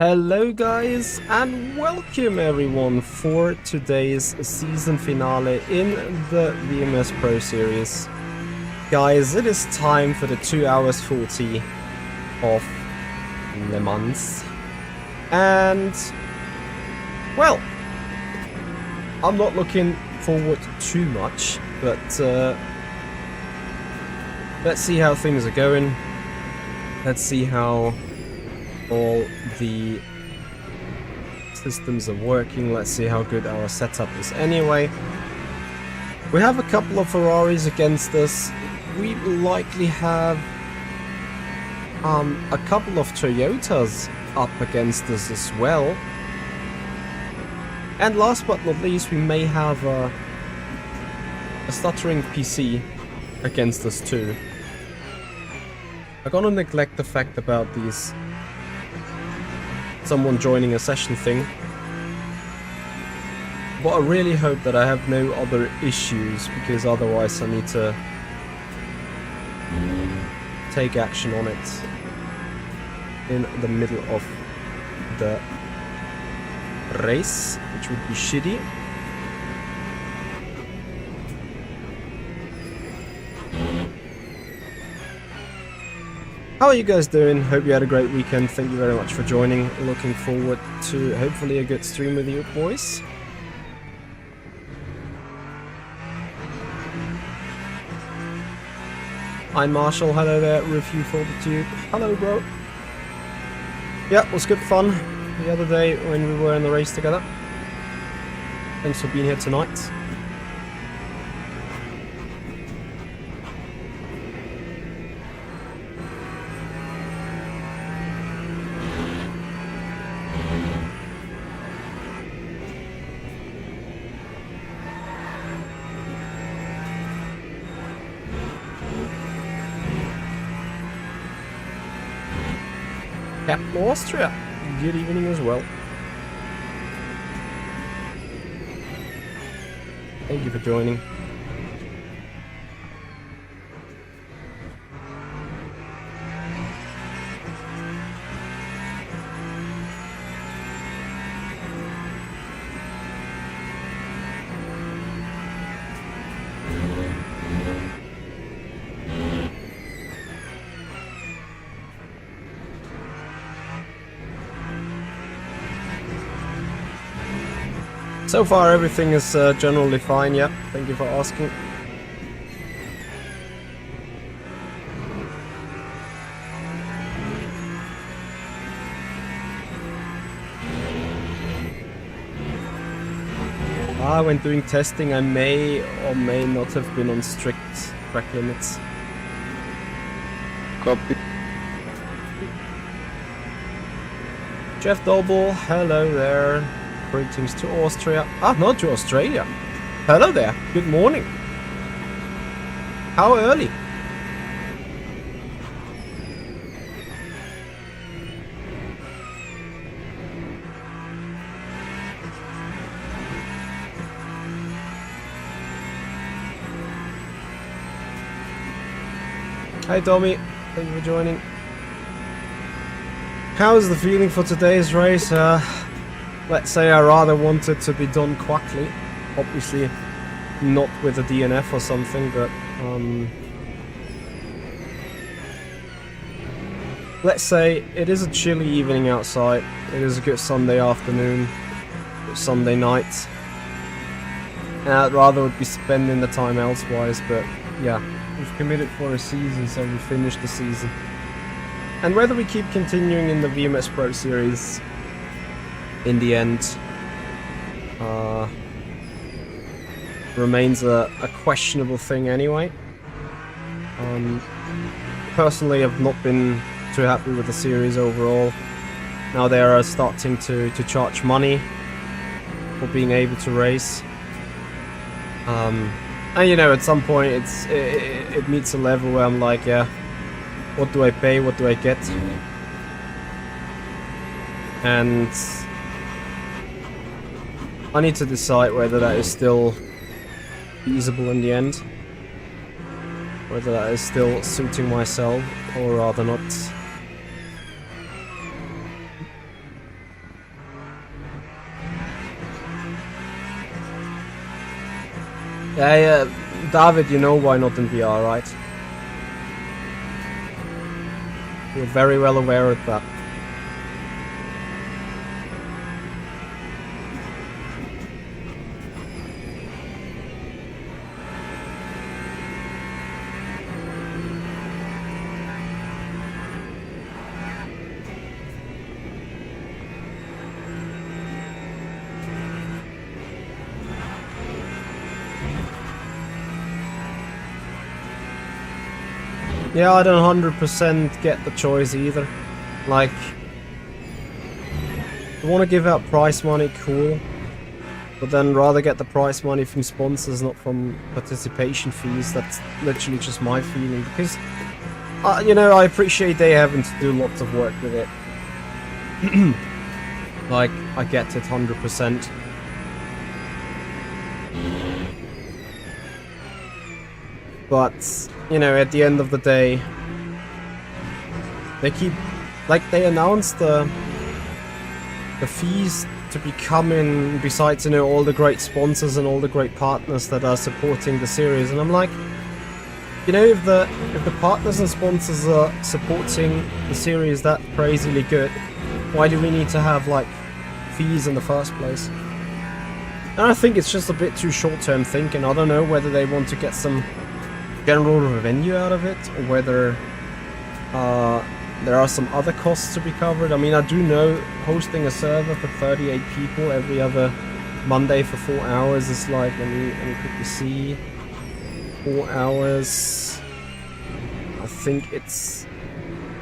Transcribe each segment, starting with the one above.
Hello guys and welcome everyone for today's season finale in the VMS Pro Series. Guys, it is time for the 2 hours 40 of Le Mans. And, well, I'm not looking forward too much, but let's see how things are going. Let's see how all the systems are working. Let's see how good our setup is anyway. We have a couple of Ferraris against us. We likely have a couple of Toyotas up against us as well. And last but not least, we may have a stuttering PC against us too. I'm gonna neglect the fact about these someone joining a session thing, but I really hope that I have no other issues, because otherwise I need to take action on it in the middle of the race, which would be shitty. How are you guys doing? Hope you had a great weekend. Thank you very much for joining. Looking forward to hopefully a good stream with you boys. I'm Marshall. Hello there. Review for the tube. Hello, bro. Yeah, it was good fun the other day when we were in the race together. Thanks for being here tonight. Captain Austria, good evening as well. Thank you for joining. So far everything is generally fine, yeah. Thank you for asking. When doing testing I may or may not have been on strict track limits. Copy. Jeff Doble, hello there. Greetings to Austria. Ah, not to Australia. Hello there. Good morning. How early? Hi, Tommy. Thank you for joining. How's the feeling for today's race? Let's say I rather want it to be done quickly. Obviously not with a DNF or something, but let's say it is a chilly evening outside. It is a good Sunday afternoon, good Sunday night. And I'd rather would be spending the time elsewise, but yeah, we've committed for a season, so we finished the season. And whether we keep continuing in the VMS Pro Series in the end remains a questionable thing anyway. Personally, I've not been too happy with the series overall. Now they are starting to charge money for being able to race. And you know, at some point it meets a level where I'm like, yeah, what do I pay, what do I get? And I need to decide whether that is still feasible in the end, whether that is still suiting myself or rather not. Yeah, David, you know why not in VR, right? You're very well aware of that. Yeah, I don't 100% get the choice either. Like, you want to give out prize money, cool. But then rather get the prize money from sponsors, not from participation fees. That's literally just my feeling. Because, you know, I appreciate they having to do lots of work with it. Like, I get it 100%. But, you know, at the end of the day, they keep, like, they announced the fees to be coming, besides, you know, all the great sponsors and all the great partners that are supporting the series. And I'm like, you know, if the partners and sponsors are supporting the series that crazily good, why do we need to have, like, fees in the first place? And I think it's just a bit too short-term thinking. I don't know whether they want to get some general revenue out of it, or whether there are some other costs to be covered. I mean, I do know hosting a server for 38 people every other Monday for 4 hours is like, let me quickly see, 4 hours, I think it's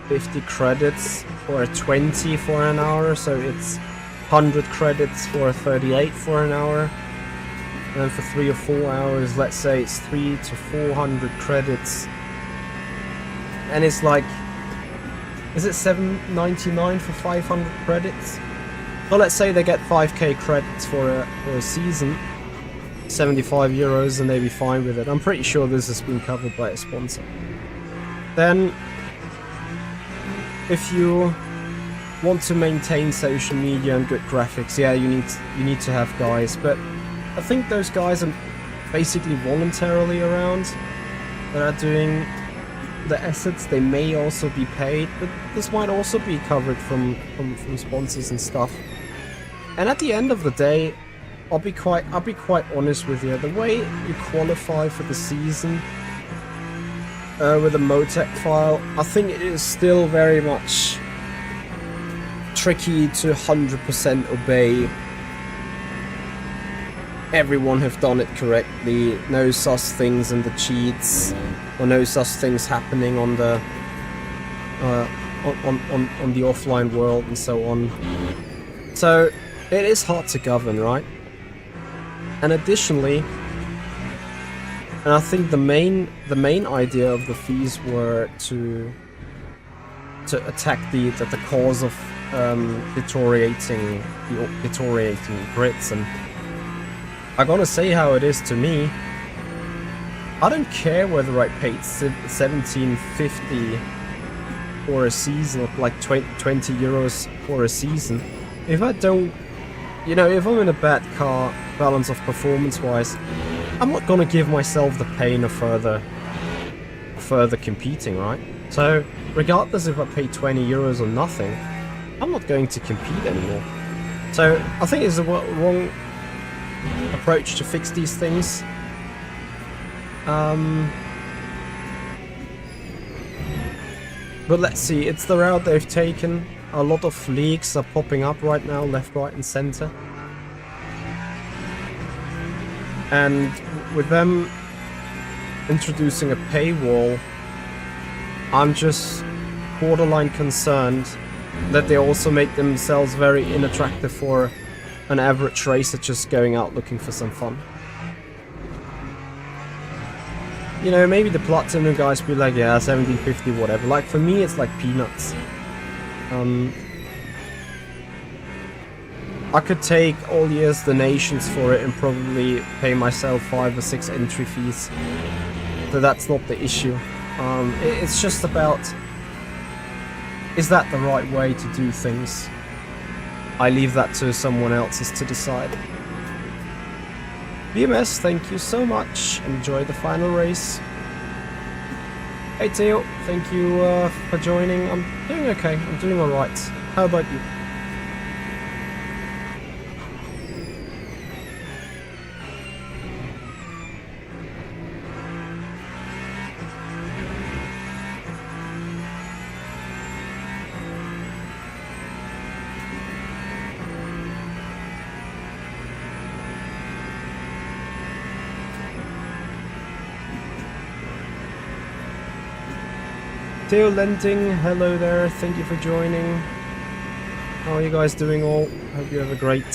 50 credits for a 20 for an hour, so it's 100 credits for a 38 for an hour. And then for 3 or 4 hours, let's say it's 300 to 400 credits. And it's like, is it $7.99 for 500 credits? Well, let's say they get 5k credits for a season, 75 euros, and they'd be fine with it. I'm pretty sure this has been covered by a sponsor. Then, if you want to maintain social media and good graphics, yeah, you need to have guys, but I think those guys are basically voluntarily around that are doing the assets. They may also be paid, but this might also be covered from sponsors and stuff. And at the end of the day, I'll be quite honest with you. The way you qualify for the season with a Motec file, I think it is still very much tricky to 100% obey. Everyone have done it correctly, no sus things in the cheats, or no sus things happening on the on the offline world and so on. So it is hard to govern, right? And additionally, and I think the main idea of the fees were to attack the cause of deteriorating grids. And I'm gonna say how it is to me. I don't care whether I paid $17.50 for a season, or like 20 euros for a season. If I don't, you know, if I'm in a bad car, balance of performance-wise, I'm not gonna give myself the pain of further competing, right? So, regardless if I pay 20 euros or nothing, I'm not going to compete anymore. So, I think it's a wrong approach to fix these things. But let's see, it's the route they've taken. A lot of leagues are popping up right now, left, right and center. And with them introducing a paywall, I'm just borderline concerned that they also make themselves very unattractive for an average racer just going out looking for some fun. You know, maybe the platinum guys be like, yeah, 17.50, whatever. Like, for me, it's like peanuts. I could take all year's donations for it and probably pay myself 5 or 6 entry fees. So that's not the issue. It's just about, is that the right way to do things? I leave that to someone else's to decide. VMS, thank you so much. Enjoy the final race. Hey Theo, thank you for joining. I'm doing okay. I'm doing alright. How about you? Theo Lenting, hello there, thank you for joining. How are you guys doing all? Hope you have a great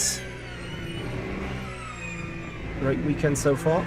weekend so far.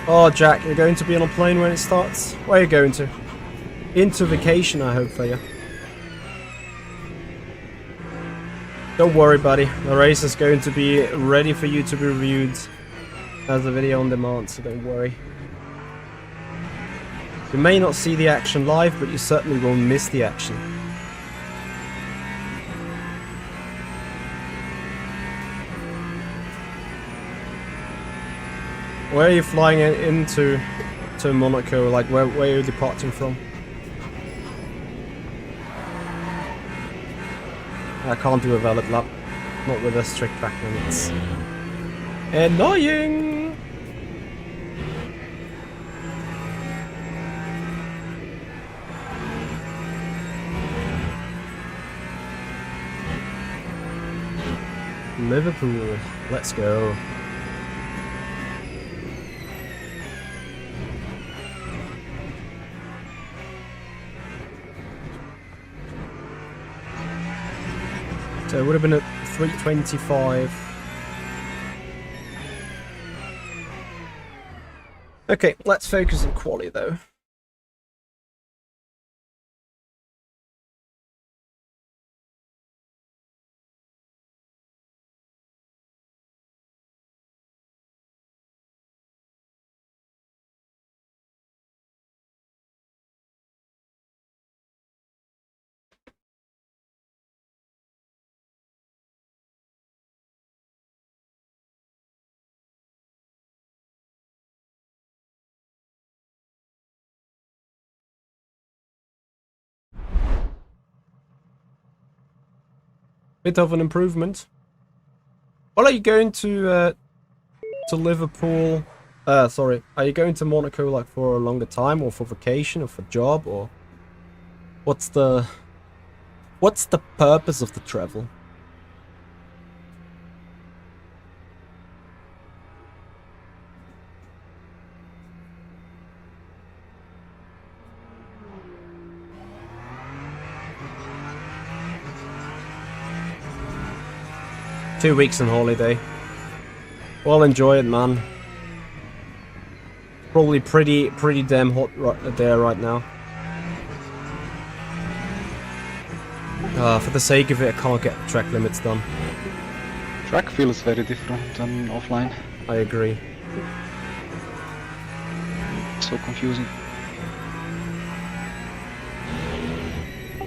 Oh, Jack, you're going to be on a plane when it starts? Where are you going to? Into vacation, I hope for you. Don't worry, buddy. The race is going to be ready for you to be reviewed as a video on demand, so don't worry. You may not see the action live, but you certainly won't miss the action. Where are you flying into Monaco? Like, where are you departing from? I can't do a valid lap. Not with a strict track limits. Annoying! Liverpool, let's go. So it would have been at 3:25. Okay, let's focus on quali though. Bit of an improvement. Well, are you going to Liverpool? Sorry. Are you going to Monaco like for a longer time, or for vacation, or for job, or what's the purpose of the travel? Two weeks on holiday. Well, enjoy it, man. Probably pretty damn hot there right now. For the sake of it, I can't get track limits done. Track feels very different than offline. I agree. So confusing.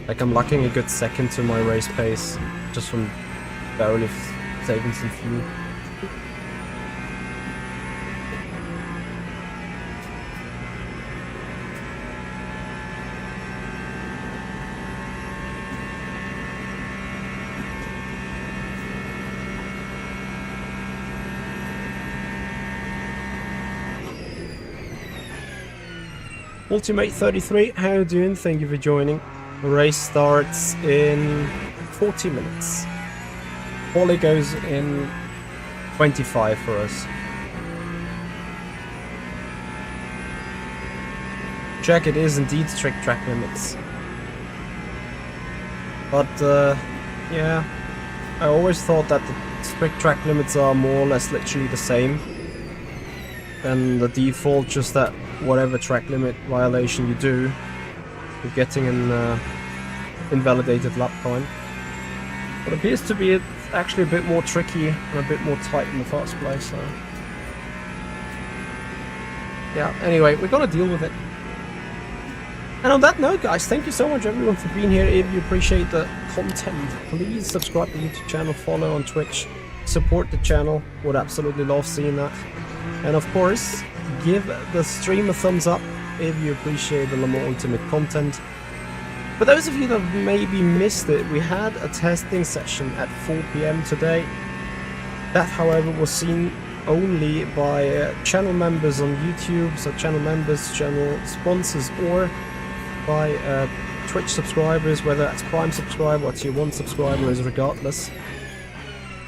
Like, I'm lacking a good second to my race pace, just from barely saving some fuel. Ultimate 33, how you doing? Thank you for joining. The race starts in 40 minutes. Quali goes in 25 for us. Check, it is indeed strict track limits. But, yeah, I always thought that the strict track limits are more or less literally the same. And the default, just that whatever track limit violation you do, you're getting an invalidated lap time. But it appears to be actually a bit more tricky and a bit more tight in the first place, so... yeah, anyway, we're gonna deal with it. And on that note, guys, thank you so much everyone for being here. If you appreciate the content, please subscribe to the YouTube channel, follow on Twitch, support the channel. Would absolutely love seeing that. And of course, give the stream a thumbs up if you appreciate the Le Mans Ultimate content. For those of you that maybe missed it, we had a testing session at 4 PM today. That, however, was seen only by channel members on YouTube, so channel members, channel sponsors, or by Twitch subscribers, whether that's Prime subscriber or Tier 1 subscribers, regardless.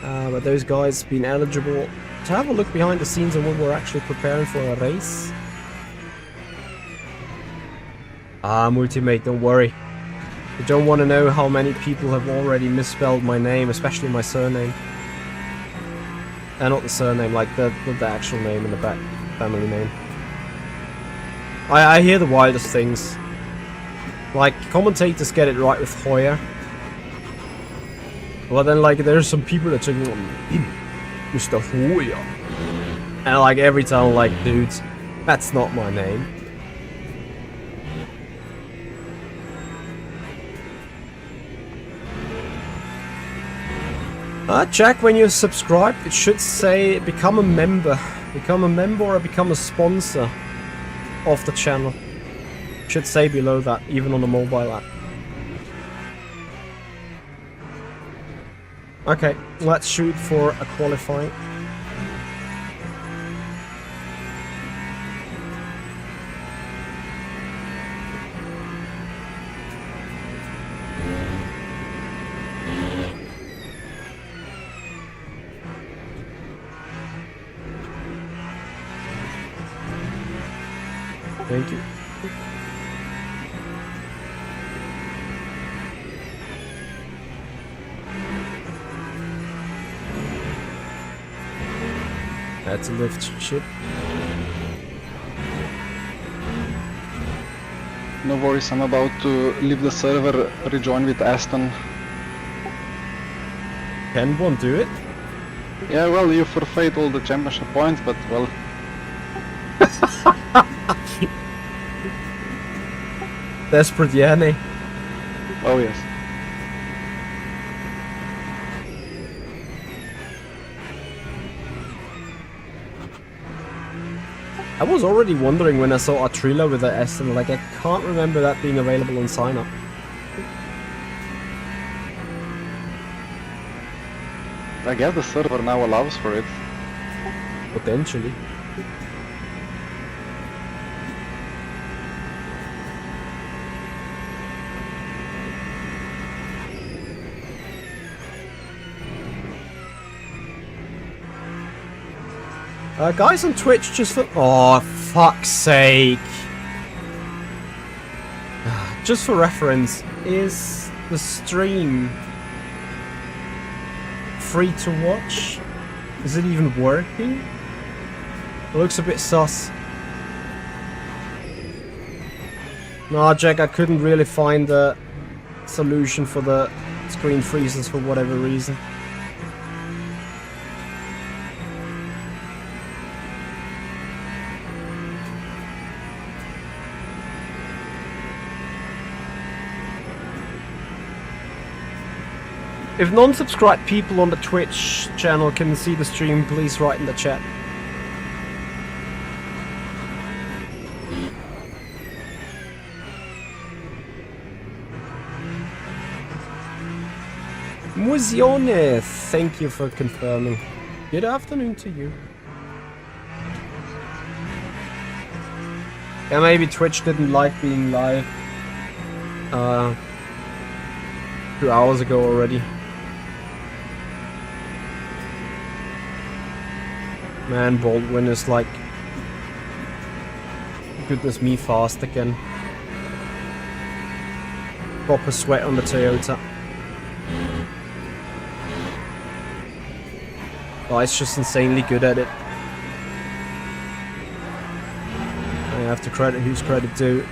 But those guys been eligible to have a look behind the scenes on what we're actually preparing for a race. Multimate, don't worry. You don't want to know how many people have already misspelled my name, especially my surname. Not the surname, like the actual name in the back, family name. I hear the wildest things. Like, commentators get it right with Hoyer. Well then, like, there's some people that say, Mr. Hoyer. And like, every time, like, dudes, that's not my name. Jack, when you subscribe, it should say become a member. Become a member or become a sponsor of the channel. It should say below that, even on the mobile app. Okay, let's shoot for a qualifying. Thank you. That's a lift ship. No worries, I'm about to leave the server, rejoin with Aston. Can one do it? Yeah, well, you forfeit all the championship points, but well... Desperate Yanni. Oh yes. I was already wondering when I saw Atrila with the Aston, like I can't remember that being available on sign up. I guess the server now allows for it. Potentially. Guys on Twitch, just for... oh, fuck's sake. Just for reference, is the stream free to watch? Is it even working? It looks a bit sus. Nah, Jack, I couldn't really find a solution for the screen freezes for whatever reason. If non-subscribed people on the Twitch channel can see the stream, please write in the chat. Muzione, thank you for confirming. Good afternoon to you. Yeah, maybe Twitch didn't like being live 2 hours ago already. Man, Baldwin is like, goodness me, fast again. proper sweat on the Toyota. Oh, it's just insanely good at it. I have to credit who's credit due.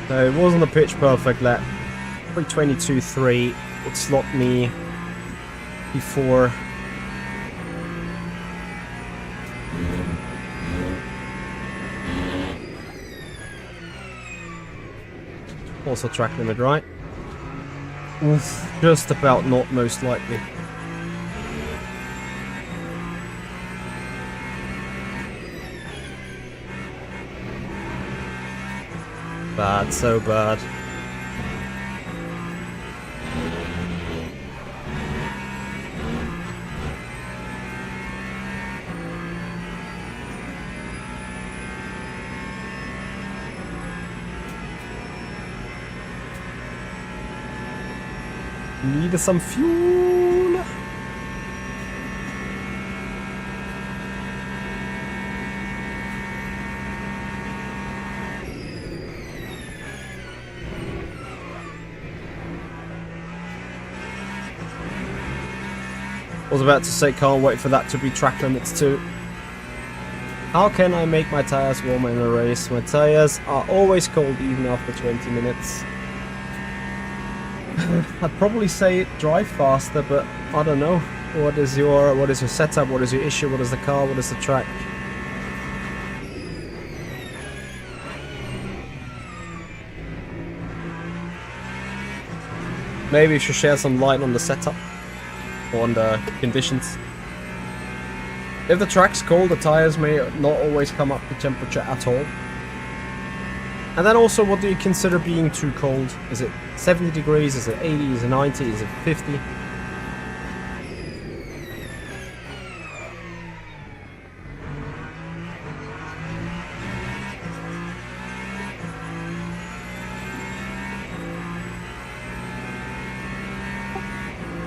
So it wasn't a pitch perfect lap. 3:22.3 would slot me before. Also track limit, right? Oof, just about not, most likely. Bad, so bad. Need some fuel. Was about to say, can't wait for that to be track limits too. How can I make my tires warmer in a race? My tires are always cold even after 20 minutes. I'd probably say drive faster, but I don't know. What is your setup? What is your issue? What is the car? What is the track? Maybe you should share some light on the setup or on the conditions. If the track's cold, the tires may not always come up to temperature at all. And then also, what do you consider being too cold? Is it 70 degrees? Is it 80? Is it 90? Is it 50?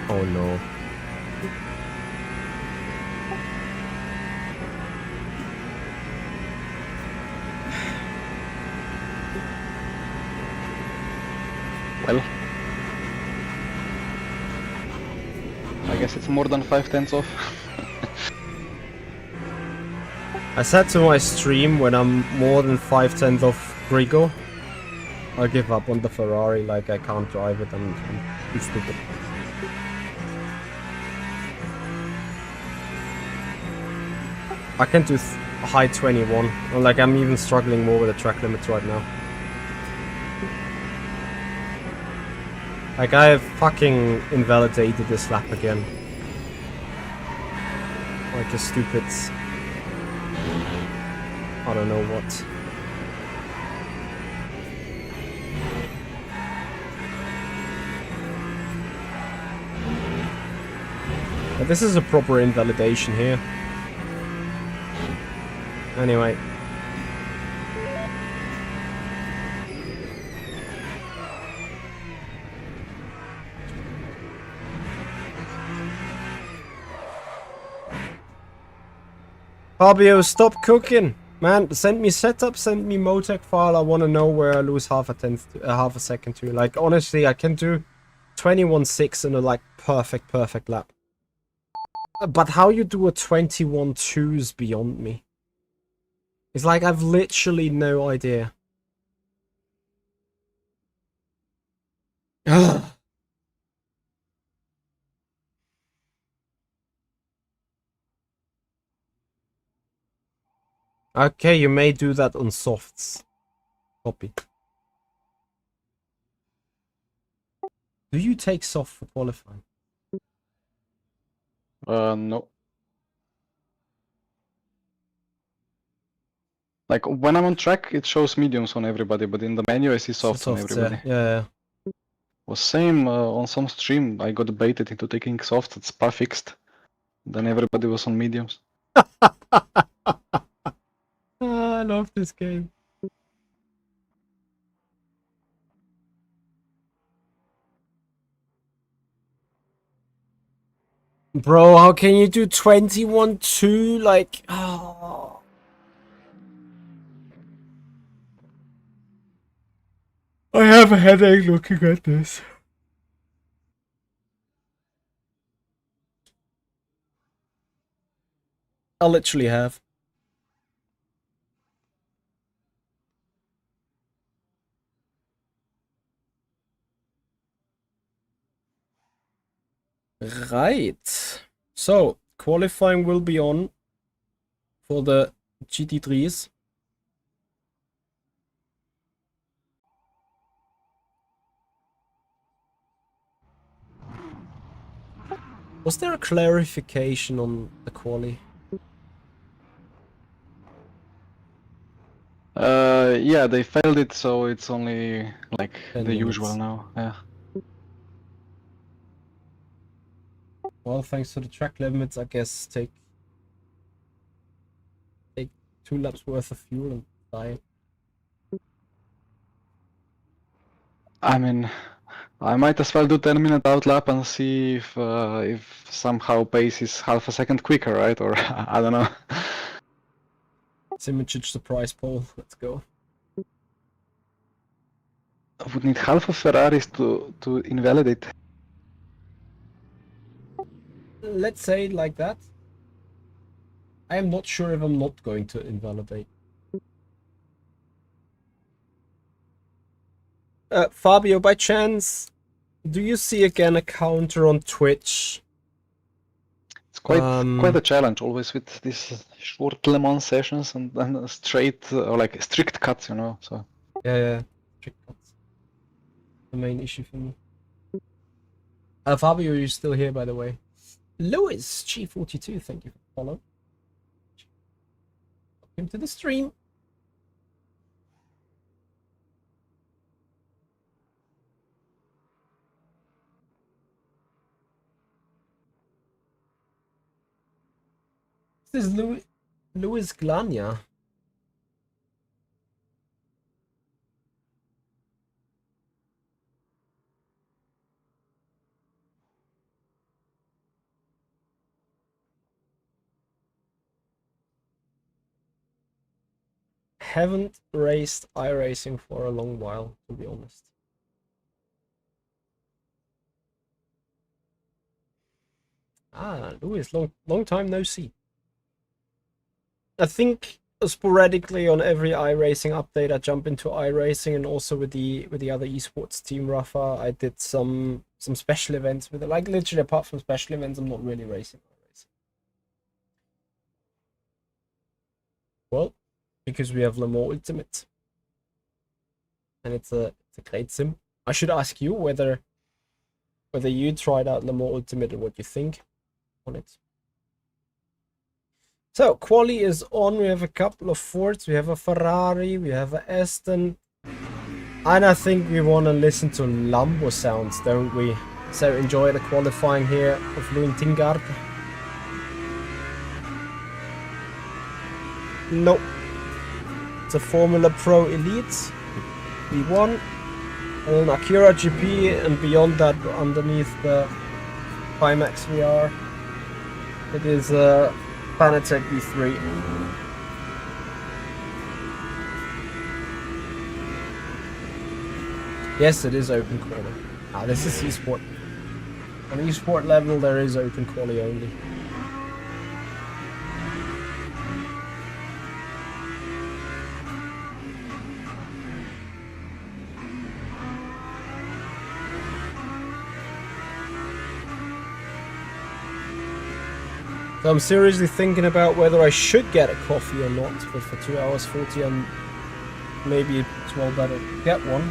Oh no. Well, I guess it's more than 5/10 off. I said to my stream, when I'm more than 5/10 off Grigo, I'll give up on the Ferrari. Like, I can't drive it, I'm too stupid. I can do high 21. Like, I'm even struggling more with the track limits right now. Like, I have fucking invalidated this lap again. Like a stupid... I don't know what. But this is a proper invalidation here. Anyway. Fabio, stop cooking! Man, send me setup, send me Motec file. I want to know where I lose half a second to. Like, honestly, I can do 21.6 in a, like, perfect lap. But how you do a 21.2 is beyond me. It's like I've literally no idea. Ugh. Okay, you may do that on softs. Copy. Do you take soft for qualifying? No. Like, when I'm on track, it shows mediums on everybody, but in the menu I see softs on everybody. Yeah. Well, same on some stream, I got baited into taking softs at Spa fixed. Then everybody was on mediums. I love this game. Bro, how can you do 21-2? Like, oh. I have a headache looking at this. I literally have. Right. So, qualifying will be on for the GT3s. Was there a clarification on the quali? Yeah, they failed it, so it's only like 10 the minutes. usual now. Yeah. Well, thanks to the track limits, I guess take 2 laps worth of fuel and die. I mean, I might as well do 10-minute outlap and see if somehow pace is half a second quicker, right? Or I don't know. Simracing surprise pole. Let's go. I would need half of Ferraris to invalidate. Let's say it like that. I am not sure if I'm not going to invalidate. Fabio, by chance, do you see again a counter on Twitch? It's quite a challenge always with these short Le Mans sessions and straight or like strict cuts, you know. So Yeah. Trick cuts. The main issue for me. Fabio, you're still here, by the way. Lewis G42, thank you for the follow. Welcome to the stream. This is Louis Glania. Haven't raced iRacing for a long while, to be honest. Ah, Louis, long time no see. I think sporadically on every iRacing update, I jump into iRacing, and also with the other esports team, Rafa, I did some special events with it. Like literally, apart from special events, I'm not really racing iRacing. Well, because we have Le Mans Ultimate, and it's a great sim. I should ask you whether you tried out Le Mans Ultimate and what you think on it. So, quali is on. We have a couple of Fords. We have a Ferrari. We have a Aston. And I think we want to listen to Lambo sounds, don't we? So, enjoy the qualifying here of Lewin Tingard. Nope. It's a Formula Pro Elite. V1. And an Acura GP. And beyond that, underneath the Pimax VR, it is a Fanatec V3. Yes, it is open quali. Ah, this is Esport. On Esport level, there is open quali only. So I'm seriously thinking about whether I should get a coffee or not, but for 2 hours 40, maybe it's well better to get one.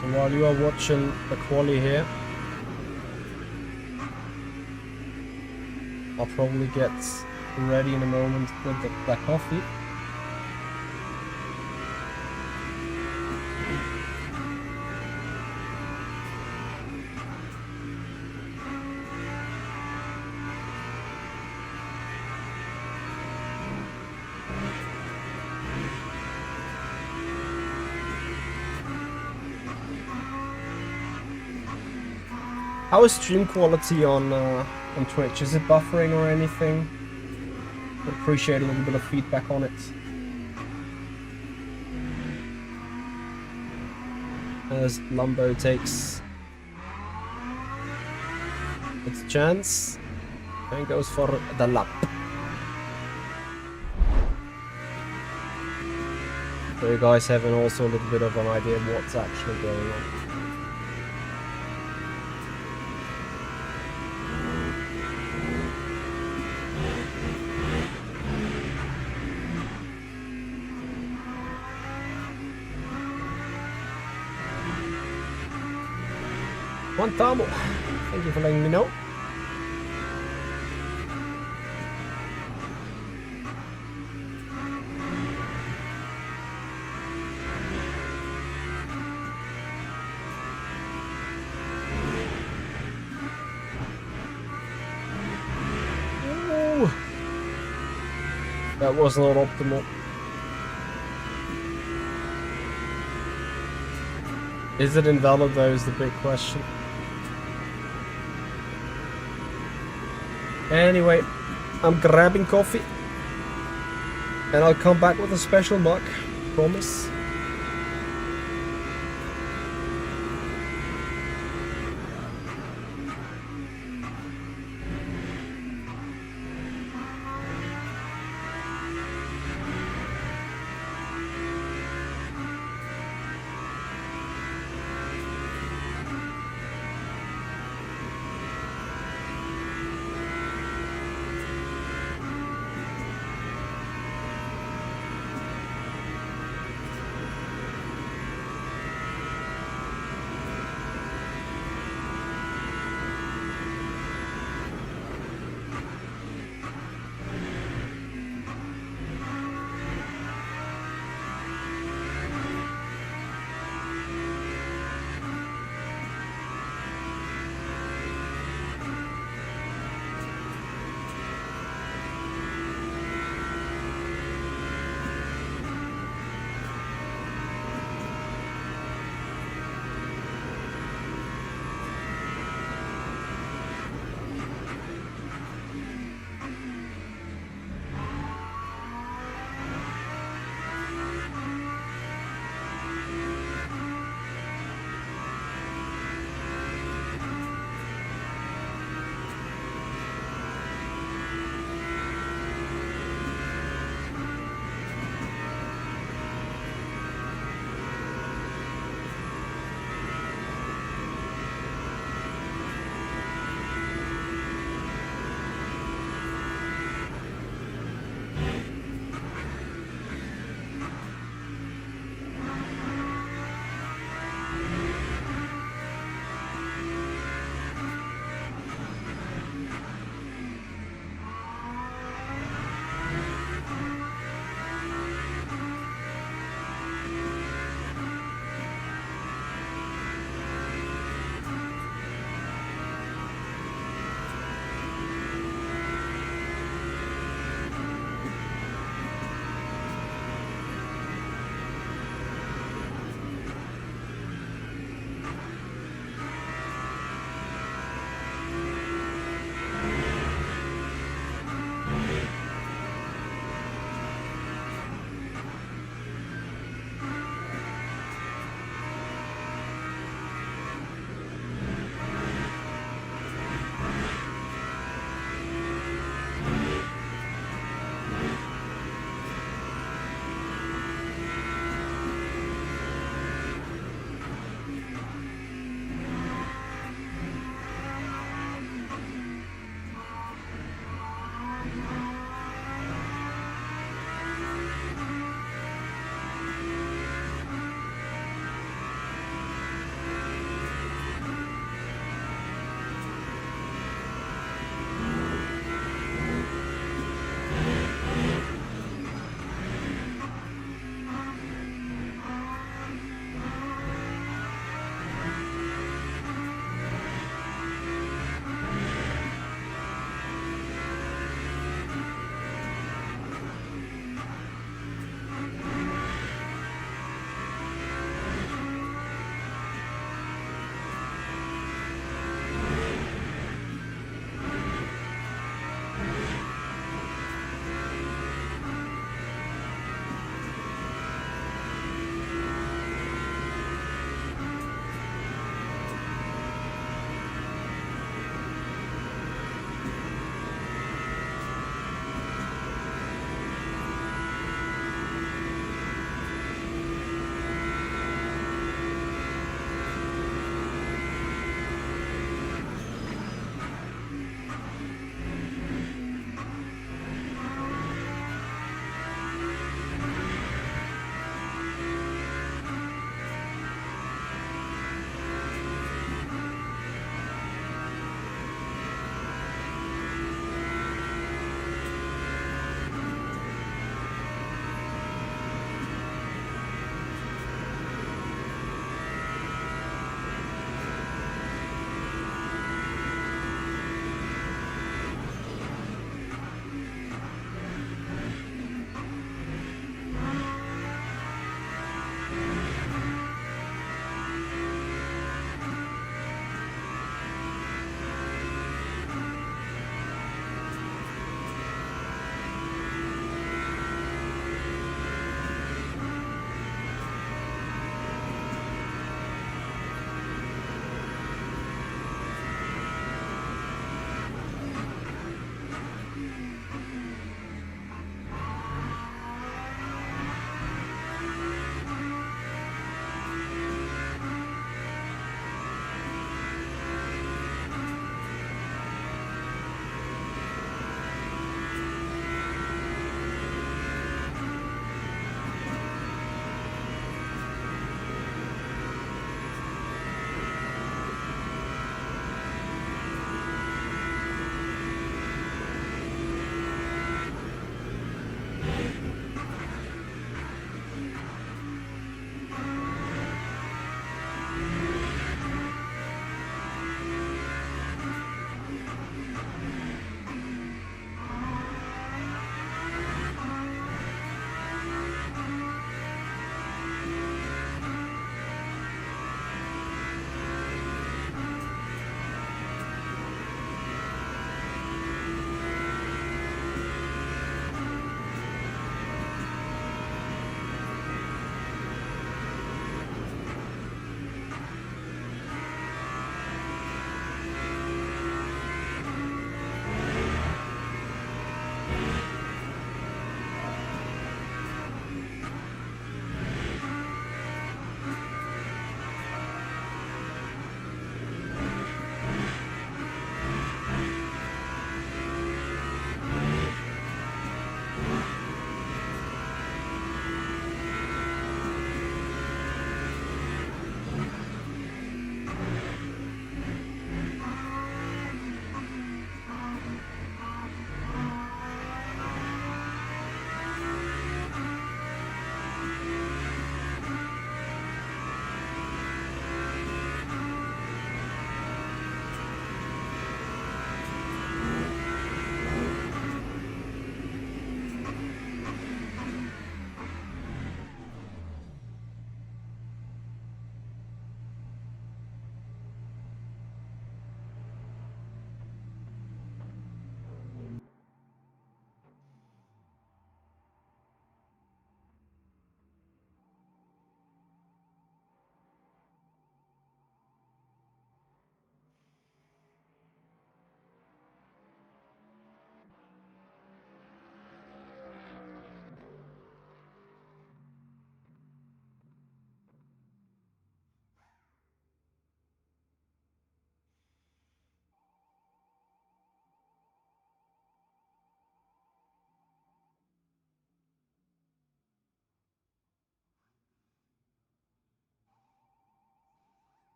So while you are watching the quali here, I'll probably get ready in a moment with the coffee. How is stream quality on Twitch? Is it buffering or anything? I'd appreciate a little bit of feedback on it. As Lumbo takes its chance and goes for the lap. So you guys having also a little bit of an idea of what's actually going on. Juan Tamo, thank you for letting me know. Ooh, that was not optimal. Is it invalid though is the big question. Anyway, I'm grabbing coffee and I'll come back with a special mug, promise.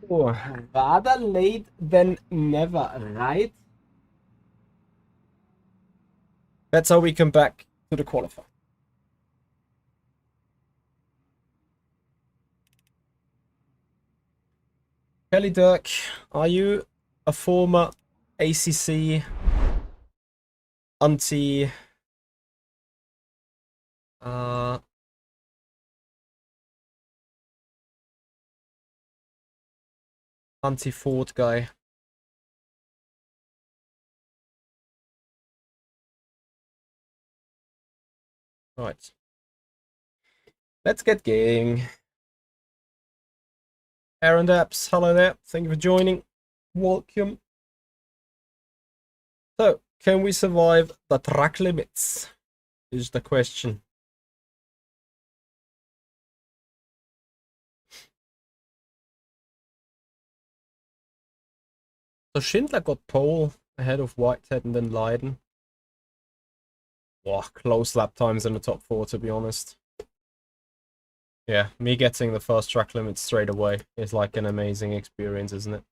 Oh, rather late than never, right? That's how we come back to the qualifier. Kelly Dirk, are you a former ACC anti anti-Ford guy? Right. Let's get going. Aaron Dapps, hello there. Thank you for joining. Welcome. So, can we survive the track limits? Is the question. So Schindler got pole ahead of Whitehead and then Leiden. Wow, close lap times in the top 4, to be honest. Yeah, me getting the first track limit straight away is like an amazing experience, isn't it?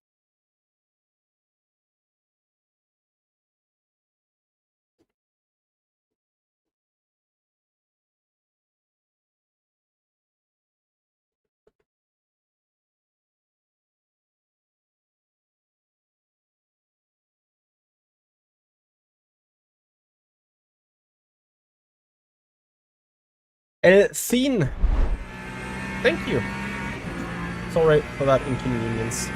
Elfin! Thank you! Sorry for that inconvenience.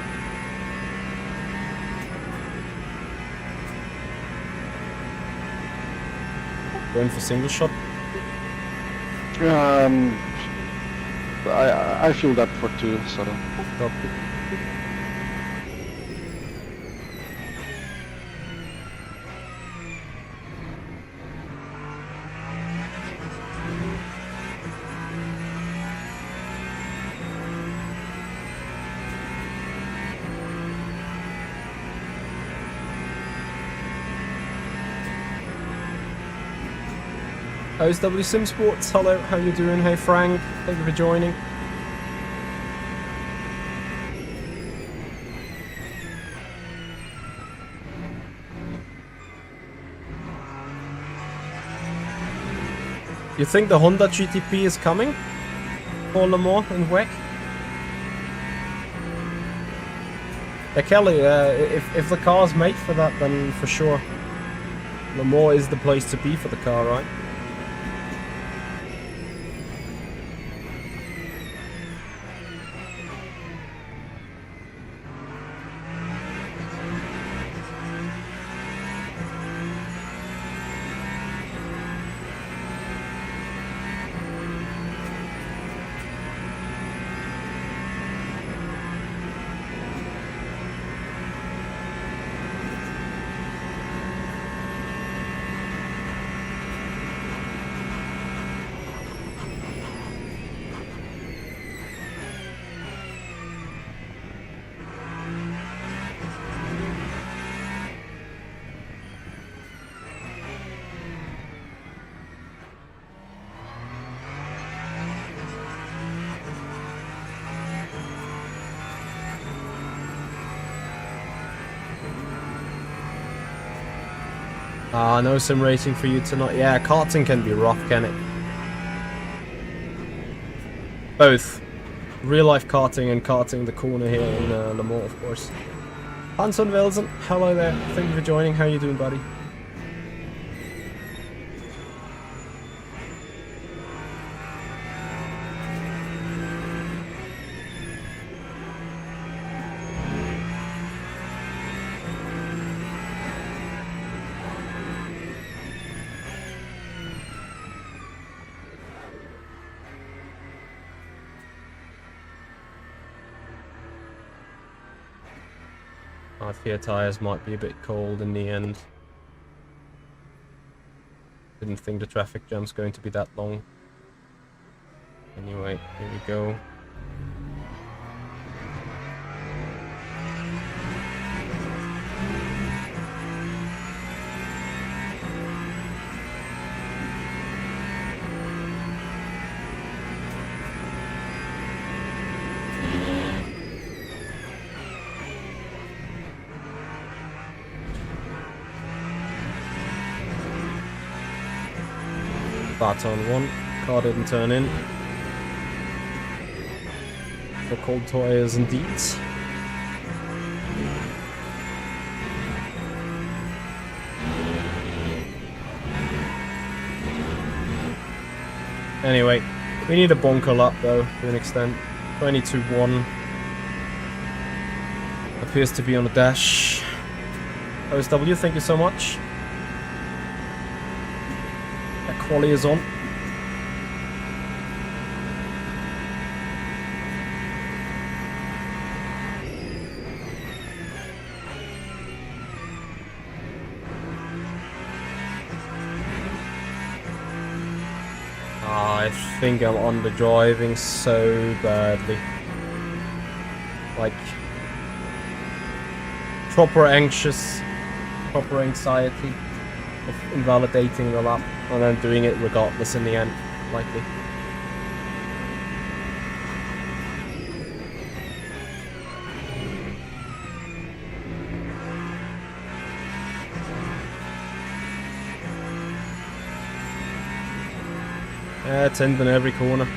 Going for single shot? I feel that for 2, so... Copy. OSW Sim Sports, hello, how you doing? Hey Frank, thank you for joining. You think the Honda GTP is coming for Le Mans and WEC? Yeah, Kelly, if the car's made for that, then for sure Le Mans is the place to be for the car, right? No sim racing for you tonight. Yeah, karting can be rough, can it? Both. Real life karting and karting the corner here in Le Mans, of course. Hanson Wilson, hello there. Thank you for joining. How you doing, buddy? I fear tyres might be a bit cold in the end. Didn't think the traffic jam's going to be that long. Anyway, here we go. Bad on 1. Car didn't turn in. The cold tires indeed. Anyway, we need a bunker lap though, to an extent. 22-1. Appears to be on the dash. OSW, thank you so much. That quali is on. I think I'm underdriving so badly. Like, proper anxious, proper anxiety of invalidating the lap and then doing it regardless in the end, likely. Yeah, it's in every corner.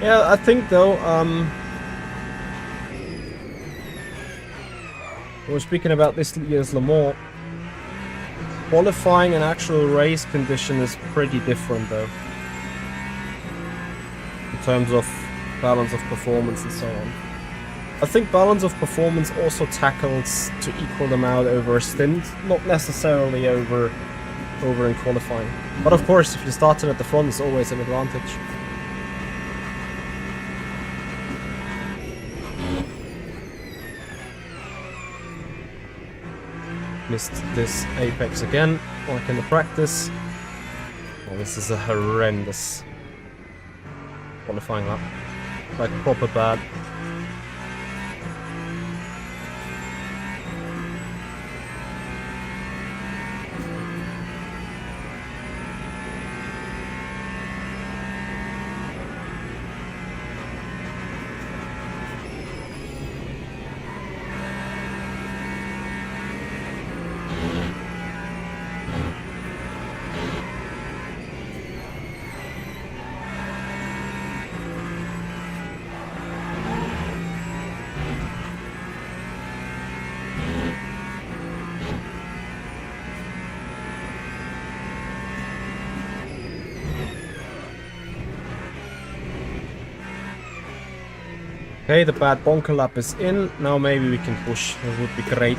Yeah, I think though, we were speaking about this year's Le Mans. Qualifying and actual race condition is pretty different though. In terms of balance of performance and so on. I think balance of performance also tackles to equal them out over a stint, not necessarily over in qualifying. But of course, if you started at the front, it's always an advantage. Missed this apex again, like in the practice. Well, this is a horrendous qualifying lap. Like proper bad. Okay, the bad bunker lap is in. Now maybe we can push. It would be great.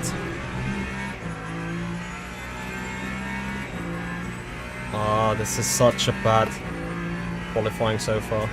Ah, this is such a bad qualifying so far.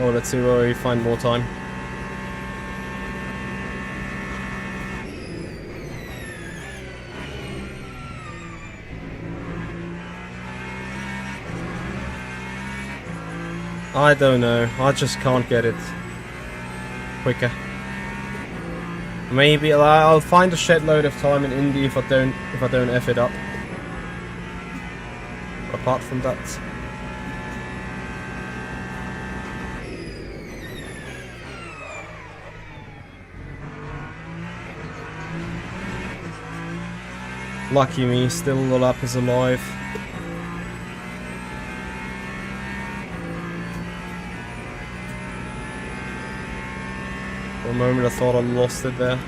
Oh, let's see where we find more time. I don't know. I just can't get it quicker. Maybe I'll find a shed load of time in Indy if I don't F it up. But apart from that. Lucky me, still the lap is alive. For a moment I thought I lost it there.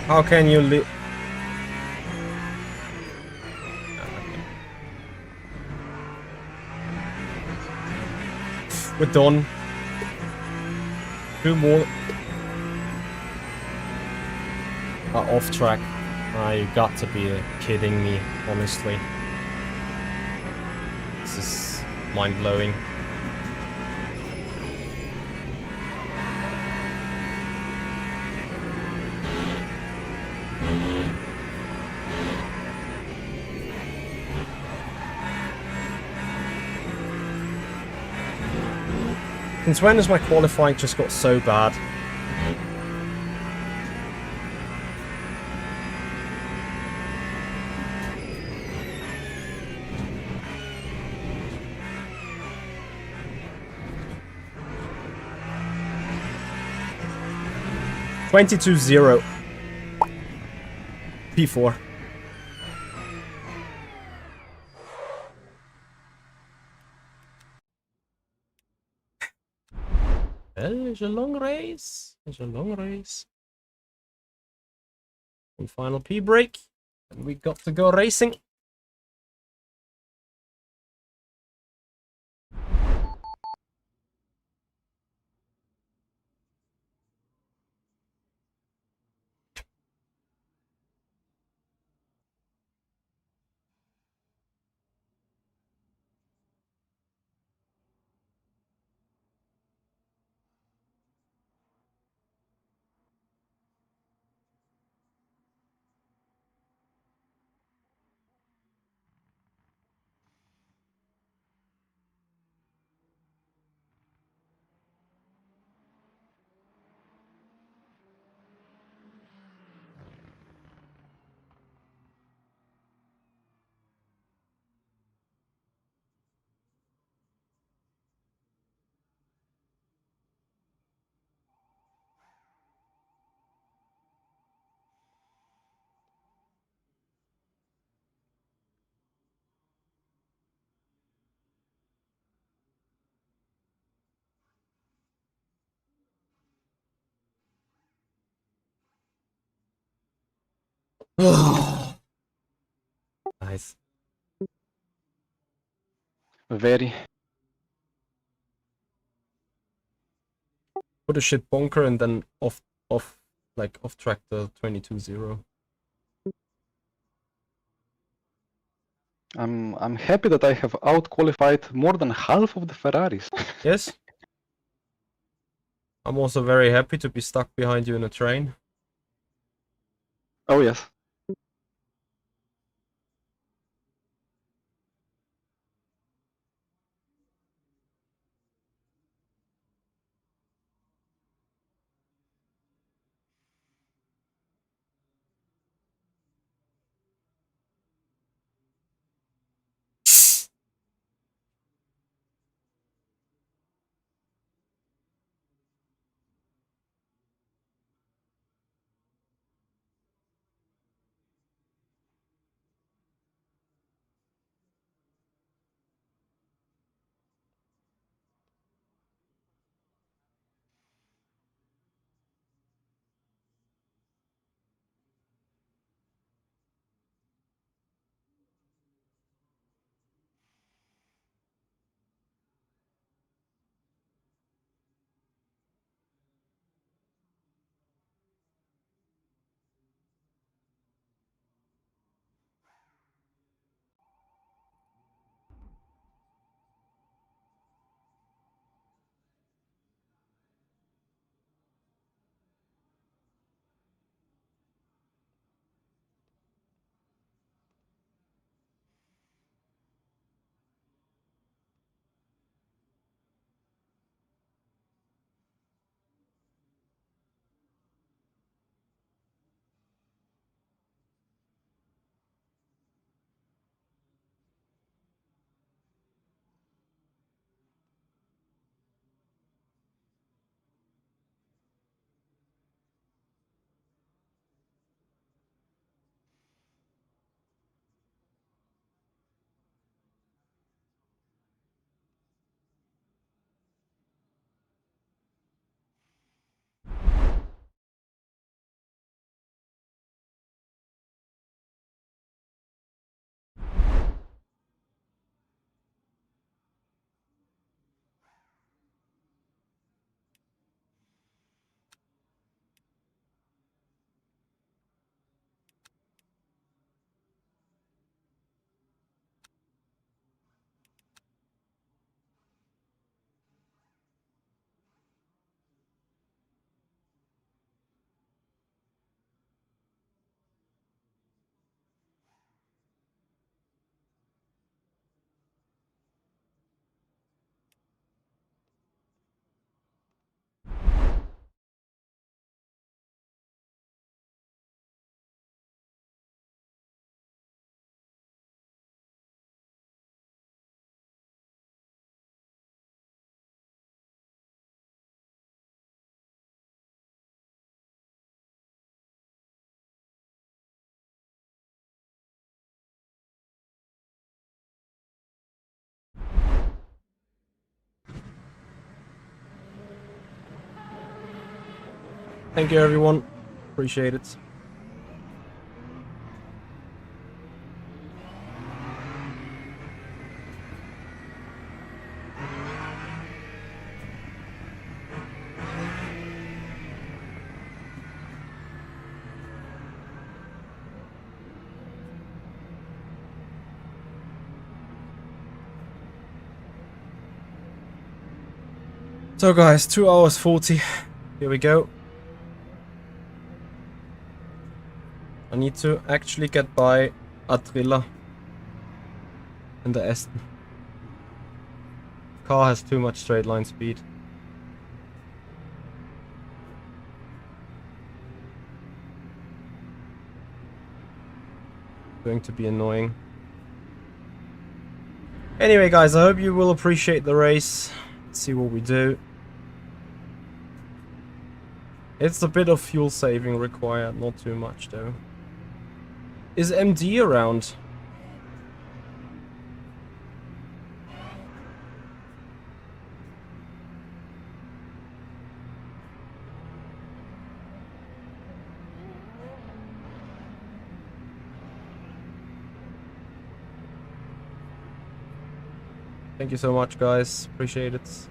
How can you leave? We're done. 2 more. Off track. You got to be kidding me, honestly. This is mind-blowing. Since when has my qualifying just got so bad? (22-0) P4. Well, it's a long race. It's a long race. One final P break, and we got to go racing. Nice. Very. Put a shit bunker and then off track the 22-0. I'm happy that I have out-qualified more than half of the Ferraris. Yes. I'm also very happy to be stuck behind you in a train. Oh yes. Thank you, everyone. Appreciate it. So guys, 2 hours 40. Here we go. I need to actually get by Atrilla in the Esten. Car has too much straight line speed. Going to be annoying. Anyway guys, I hope you will appreciate the race. Let's see what we do. It's a bit of fuel saving required, not too much though. Is MD around? Thank you so much, guys. Appreciate it.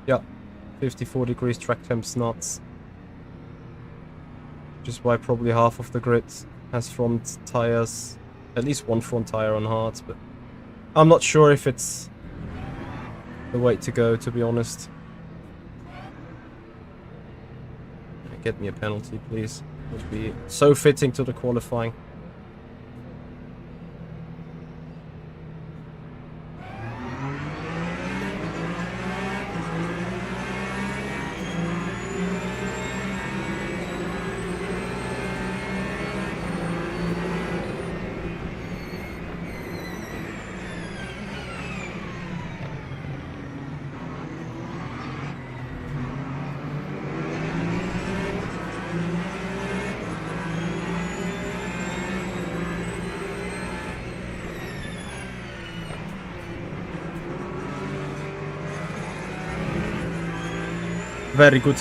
Yeah, 54 degrees track temp's nuts. Which is why probably half of the grid has front tires, at least one front tire on hards, but I'm not sure if it's the way to go, to be honest. Get me a penalty, please. Would be so fitting to the qualifying. Very good.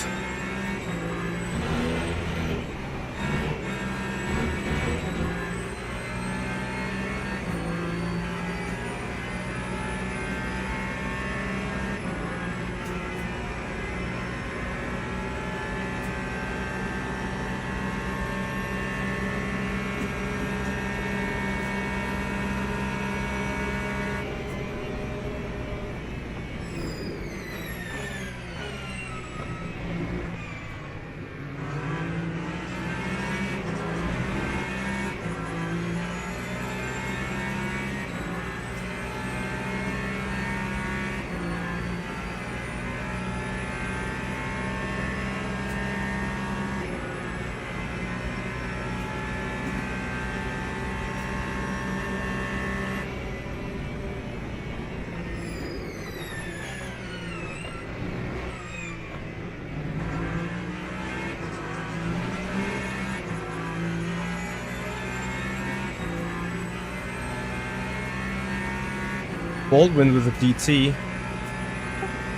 Baldwin with a DT.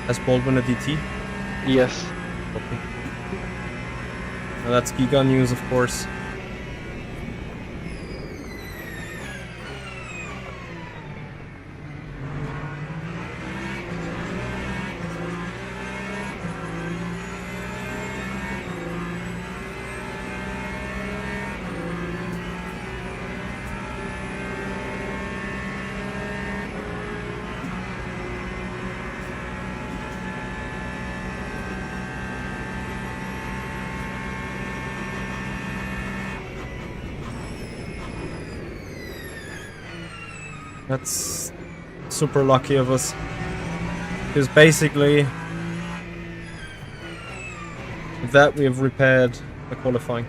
Has Baldwin a DT? Yes. Okay. And that's Giga news, of course. That's super lucky of us. Because basically, with that we have repaired the qualifying.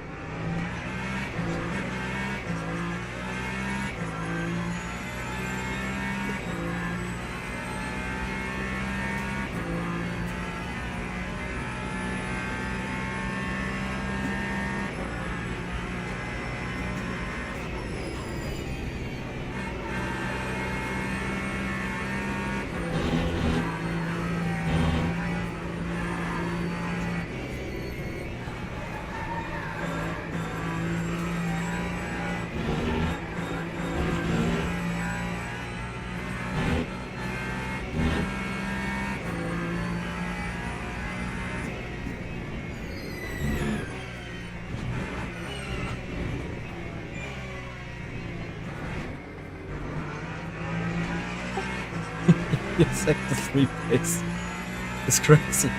Your sector 3 pace. It's crazy.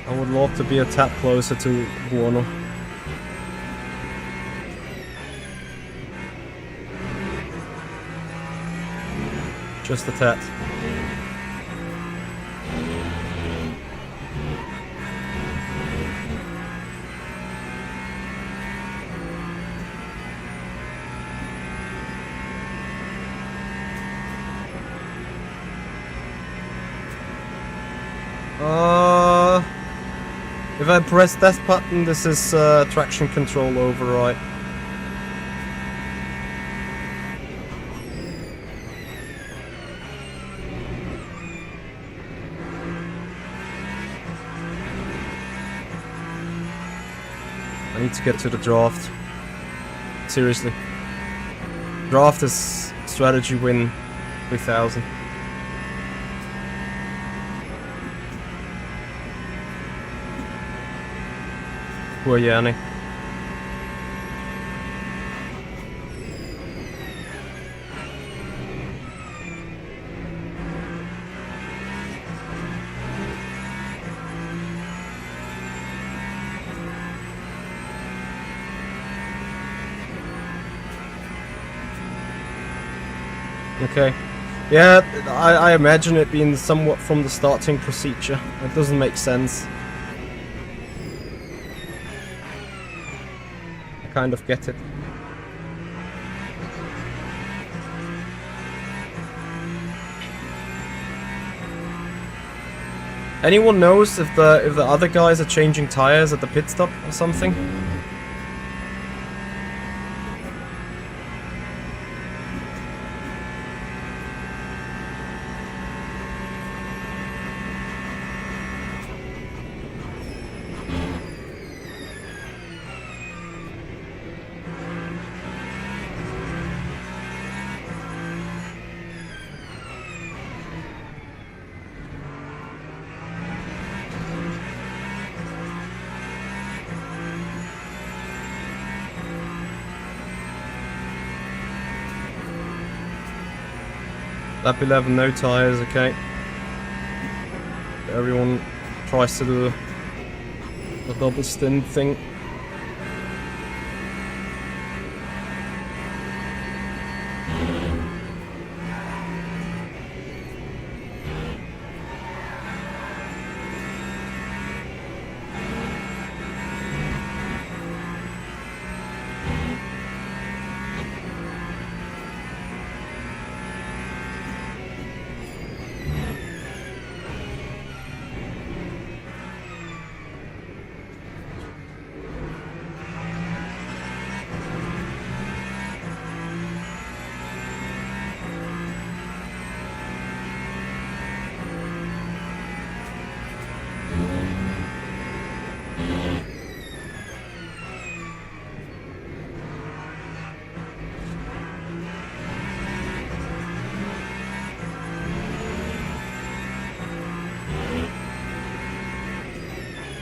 I would love to be a tad closer to Buono. Just a tad. If I press that button, this is traction control override. I need to get to the draft. Seriously. Draft is strategy win 3000. Poor Yanni. Okay. Yeah, I imagine it being somewhat from the starting procedure. It doesn't make sense. I kind of get it. Anyone knows if the other guys are changing tires at the pit stop or something? Lap 11, no tires, okay. Everyone tries to do the double stint thing.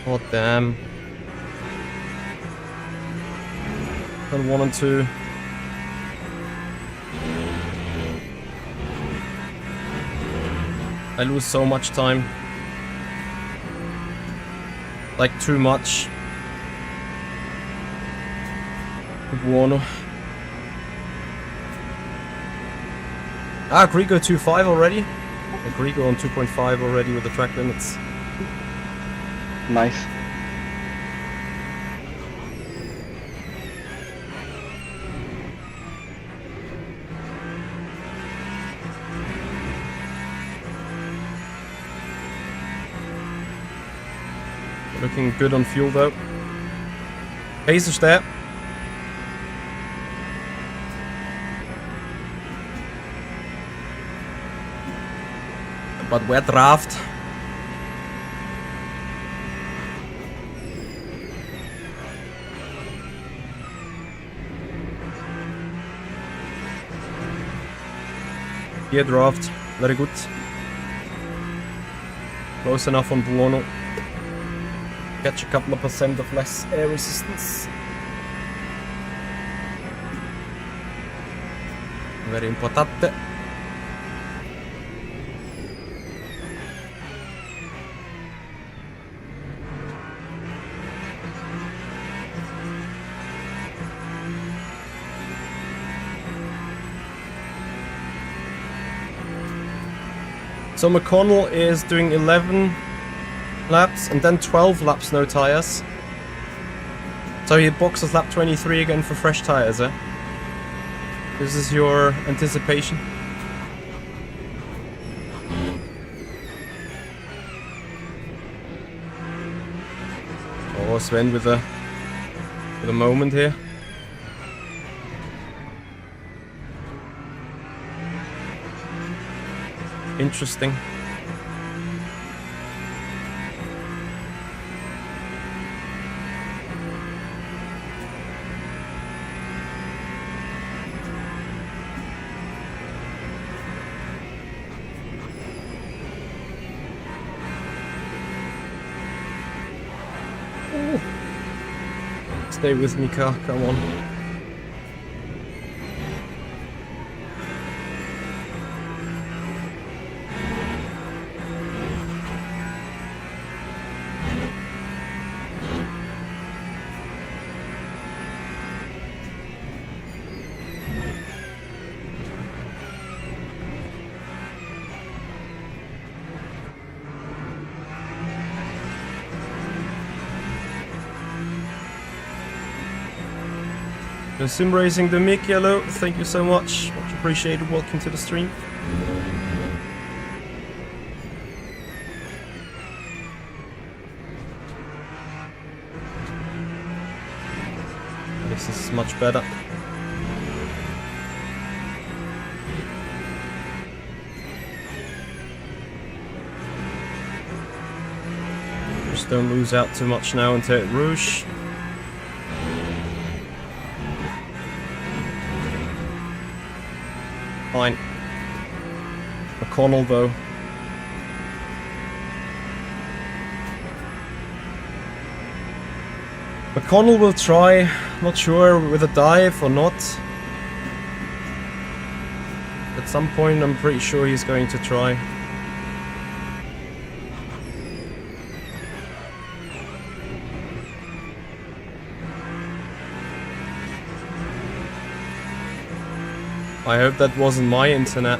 Oh damn. Turn 1 and 2. I lose so much time. Like too much. Buono. Ah, Grigo 2.5 already? Yeah, Grigo on 2.5 already with the track limits. Nice. Looking good on fuel though. Pace is there. But where draft? Here draft. Very good. Close enough on Buono. Catch a couple of percent of less air resistance. Very importante. So McConnell is doing 11 laps and then 12 laps no tires. So he boxes lap 23 again for fresh tires, eh? This is your anticipation? Oh, Sven with a moment here. Interesting. Ooh. Stay with me, car, come on. Simracing the Mick, hello, thank you so much appreciated, welcome to the stream. This is much better. Just don't lose out too much now into Rouge. Fine. McConnell though. McConnell will try, not sure with a dive or not. At some point I'm pretty sure he's going to try. I hope that wasn't my internet.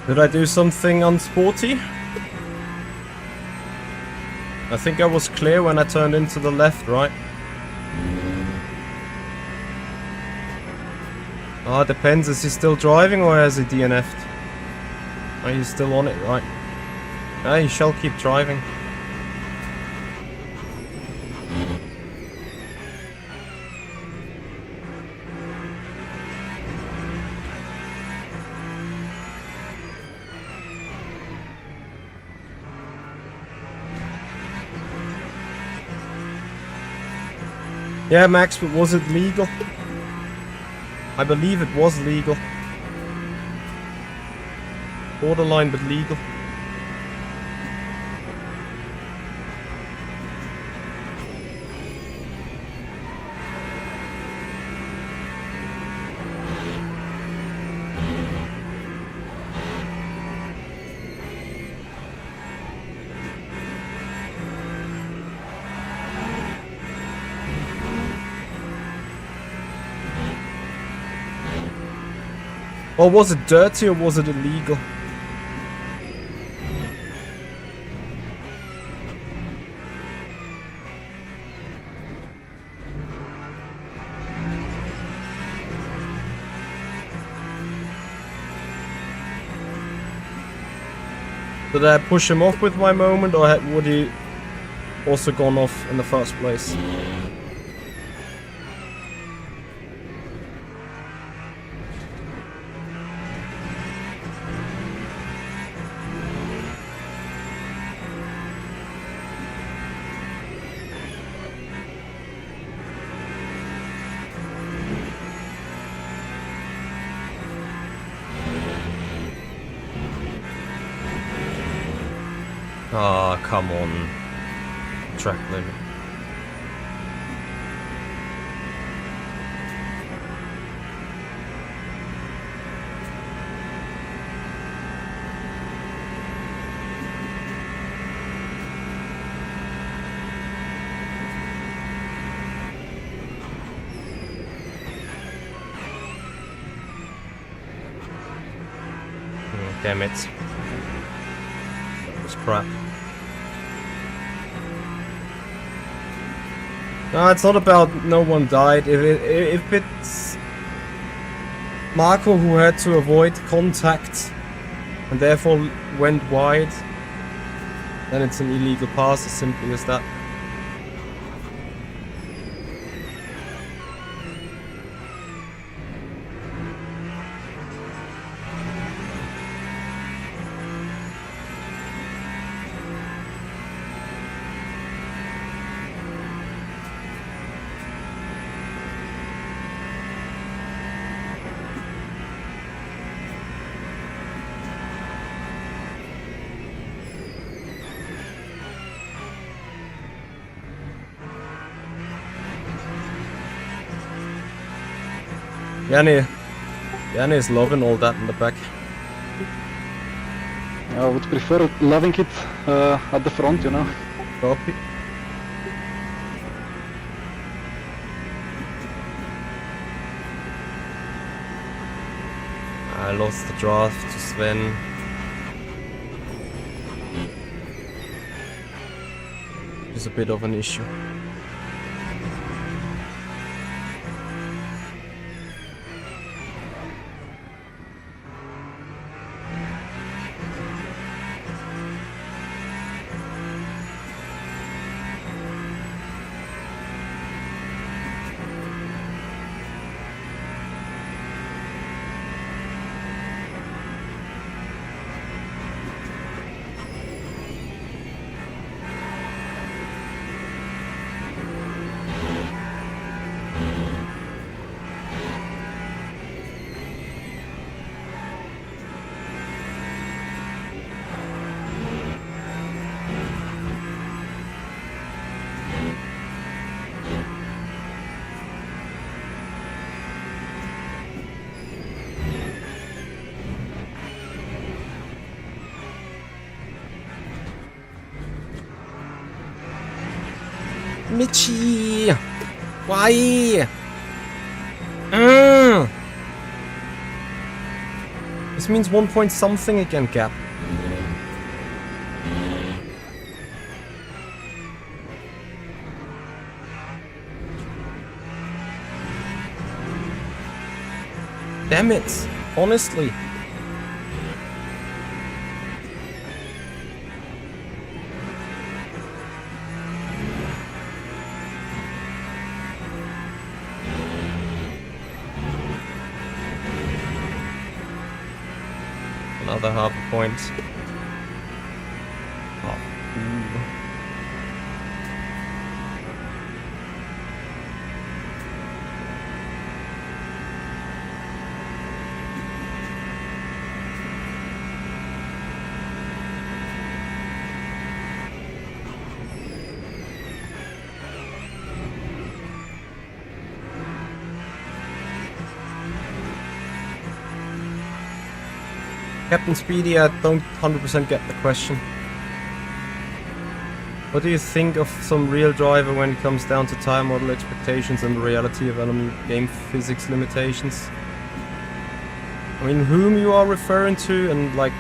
Did I do something unsporty? I think I was clear when I turned into the left, right? Ah, it depends. Is he still driving or has he DNF'd? Are you still on it, right? Ah, he shall keep driving. Yeah, Max, but was it legal? I believe it was legal. Borderline, but legal. Or was it dirty or was it illegal? Did I push him off with my moment, or would he also gone off in the first place? Ah, come on. Track limit. Damn it. That was crap. No, it's not about no one died. If it's Marco who had to avoid contact and therefore went wide, then it's an illegal pass, as simple as that. Yanni is loving all that in the back. I would prefer loving it at the front, you know. Copy. I lost the draft to Sven. It's a bit of an issue. Mitchie! Why? This means 1 point something again, Gap. Damn it! Honestly. Another half a point. Oh. Captain Speedy, I don't 100% get the question. What do you think of some real driver when it comes down to tire model expectations and the reality of game physics limitations? I mean, whom you are referring to, and like,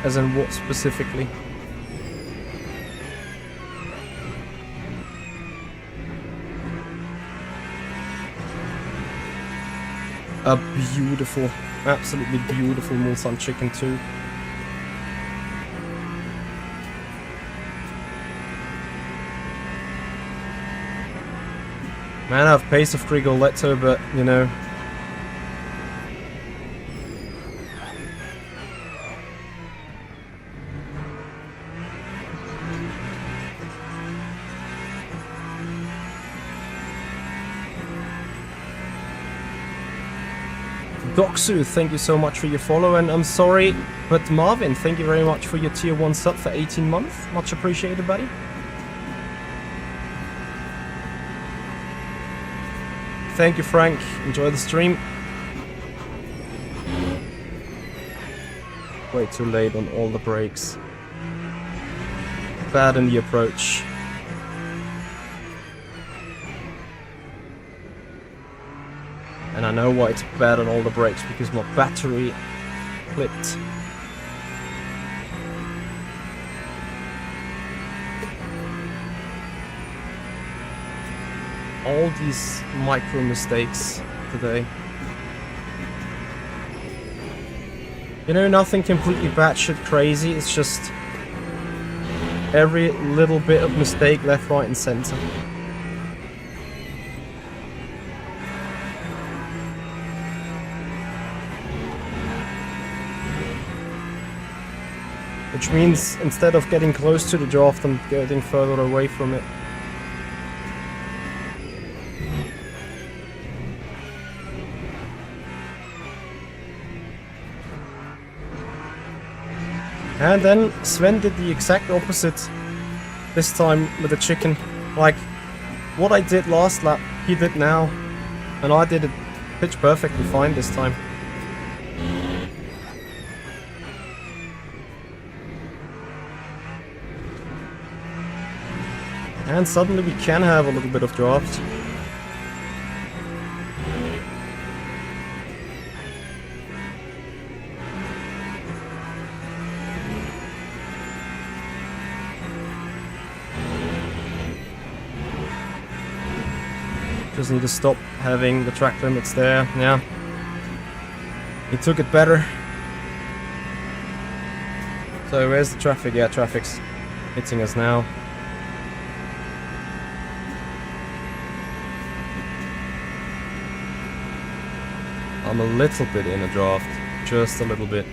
as in what specifically? A beautiful, absolutely beautiful Mulsanne chicken too. Man, I have pace of Grigoletto, but you know. Doxu, thank you so much for your follow, and I'm sorry, but Marvin, thank you very much for your tier 1 sub for 18 months. Much appreciated, buddy. Thank you, Frank. Enjoy the stream. Way too late on all the brakes. Bad in the approach. And I know why it's bad on all the brakes, because my battery clipped. All these micro mistakes today. You know, nothing completely batshit crazy, it's just every little bit of mistake left, right and center. Which means instead of getting close to the draft, I'm getting further away from it. And then Sven did the exact opposite this time with the chicken. Like, what I did last lap, he did now. And I did it pitch perfectly fine this time. And suddenly we can have a little bit of draft. Just need to stop having the track limits there. Yeah. He took it better. So where's the traffic? Yeah, traffic's hitting us now. I'm a little bit in a draft, just a little bit.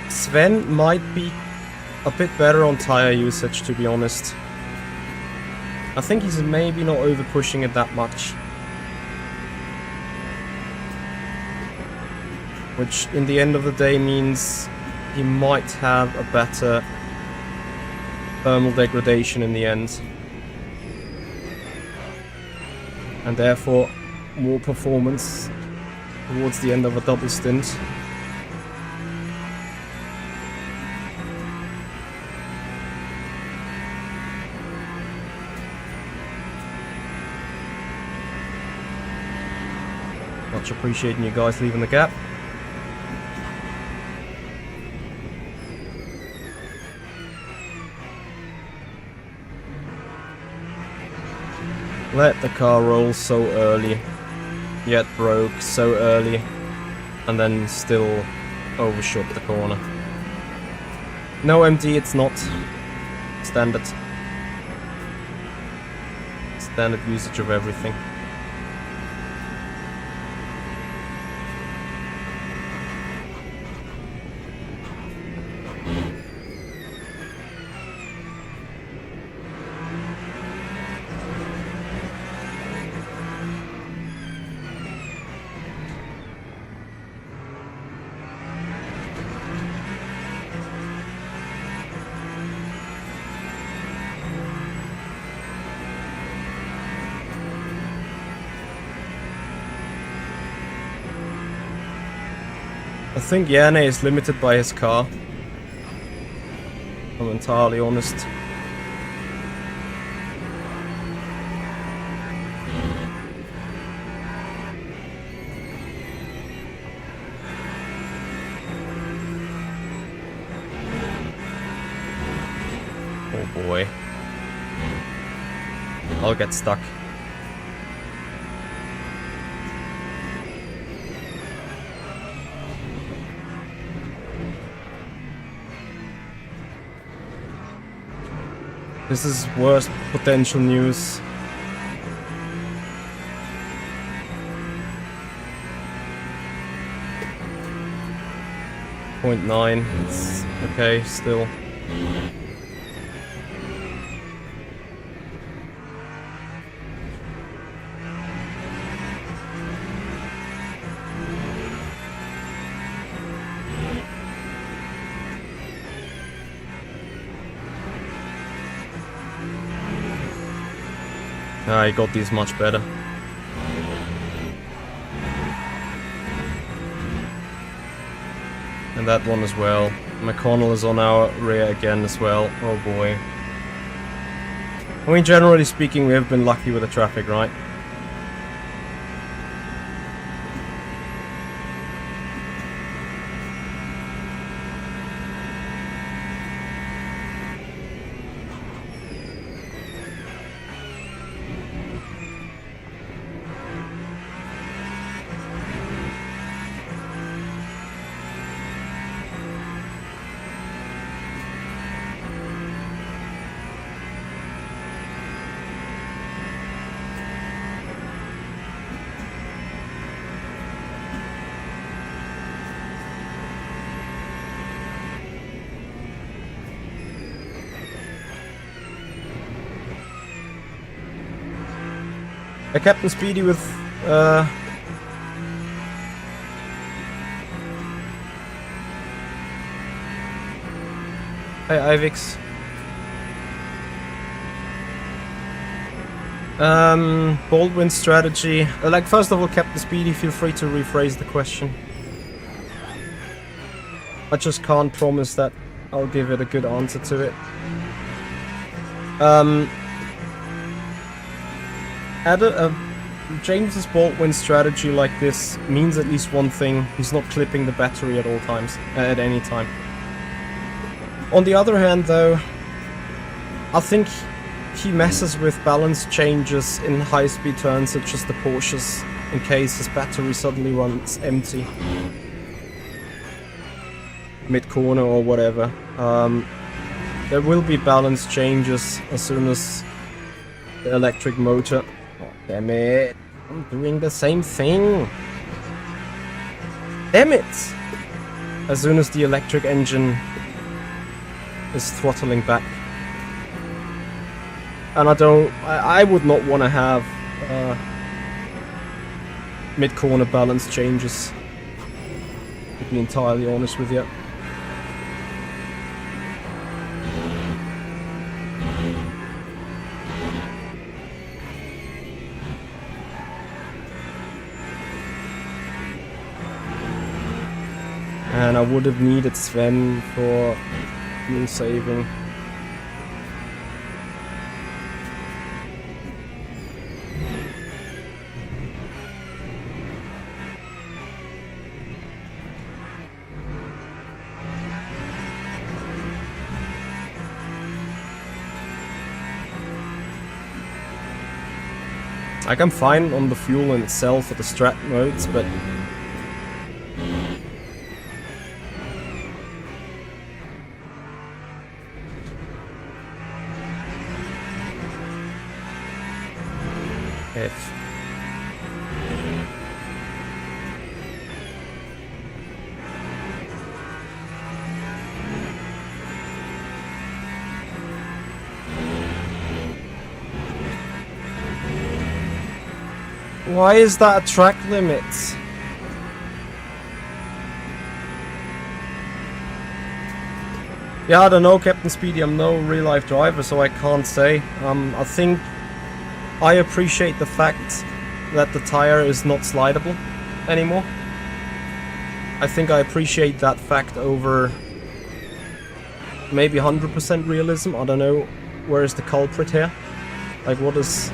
Sven might be a bit better on tire usage, to be honest. I think he's maybe not over pushing it that much. Which in the end of the day means he might have a better thermal degradation in the end, and therefore more performance towards the end of a double stint. Much appreciating you guys leaving the gap. Let the car roll so early, yet broke so early, and then still overshot the corner. No MD, it's not. Standard. Standard usage of everything. I think Yanne is limited by his car. I'm entirely honest. boy. I'll get stuck. This is worst potential news. .9. It's okay still. I got these much better. And that one as well. McConnell is on our rear again as well. Oh boy. I mean, generally speaking, we have been lucky with the traffic, right? Captain Speedy with Hey Ivix. Baldwin strategy. Like, first of all, Captain Speedy, feel free to rephrase the question. I just can't promise that I'll give it a good answer to it. James's Baldwin strategy like this means at least one thing: he's not clipping the battery at all times, at any time. On the other hand, though, I think he messes with balance changes in high-speed turns such as the Porsches, in case his battery suddenly runs empty mid-corner or whatever. There will be balance changes as soon as the electric motor... Oh, damn it! I'm doing the same thing! Damn it! As soon as the electric engine is throttling back. And I would not want to have mid-corner balance changes, to be entirely honest with you. And I would have needed Sven for fuel saving. Like, I'm fine on the fuel in itself for the strat modes, but F. Why is that a track limit? Yeah, I don't know, Captain Speedy, I'm no real-life driver, so I can't say. I think I appreciate the fact that the tire is not slidable anymore. I think I appreciate that fact over maybe 100% realism. I don't know, where is the culprit here? Like, what is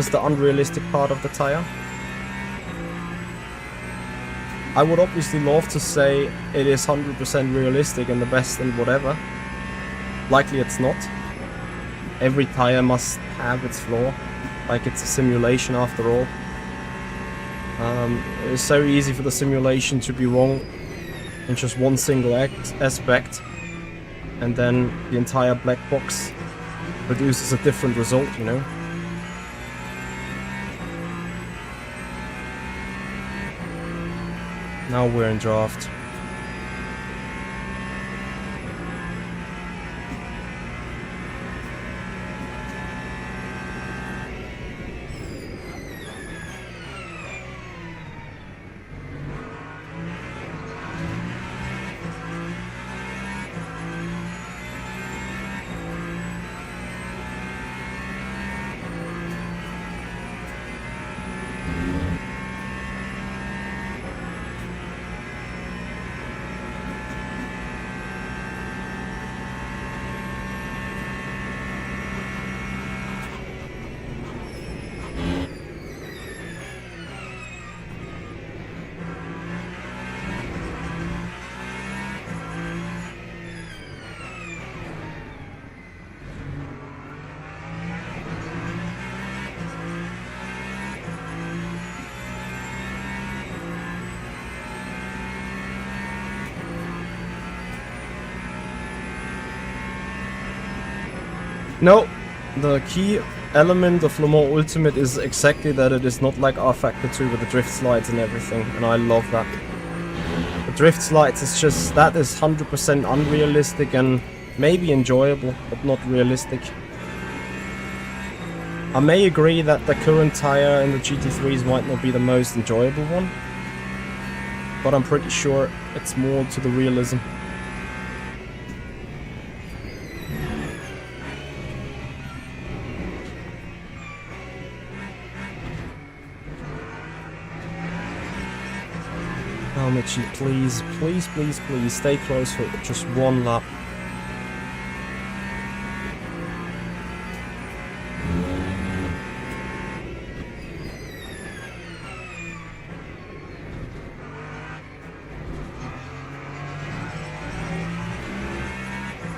the unrealistic part of the tire? I would obviously love to say it is 100% realistic and the best and whatever. Likely it's not. every tire must have its flaw. Like it's a simulation after all. It's so easy for the simulation to be wrong in just one single aspect, and then the entire black box produces a different result, you know? Now we're in draft. No, the key element of Le Mans Ultimate is exactly that it is not like R Factor 2 with the drift slides and everything, and I love that. The drift slides is just, that is 100% unrealistic and maybe enjoyable, but not realistic. I may agree that the current tire in the GT3s might not be the most enjoyable one, but I'm pretty sure it's more to the realism. Oh, Mitchie, please, please, please, please, stay close for just one lap.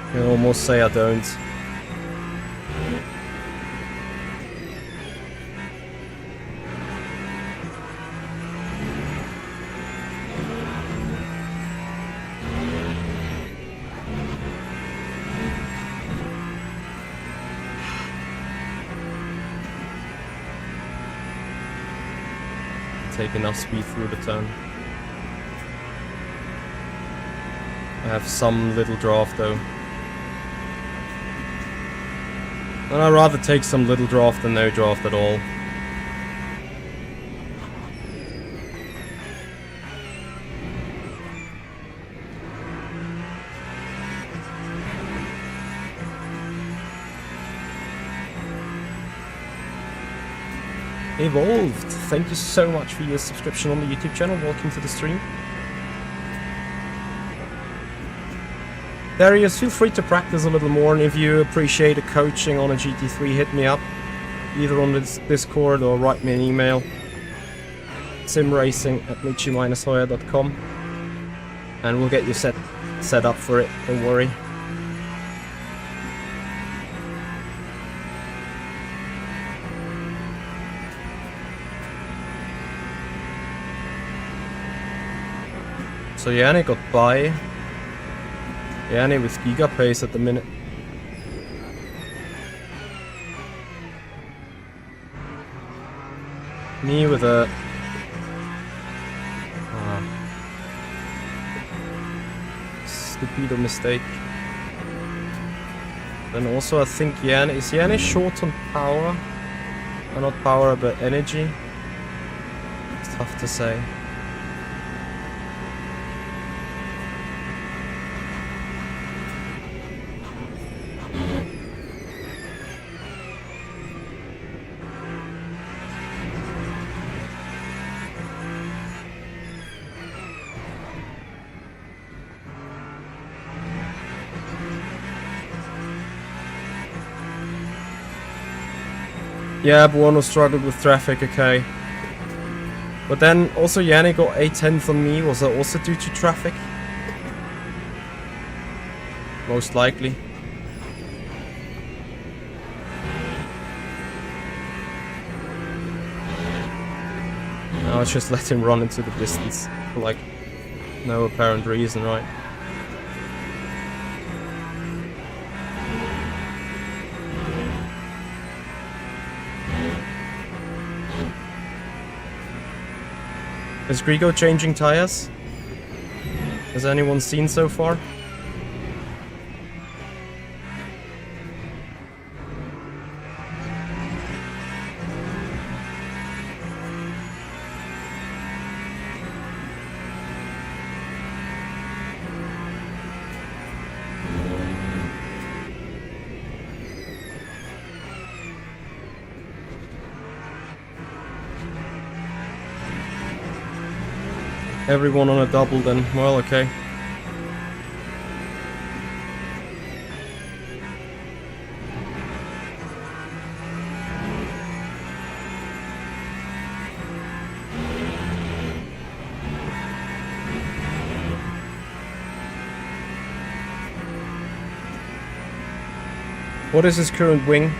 I can almost say I don't. Take enough speed through the turn. I have some little draft though. And I'd rather take some little draft than no draft at all. Evolved, thank you so much for your subscription on the YouTube channel. Welcome to the stream. Darius, feel free to practice a little more, and if you appreciate a coaching on a GT3, hit me up either on this Discord or write me an email. Simracing@michi-hoya.com, and we'll get you set up for it, don't worry. So Yannick got by. Yannick with giga pace at the minute. Me with a... stupido mistake. Then also I think Yannick... Is Yannick short on power? Or not power, but energy? It's tough to say. Yeah, Buono struggled with traffic, okay. But then also Yannick got a 10th on me. Was that also due to traffic? Most likely. I'll just let him run into the distance for like no apparent reason, right? Is Grigo changing tires? Has anyone seen so far? Everyone on a double then. Well, okay. What is his current wing?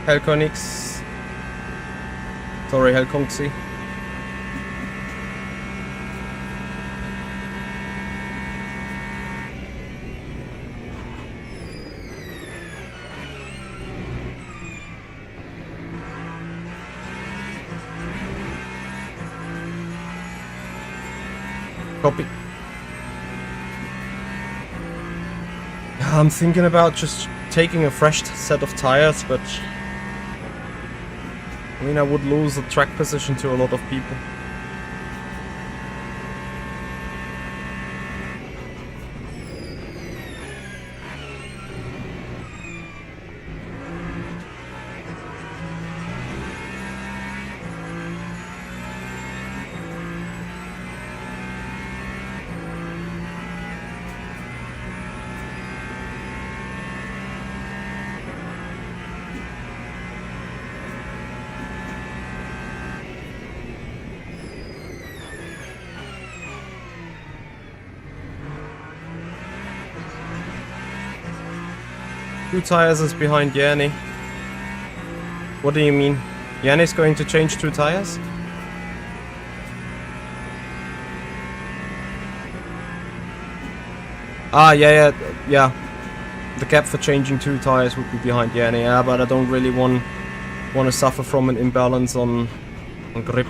Helkonix. Sorry, Helkonxi. Copy. I'm thinking about just taking a fresh set of tires, but I mean, I would lose the track position to a lot of people. Two tires is behind Yanni. What do you mean? Yanni's going to change two tires? Ah, yeah. The gap for changing two tires would be behind Yanni, yeah, but I don't really want to suffer from an imbalance on grip.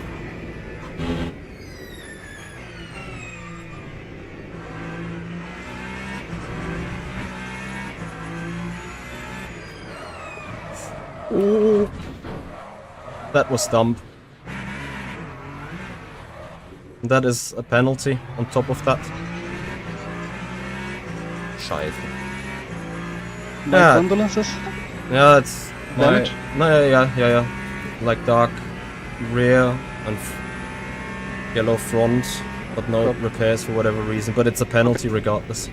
Ooh. That was dumb. That is a penalty on top of that. Scheiße. My condolences. Yeah, it's damage. No, yeah. Like dark rear and yellow front, but no repairs for whatever reason. But it's a penalty regardless.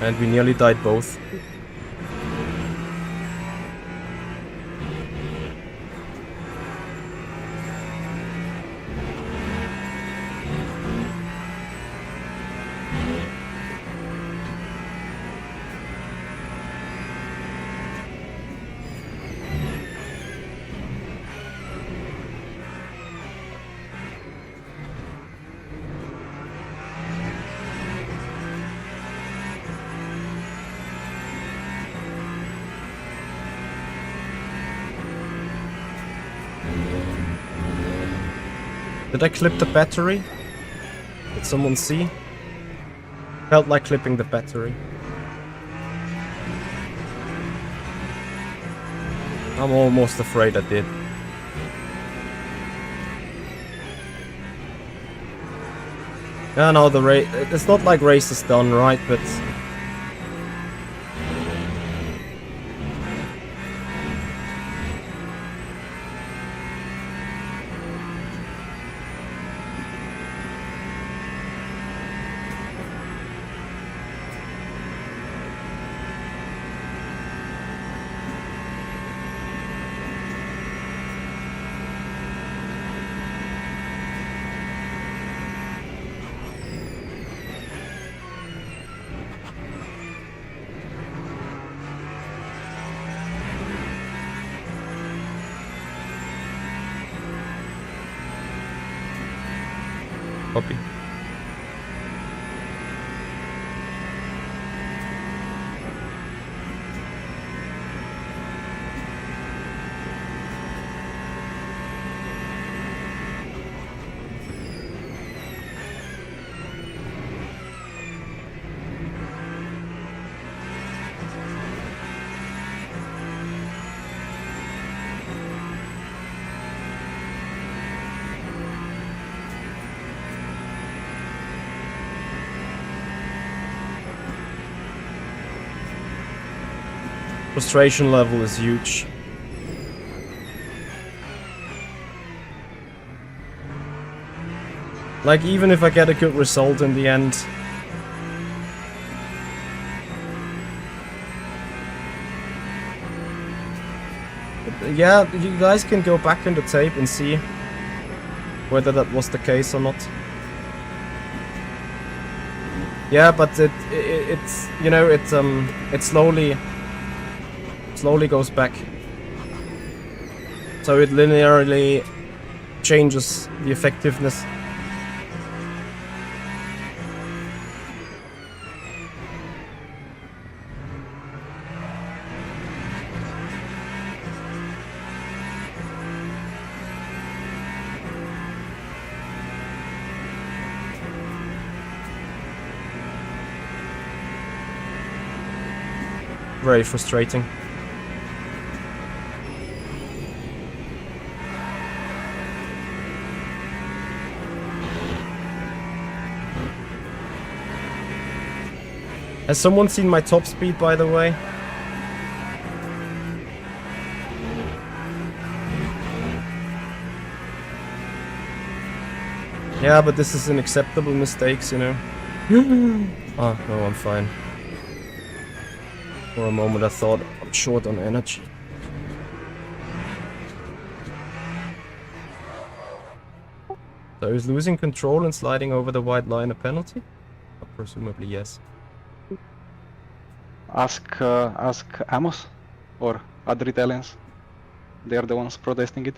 And we nearly died both. Did I clip the battery? Did someone see? Felt like clipping the battery. I'm almost afraid I did. Yeah, no, the race. It's not like race is done, right? But Copy. Frustration level is huge. Like, even if I get a good result in the end, yeah, you guys can go back in the tape and see whether that was the case or not. Yeah, but it's you know, it slowly goes back. So it linearly changes the effectiveness. Very frustrating. Has someone seen my top speed, by the way? Yeah, but this is an acceptable mistakes, you know. Oh, no, I'm fine. For a moment I thought I'm short on energy. So is losing control and sliding over the white line a penalty? Presumably yes. Ask Amos or other Italians. They are the ones protesting it.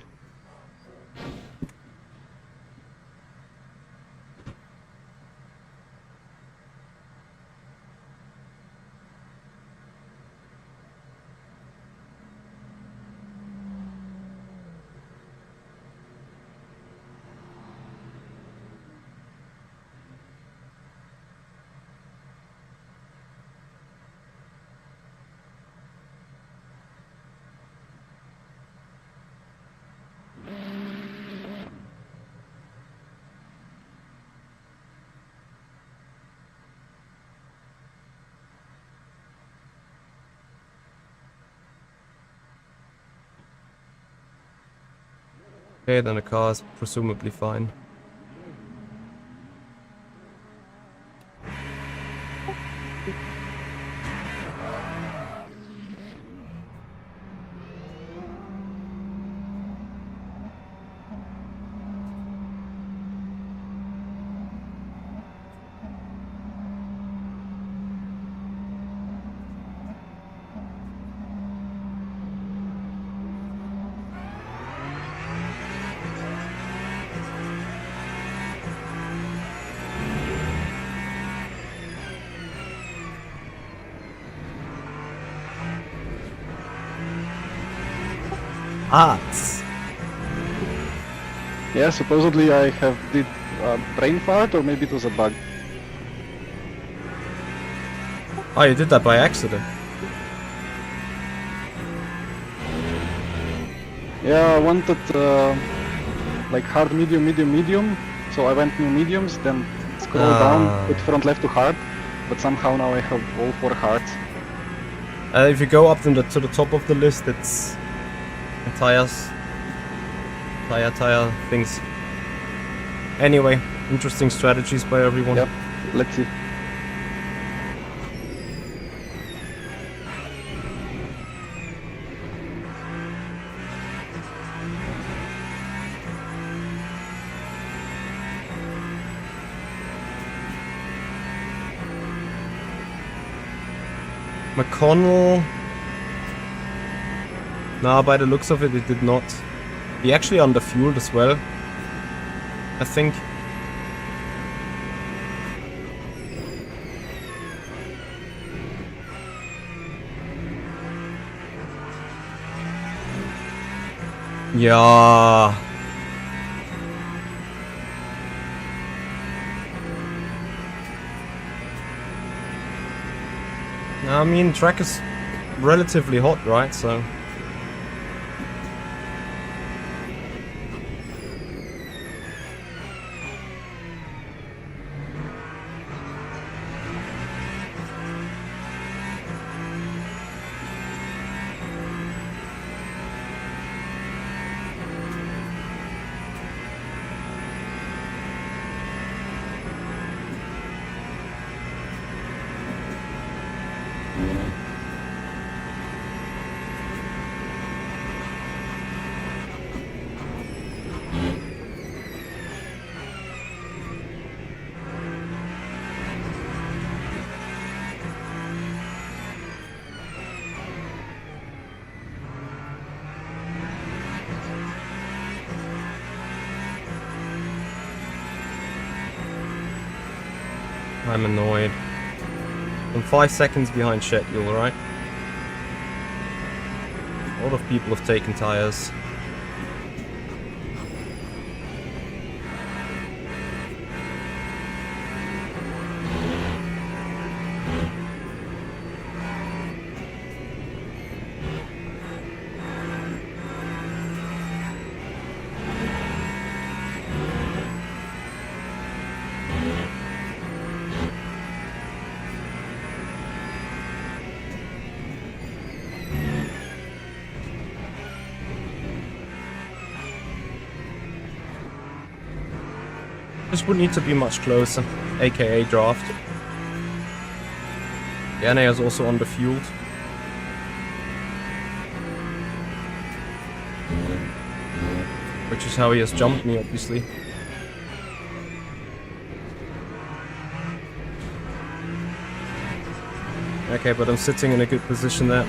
Okay, then the car is presumably fine. Arts. Yeah, supposedly I have did a brain fart, or maybe it was a bug. Oh, you did that by accident. Yeah, I wanted like hard, medium, medium, medium. So I went new mediums, then scroll down, put front left to hard. But somehow now I have all 4 hards. If you go up to the top of the list, it's tires, tire things. Anyway, interesting strategies by everyone. Yep, let's see. McConnell. Nah, by the looks of it, it did not. He actually underfueled as well, I think. Yeah. I mean, track is relatively hot, right? So. I'm annoyed. I'm 5 seconds behind schedule, right? A lot of people have taken tires. This would need to be much closer, aka draft. Yanni is also underfueled. Which is how he has jumped me, obviously. Okay, but I'm sitting in a good position there.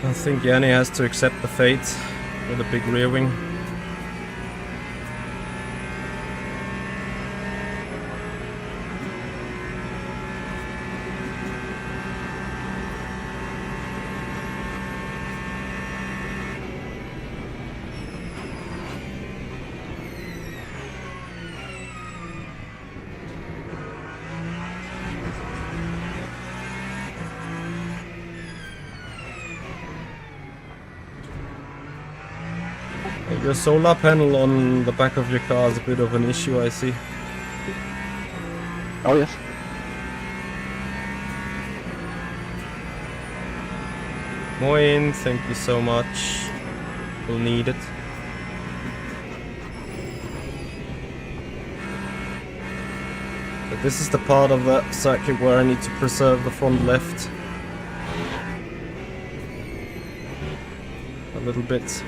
I think Yanni has to accept the fate with a big rear wing. Your solar panel on the back of your car is a bit of an issue, I see. Oh yes. Moin, thank you so much. We'll need it. But this is the part of the circuit where I need to preserve the front left. A little bit.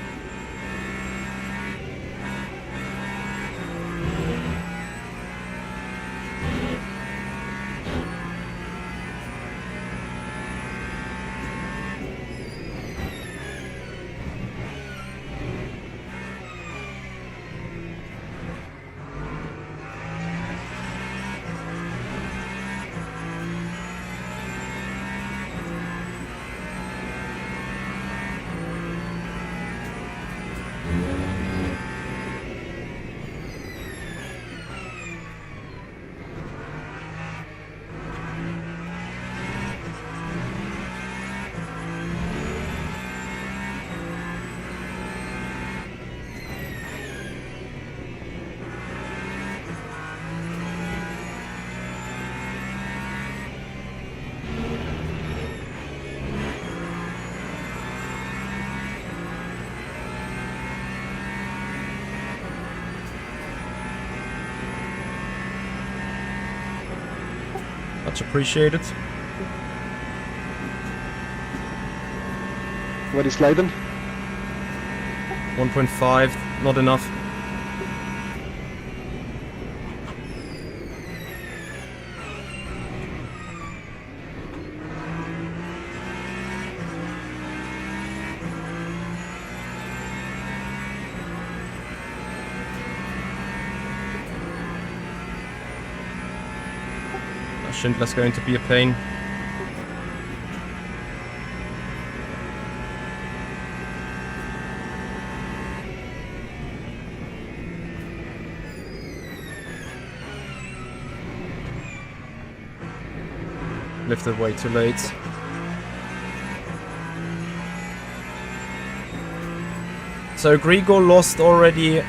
much appreciated. What is sliding? 1.5, not enough. Schindler's going to be a pain. Lifted way too late. So Grigor lost already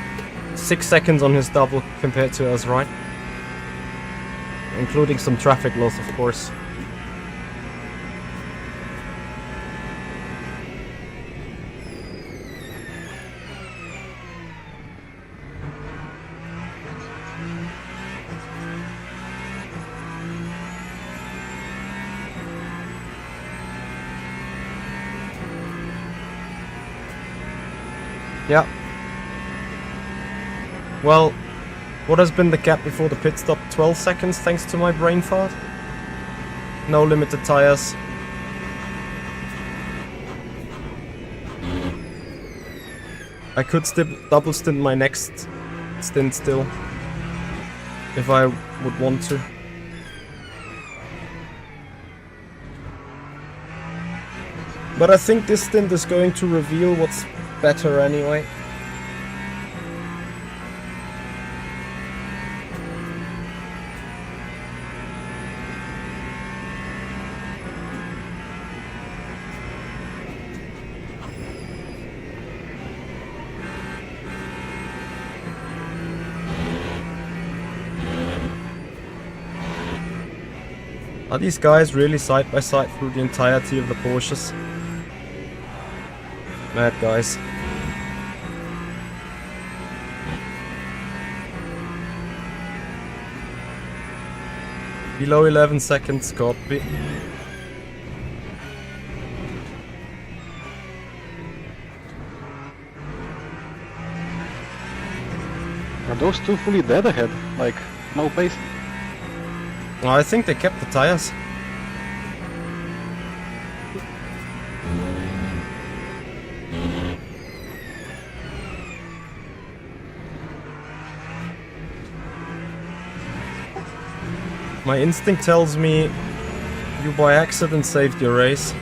6 seconds on his double compared to us, right? Including some traffic loss, of course. Yeah. Well, what has been the gap before the pit stop? 12 seconds thanks to my brain fart. No limited tires. I could double stint my next stint still, if I would want to. But I think this stint is going to reveal what's better anyway. Are these guys really side by side through the entirety of the Porsches? Mad guys. Below 11 seconds, copy. Are those two fully dead ahead? Like, no pace? Oh, I think they kept the tires. My instinct tells me you by accident saved your race.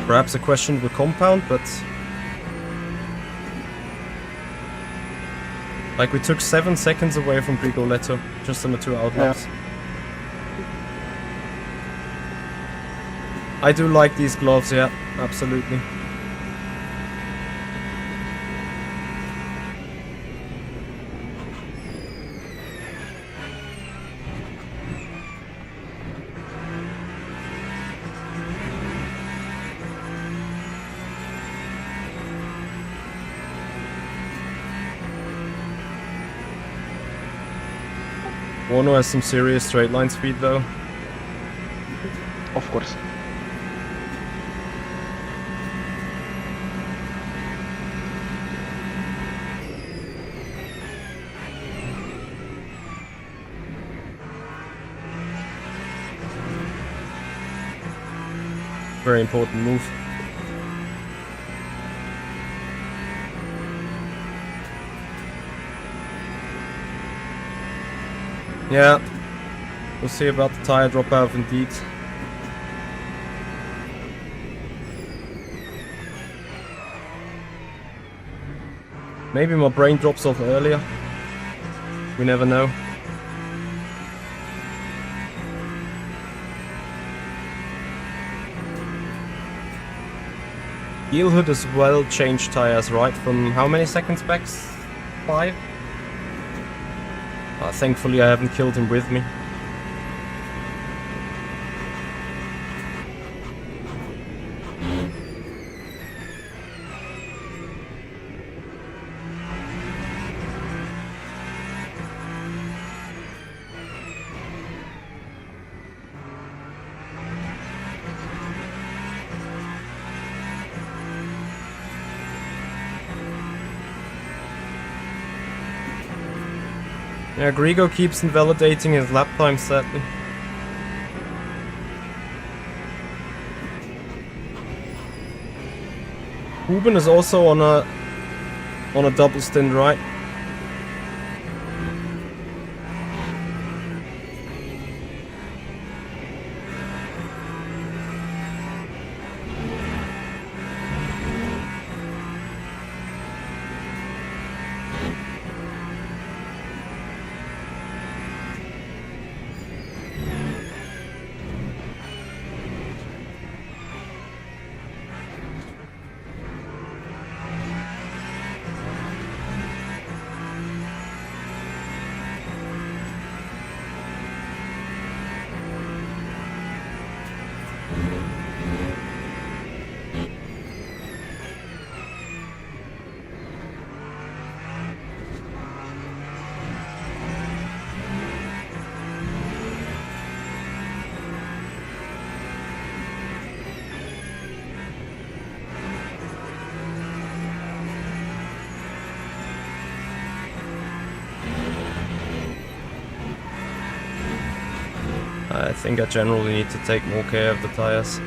Perhaps a questionable compound, but like we took 7 seconds away from Rigoletto just on the 2 outlaps. Yeah. I do like these gloves, yeah, absolutely. Warner has some serious straight line speed though. Of course. Very important move. Yeah, we'll see about the tire drop out indeed. Maybe my brain drops off earlier. We never know. Eelhood as well changed tires, right? From how many seconds back? 5? Thankfully I haven't killed him with me. Yeah, Grigo keeps invalidating his lap time, sadly. Ruben is also on a double stint, right? I think I generally need to take more care of the tires.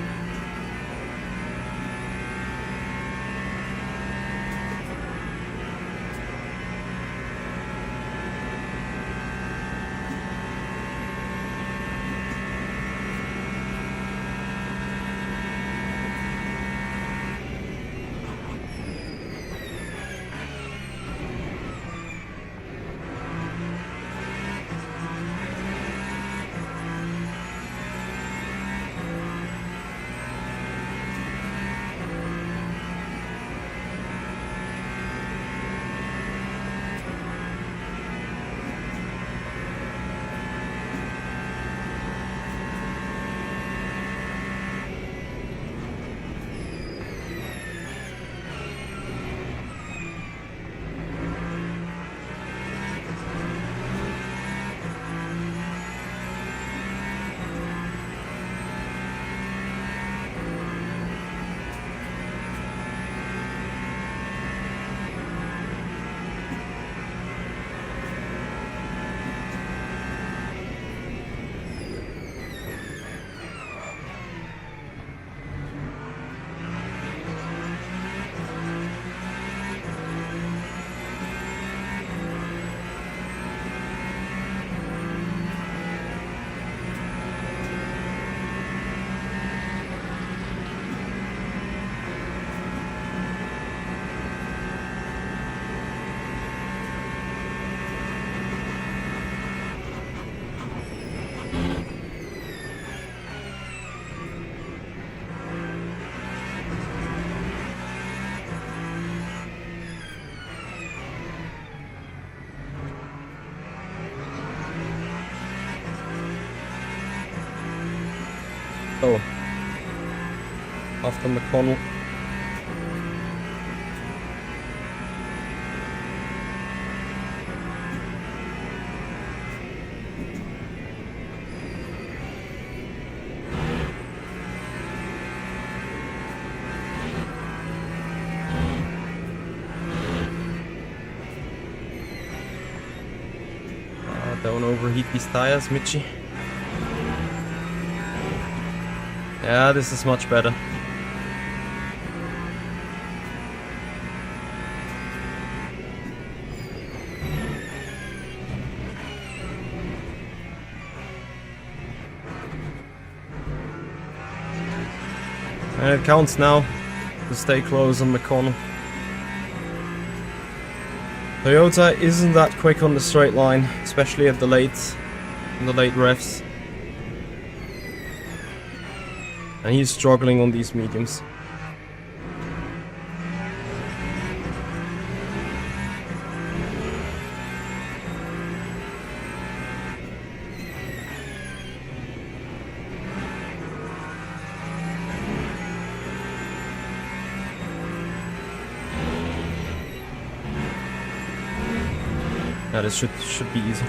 Oh. After McConnell. Don't overheat these tires, Michi. Yeah, this is much better. And it counts now to stay close on McConnell. Toyota isn't that quick on the straight line, especially at the late revs. And he's struggling on these mediums. Yeah, this should be easy.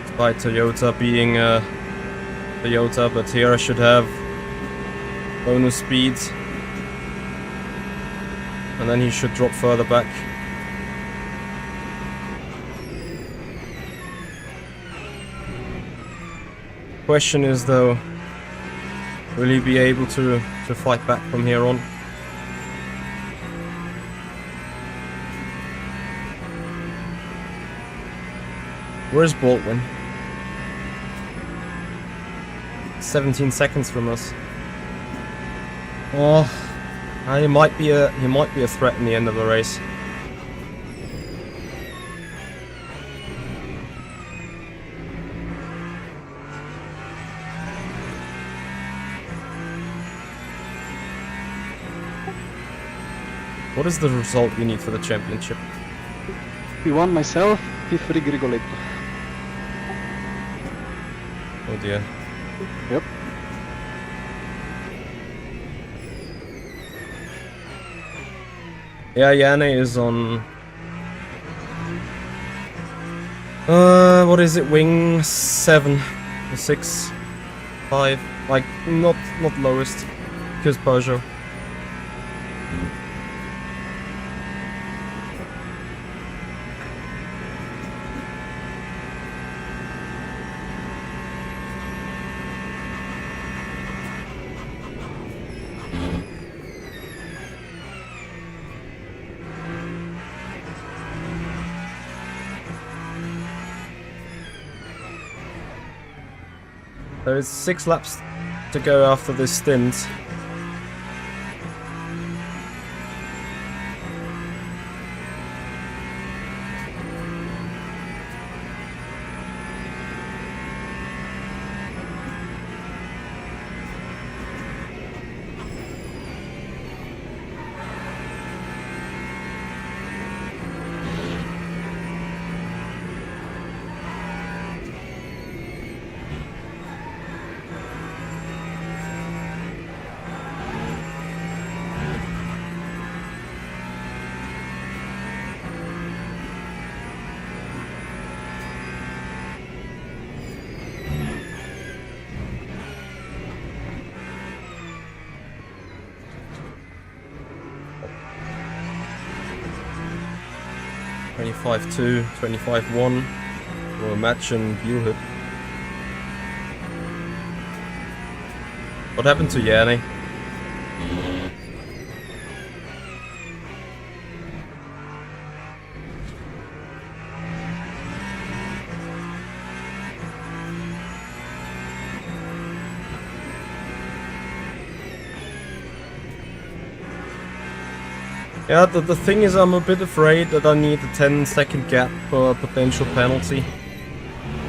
Despite Toyota being Toyota, but here I should have bonus speeds. and then he should drop further back. Question is though, will he be able to fight back from here on? Where's Baldwin? 17 seconds from us. Oh, he might be a threat in the end of the race. What is the result you need for the championship? P1 myself, P3 Grigoletto. Oh dear. Yep. Yeah, Yanni is on... what is it? Wing 7 or 6, 5, like not lowest, because Peugeot. There is 6 laps to go after this stint. (25-2, 25-1) for a match in Bullhead. What happened to Yanni? Yeah, the thing is, I'm a bit afraid that I need a 10-second gap for a potential penalty.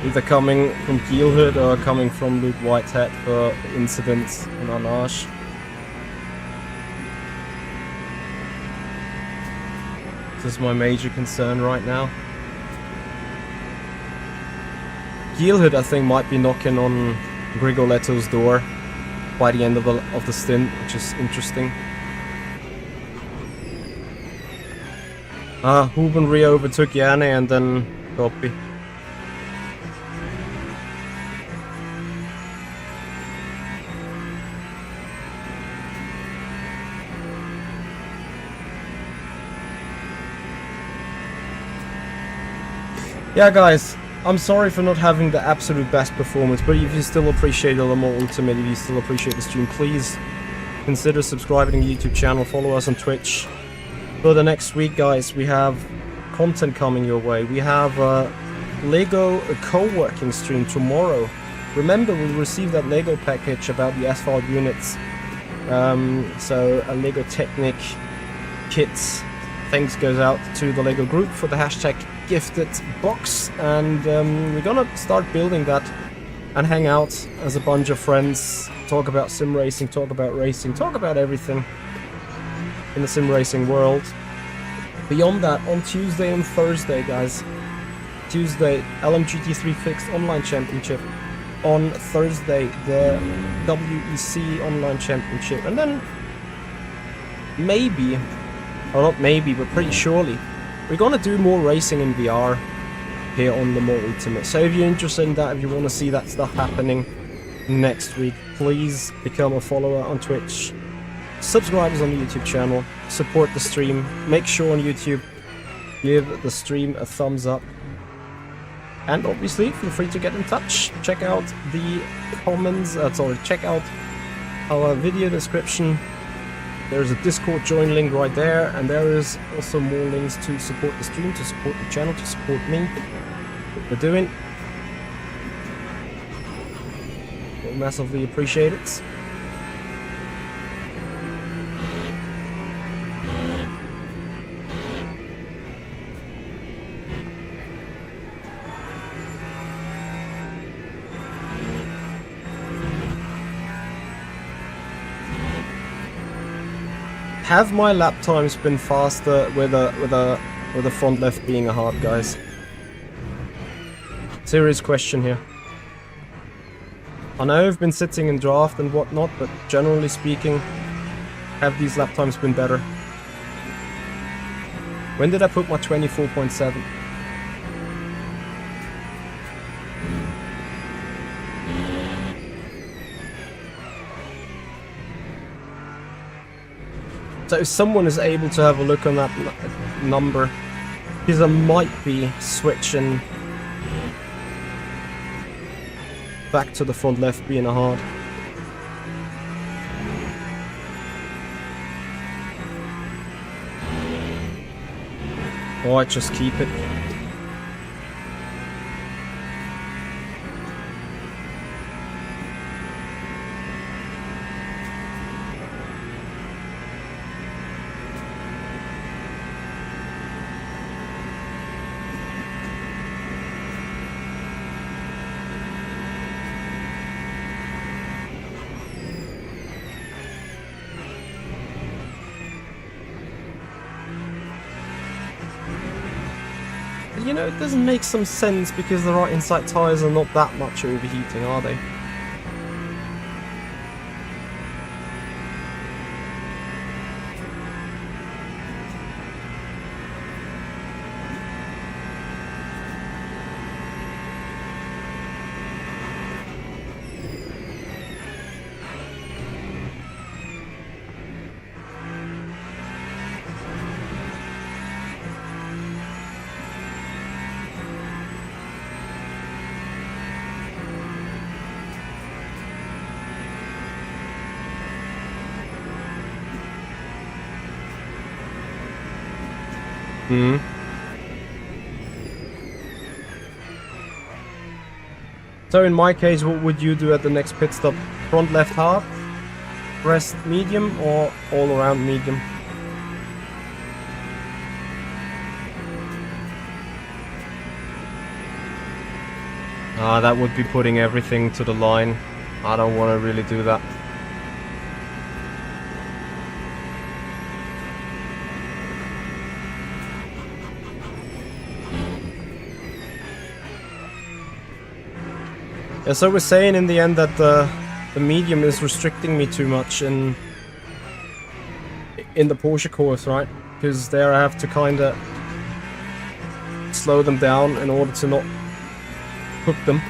Either coming from Geelhood or coming from Luke Whitehead for incidents in Arnage. This is my major concern right now. Geelhood, I think, might be knocking on Grigoletto's door by the end of the stint, which is interesting. Ruben Rio overtook Yanni and then Copy. Yeah guys, I'm sorry for not having the absolute best performance, but if you still appreciate the Le Mans Ultimate, if you still appreciate the stream, please consider subscribing to the YouTube channel, follow us on Twitch. For the next week, guys, we have content coming your way. We have a Lego co-working stream tomorrow. Remember, we received that Lego package about the asphalt units. So a Lego Technic kits. Thanks goes out to the Lego group for the hashtag gifted box, and we're gonna start building that and hang out as a bunch of friends, talk about sim racing, talk about racing, talk about everything in the sim racing world. Beyond that, on Tuesday and Thursday, guys. Tuesday, LMGT3 Fixed Online Championship. On Thursday, the WEC Online Championship. And then, maybe, or not maybe, but pretty surely, we're gonna do more racing in VR here on the Le Mans Ultimate. So if you're interested in that, if you want to see that stuff happening next week, please become a follower on Twitch. subscribers on the YouTube channel, support the stream. Make sure on YouTube, give the stream a thumbs up. And obviously, feel free to get in touch. Check out the comments, check out our video description. There's a Discord join link right there, and there is also more links to support the stream, to support the channel, to support me, what we're doing. We'll massively appreciate it. Have my lap times been faster with a front left being a hard, guys? Serious question here. I know I've been sitting in draft and whatnot, but generally speaking, have these lap times been better? When did I put my 24.7? So if someone is able to have a look on that number, because I might be switching back to the front left being a hard. Or I just keep it. You know, it doesn't make some sense because the right inside tyres are not that much overheating, are they? So in my case, what would you do at the next pit stop? Front left hard, rest medium, or all around medium? That would be putting everything to the line. I don't want to really do that. Yeah, so we're saying in the end that the medium is restricting me too much in the Porsche course, right? Because there I have to kind of slow them down in order to not hook them.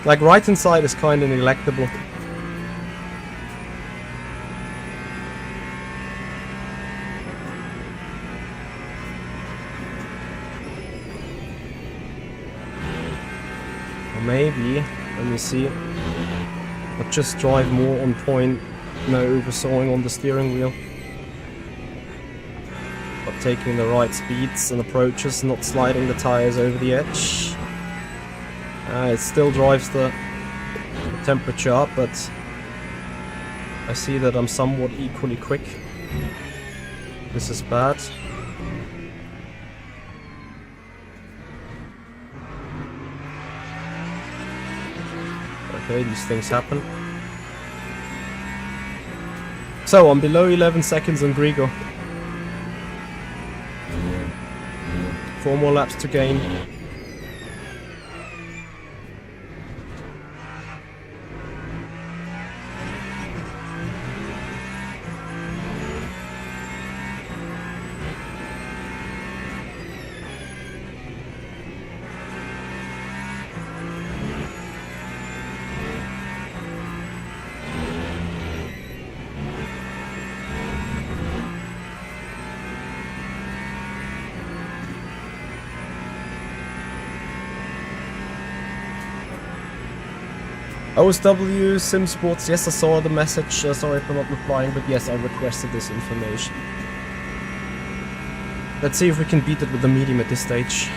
Like right hand side is kind of neglectable. Maybe, let me see, I'll just drive more on point, no oversawing on the steering wheel. But taking the right speeds and approaches, not sliding the tires over the edge. It still drives the temperature up, but I see that I'm somewhat equally quick. This is bad. Okay, these things happen. So, I'm below 11 seconds on Grigor. 4 more laps to gain. OSW Simsports, yes, I saw the message, sorry for not replying, but yes, I requested this information. Let's see if we can beat it with the medium at this stage.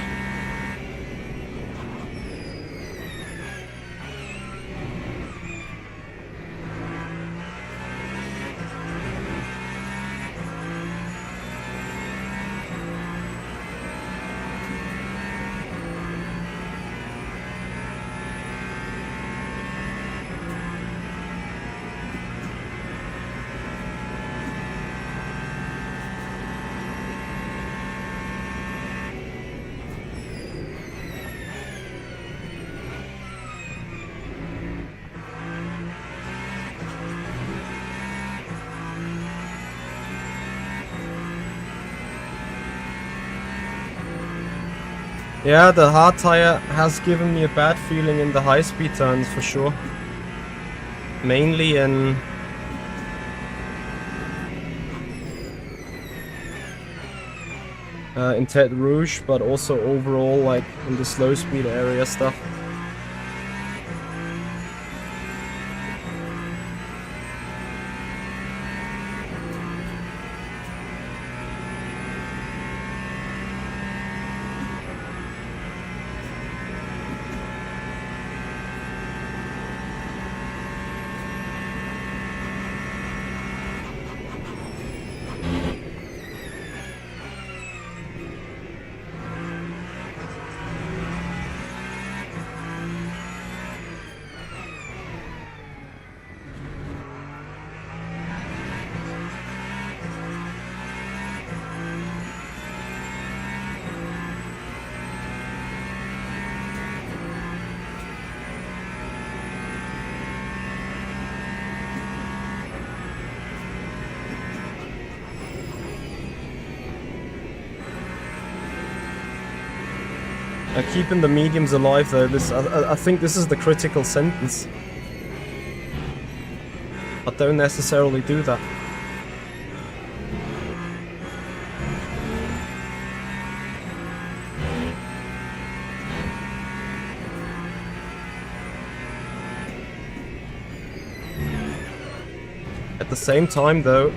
Yeah, the hard tire has given me a bad feeling in the high-speed turns for sure. Mainly in Ted Rouge, but also overall like in the slow speed area stuff. Keeping the mediums alive though, I think this is the critical sentence. I don't necessarily do that. At the same time though,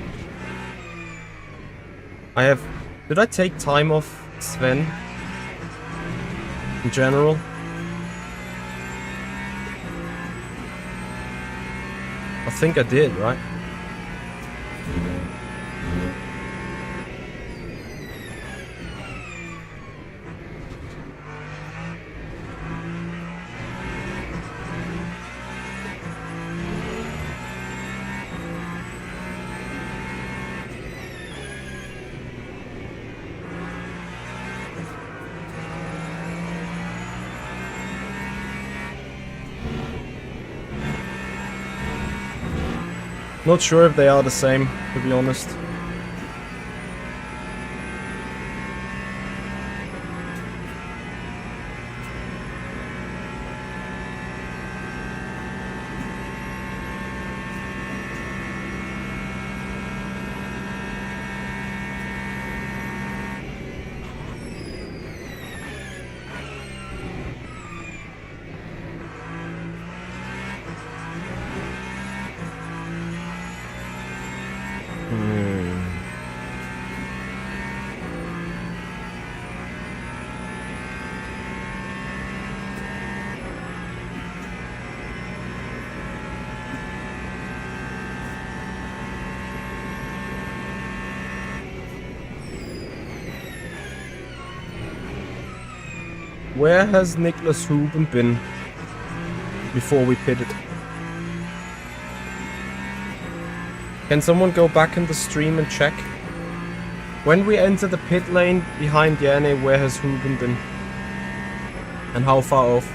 did I take time off Sven? In general? I think I did, right? Not sure if they are the same, to be honest. Where has Niklas Huben been before we pitted? Can someone go back in the stream and check? When we enter the pit lane behind Yane, where has Huben been? And how far off?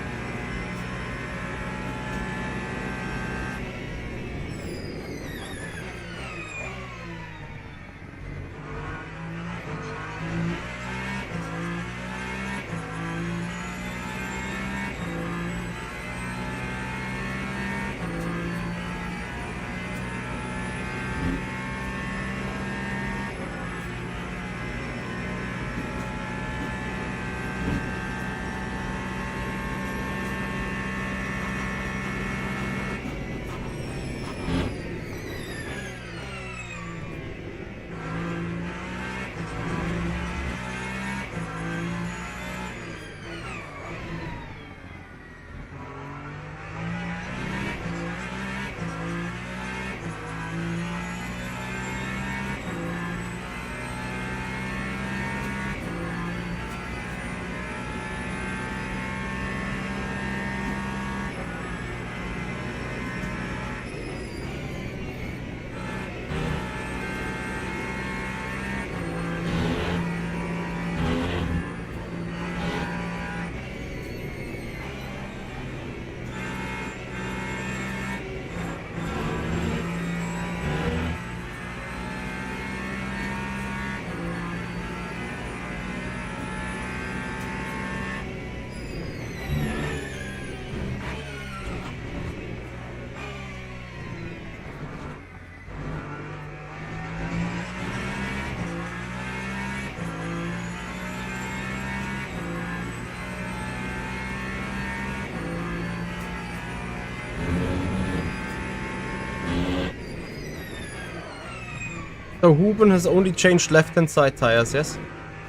So Huben has only changed left-hand side tires, yes?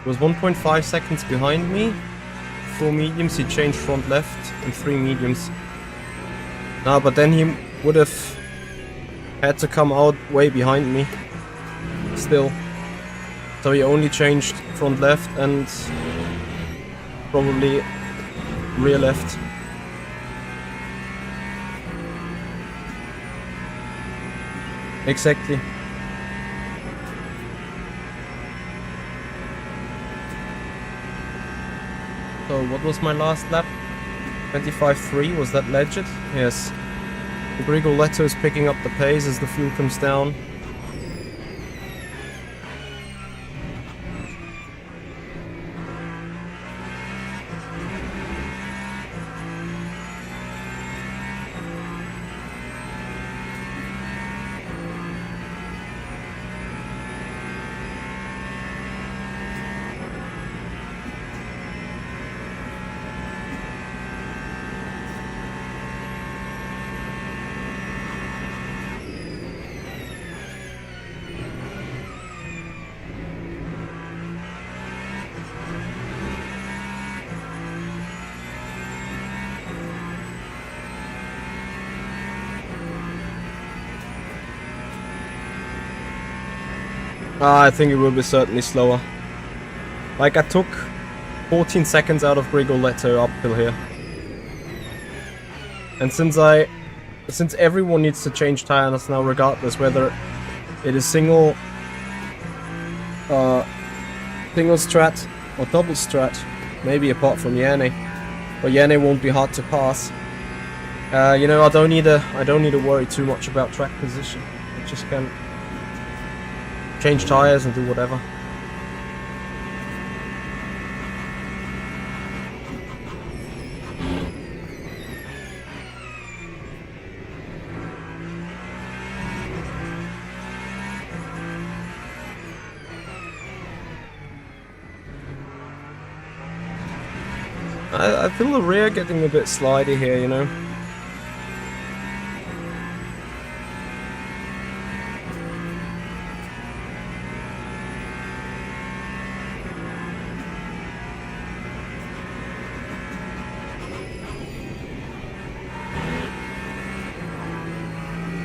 He was 1.5 seconds behind me. 4 mediums, he changed front left, and 3 mediums. No, but then he would have had to come out way behind me. Still. So he only changed front left and probably rear left. Exactly. So what was my last lap? 25.3, was that legit? Yes. Rigoletto is picking up the pace as the fuel comes down. I think it will be certainly slower. Like, I took 14 seconds out of Rigoletto uphill here. And since everyone needs to change tires now, regardless whether it is single strat or double strat, maybe apart from Yanni, but Yanni won't be hard to pass. You know, I don't need to worry too much about track position. I just can change tires and do whatever. I feel the rear getting a bit slidey here, you know.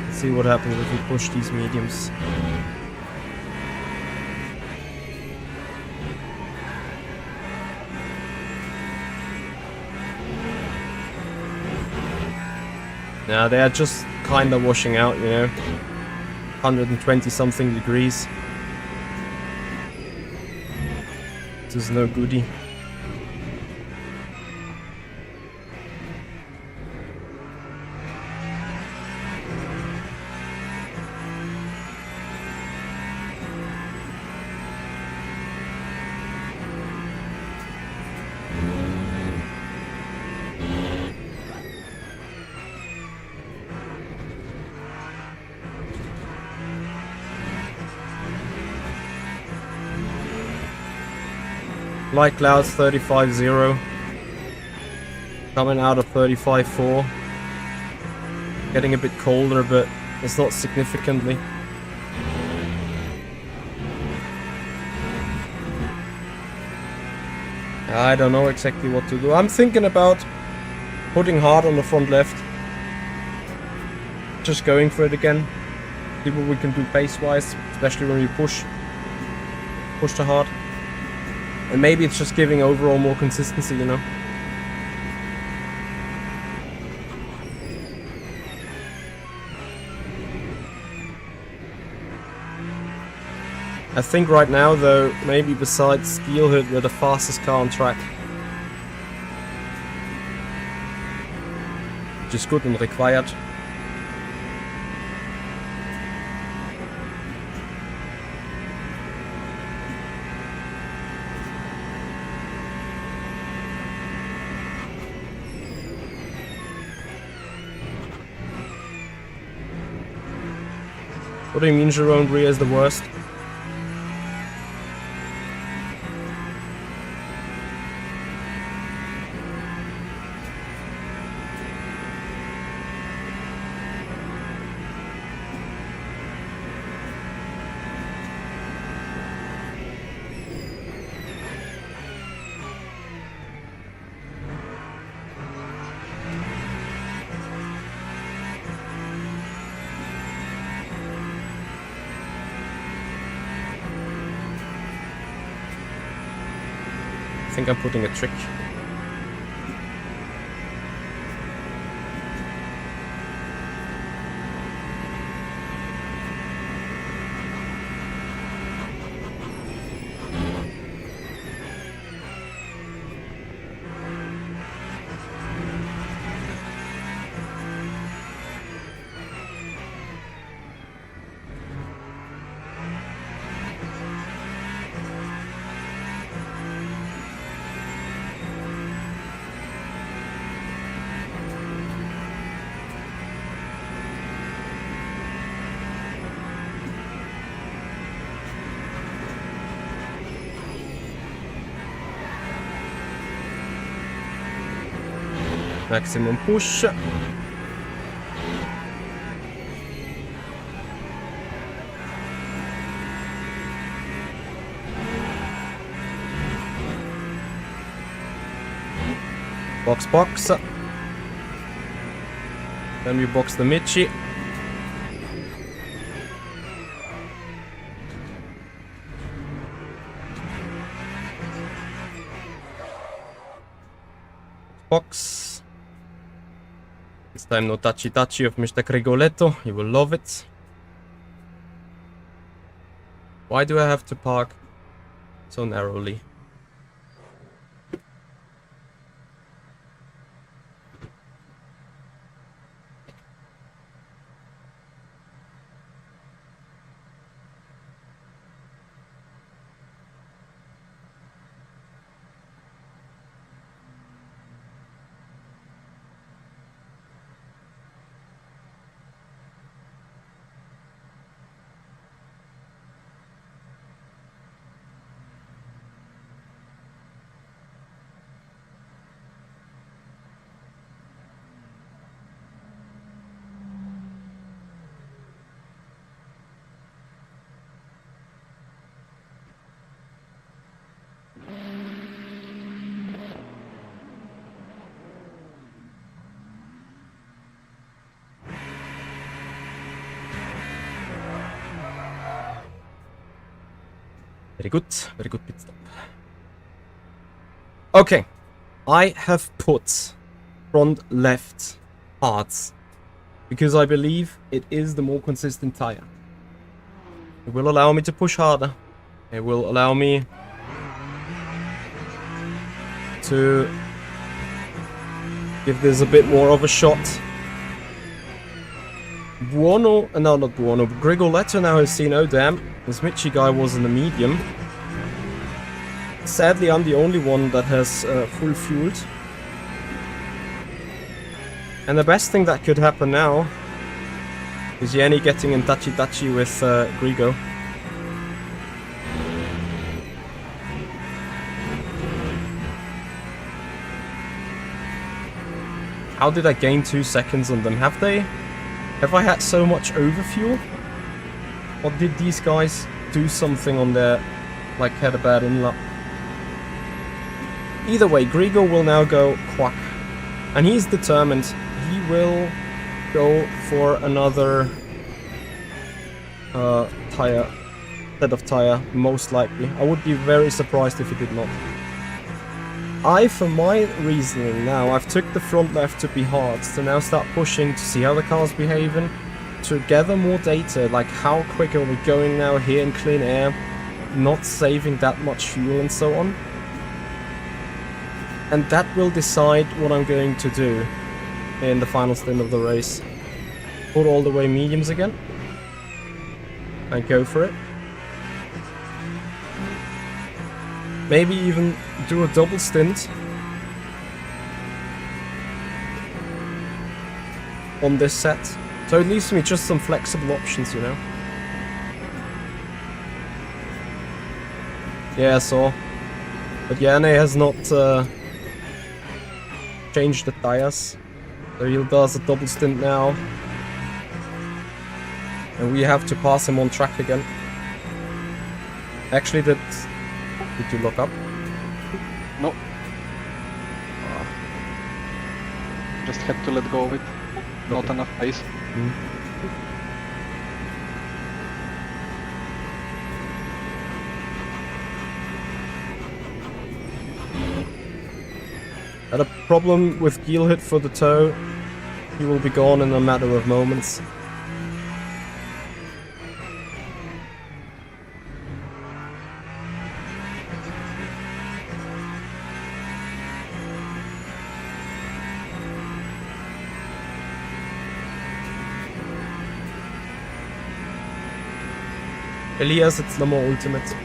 Let's see what happens if we push these mediums. Now they are just kinda washing out, you know. 120 something degrees. This is no goodie. Light clouds 35.0. Coming out of 35.4. Getting a bit colder, but it's not significantly. I don't know exactly what to do. I'm thinking about putting hard on the front left. Just going for it again. See what we can do pace-wise, especially when we push the hard. And maybe it's just giving overall more consistency, you know. I think right now, though, maybe besides Steelhood, we're the fastest car on track. Which is good and required. What do you mean Jerome rear is the worst? I think I'm putting a trick. Maximum push. Box, box. Then we box the Michi. Box. This time no touchy of Mr. Grigoletto, he will love it. Why do I have to park so narrowly? Very good pit stop. Okay, I have put front left hards because I believe it is the more consistent tire. It will allow me to push harder. It will allow me to give this a bit more of a shot. Buono, no, not Buono, Grigoletto now has seen, oh damn, this Michi guy was in the medium. Sadly, I'm the only one that has full fueled. And the best thing that could happen now is Yanni getting in touchy with Grigo. How did I gain 2 seconds on them? Have I had so much overfuel? Or did these guys do something on their, like, had a bad inlet? Either way, Grigo will now go quack. And he's determined. He will go for another set of tire, most likely. I would be very surprised if he did not. For my reasoning now, I've took the front left to be hard, to now start pushing to see how the car's behaving, to gather more data, like how quick are we going now here in clean air, not saving that much fuel and so on. And that will decide what I'm going to do in the final stint of the race. Put all the way mediums again, and go for it. Maybe even do a double stint on this set. So it leaves me just some flexible options, you know. Yeah, I saw. But Yanni has not changed the tires. So he does a double stint now. And we have to pass him on track again. Actually, did you lock up? No. Just had to let go of it. Not enough pace. Had a problem with Giel hit for the toe. He will be gone in a matter of moments. Elias, it's no more ultimate.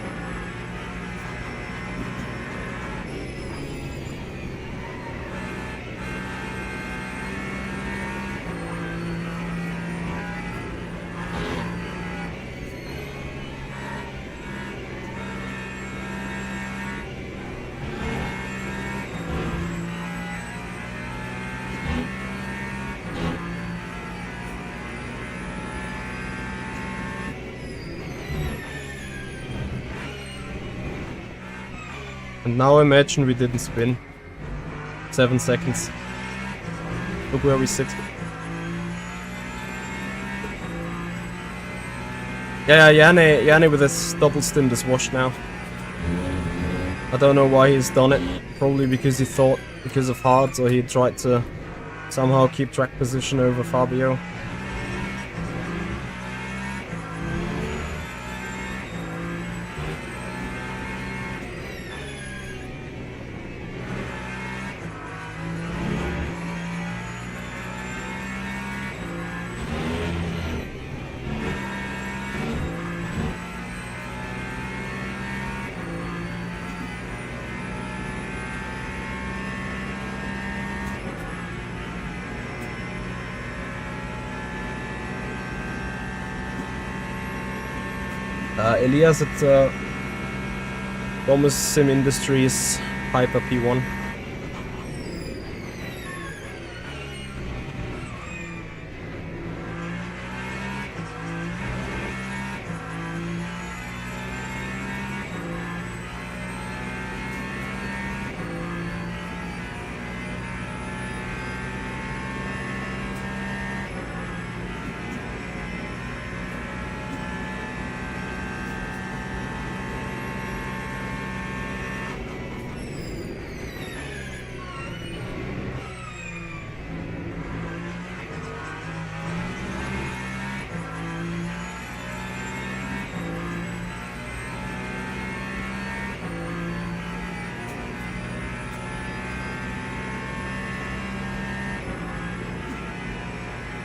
And now imagine we didn't spin. 7 seconds. Look where we sit. Yeah, Yanni with his double stint is washed now. I don't know why he's done it. Probably because he thought because of hards, or he tried to somehow keep track position over Fabio. Elias at Thomas Sim Industries Hyper P1.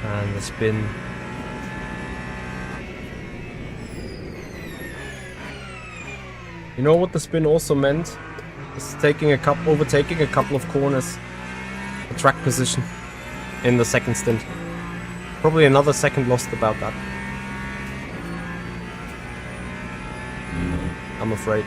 And the spin. You know what the spin also meant? It's overtaking a couple of corners. The track position in the second stint. Probably another second lost about that. I'm afraid.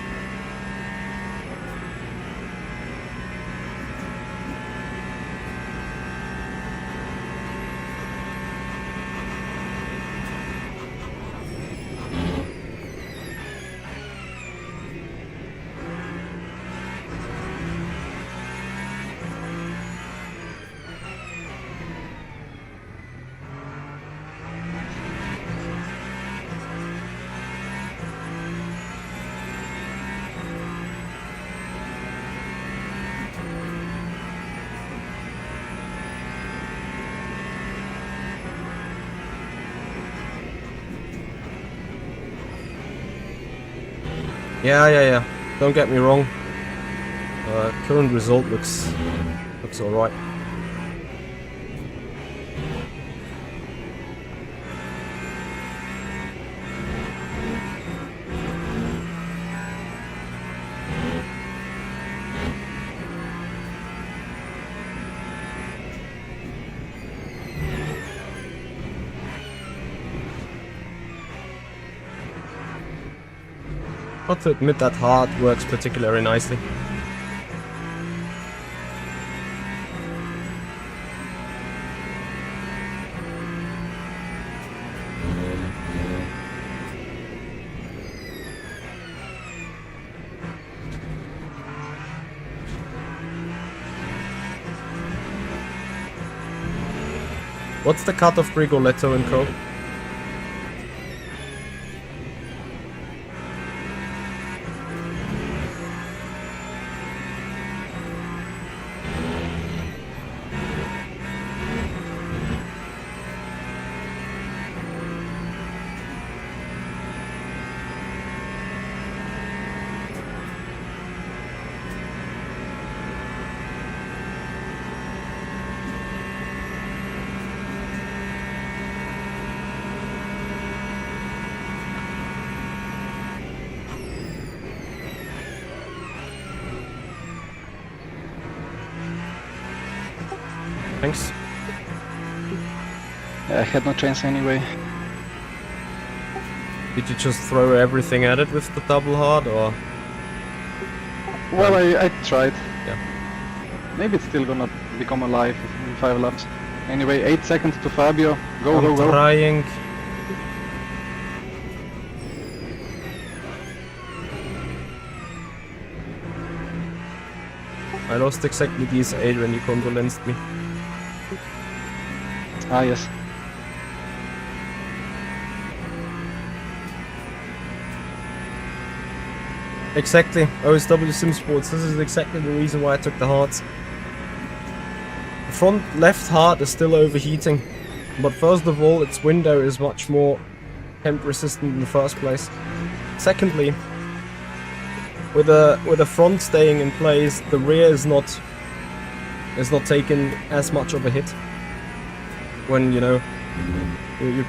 Yeah. Don't get me wrong. Current result looks alright. Not to admit that hard works particularly nicely. What's the cut of Rigoletto and Co? Thanks. I had no chance anyway. Did you just throw everything at it with the double hard, or? Well, I tried. Yeah. Maybe it's still gonna become alive in 5 laps. Anyway, 8 seconds to Fabio. Go, I'm go, go. trying. I lost exactly these 8 when you condolenced me. Ah, yes. Exactly. OSW Simsports. This is exactly the reason why I took the hards. The front left hard is still overheating, but first of all, its window is much more temp resistant in the first place. Secondly, with the front staying in place, the rear is not taking as much of a hit when you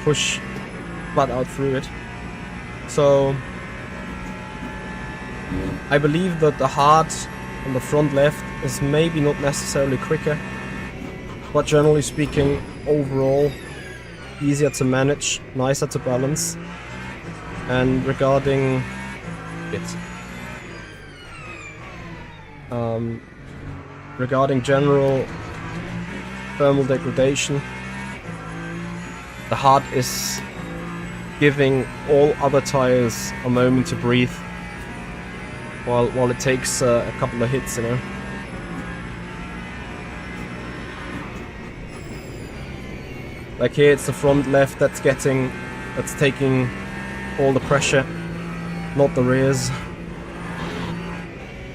push flat out through it. So I believe that the hard on the front left is maybe not necessarily quicker, but generally speaking, overall easier to manage, nicer to balance. And regarding regarding general thermal degradation, the hard is giving all other tires a moment to breathe while it takes a couple of hits, Like here, it's the front left that's taking all the pressure, not the rears.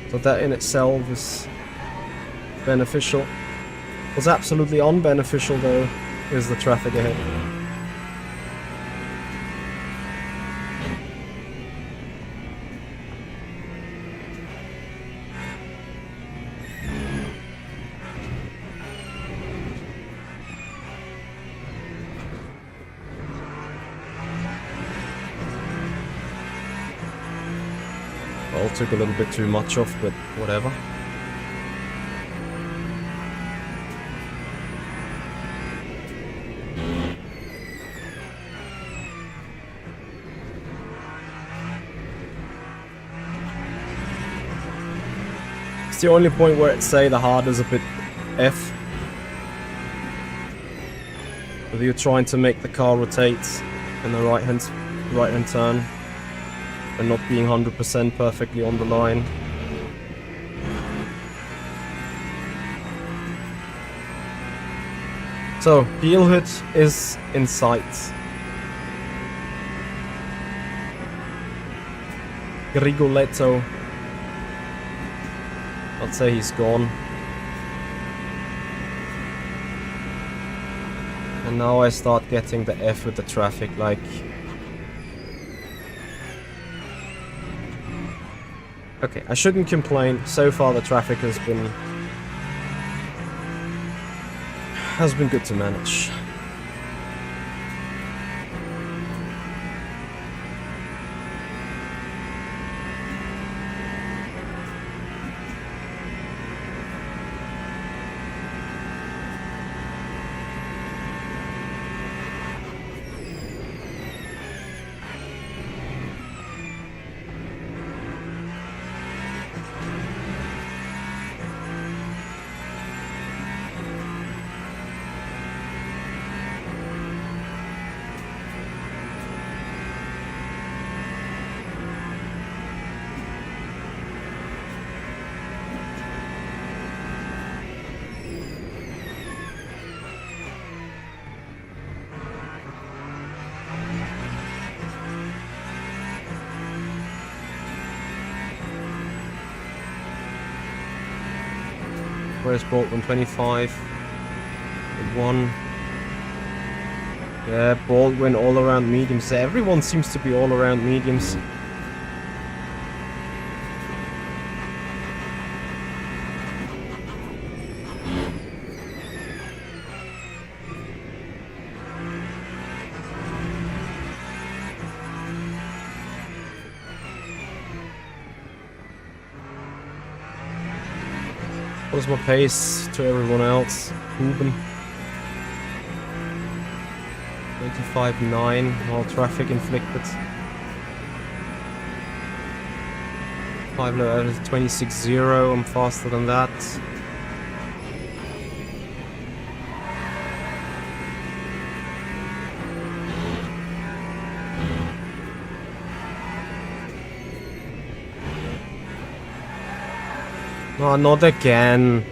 So that in itself is beneficial. What's absolutely unbeneficial though is the traffic ahead. Well, took a little bit too much off, but whatever. It's the only point where it'd say the hard is a bit F. Whether you're trying to make the car rotate in the right hand turn and not being 100% perfectly on the line. So, Bielhut is in sight. Grigoletto, I'd say he's gone. And now I start getting the F with the traffic, like... Okay, I shouldn't complain. So far the traffic has been good to manage. Where's Baldwin? 25. 1. Yeah, Baldwin all around mediums. Everyone seems to be all around mediums. What's my pace to everyone else? Ruben. 25.9, all traffic inflicted. 5 low is 26.0, I'm faster than that. Oh, not again.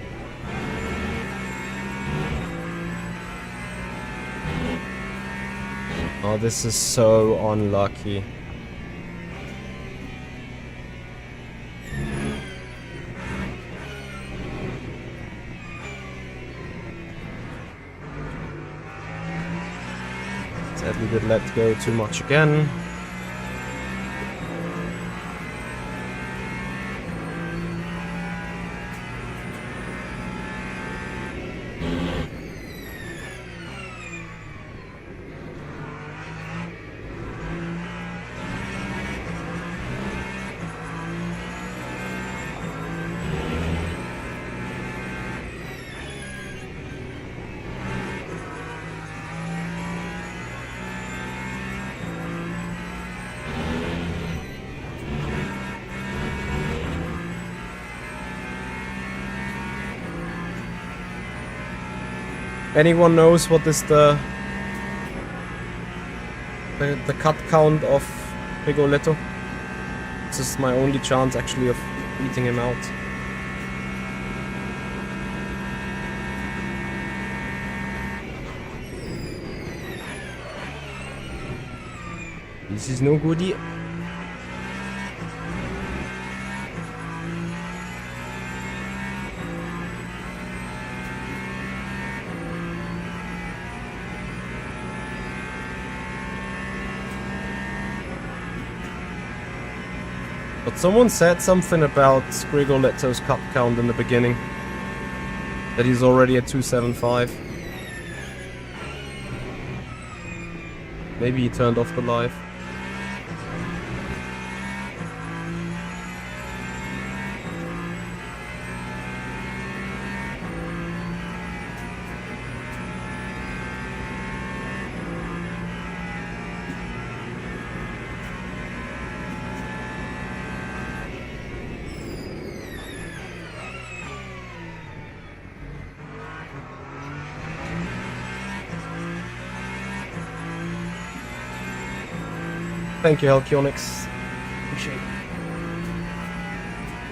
Oh, this is so unlucky. Sadly did let go too much again. Anyone knows what is the cut count of Rigoletto? This is my only chance actually of beating him out. This is no goodie. But someone said something about Rigoletto's cut count in the beginning. That he's already at 275. Maybe he turned off the live. Thank you, Halcyonics. Appreciate it.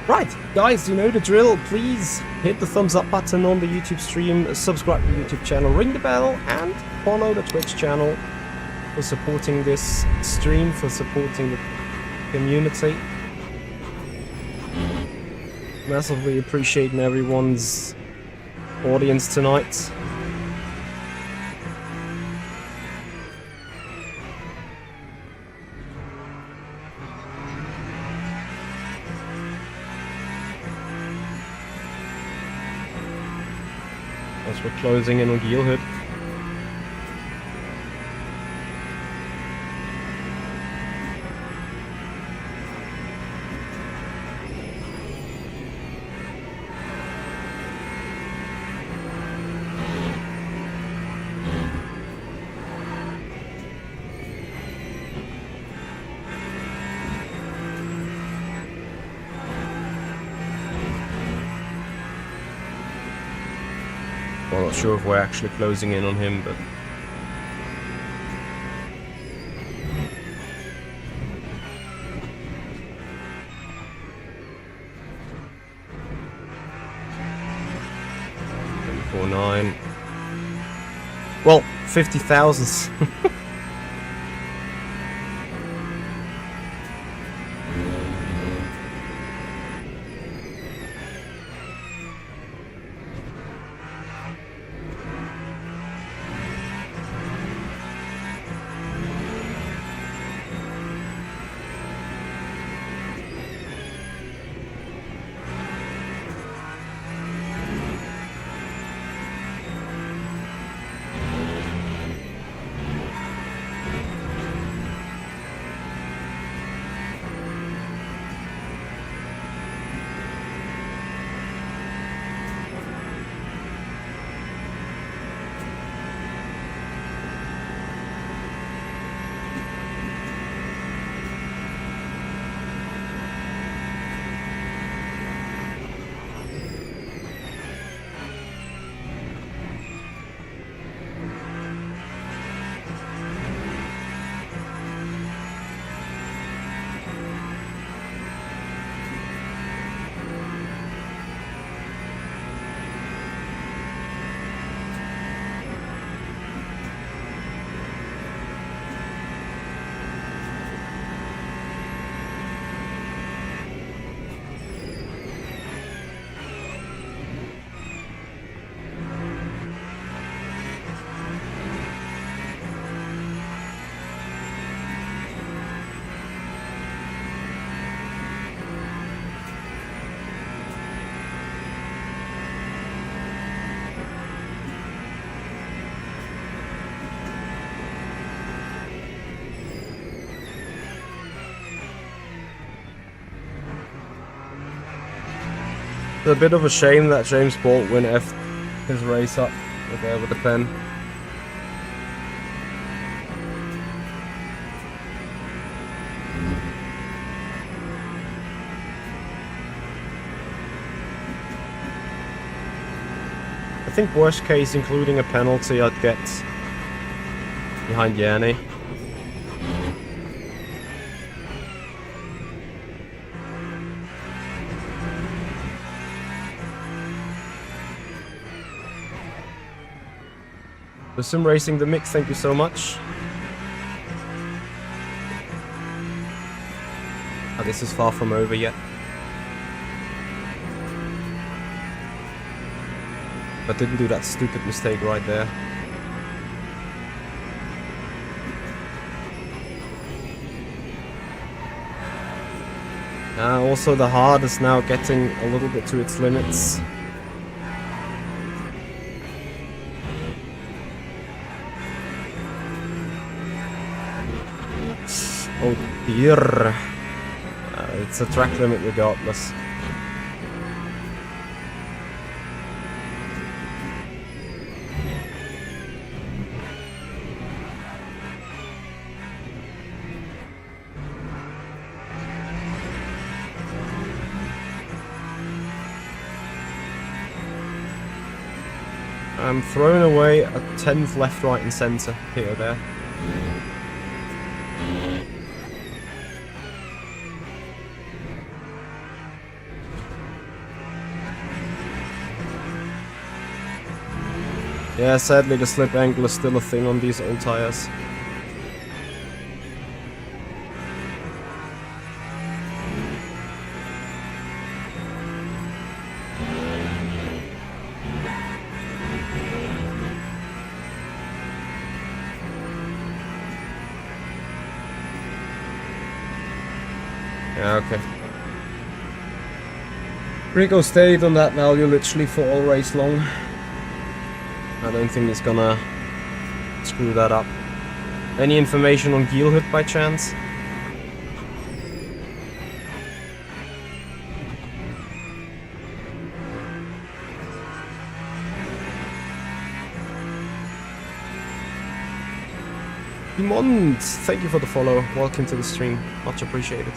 Right, guys, you know the drill. Please hit the thumbs up button on the YouTube stream, subscribe to the YouTube channel, ring the bell, and follow the Twitch channel for supporting this stream, for supporting the community. Massively appreciating everyone's audience tonight. As we're closing in on Geelhood. Well, not sure if we're actually closing in on him, but... $4.9. Well, 50,000s. It's a bit of a shame that James Baldwin effed his race up with the pen. I think worst case, including a penalty, I'd get behind Yanni. The Simracing the Mix, thank you so much. Oh, this is far from over yet. But didn't do that stupid mistake right there. Also the hard is now getting a little bit to its limits. Oh dear. It's a track limit regardless. I'm throwing away a 10th left, right and centre here or there. Yeah, sadly the slip angle is still a thing on these old tyres. Yeah, okay. Rico stayed on that value literally for all race long. I don't think it's gonna screw that up. Any information on Gielhood by chance? Mond, thank you for the follow. Welcome to the stream. Much appreciated.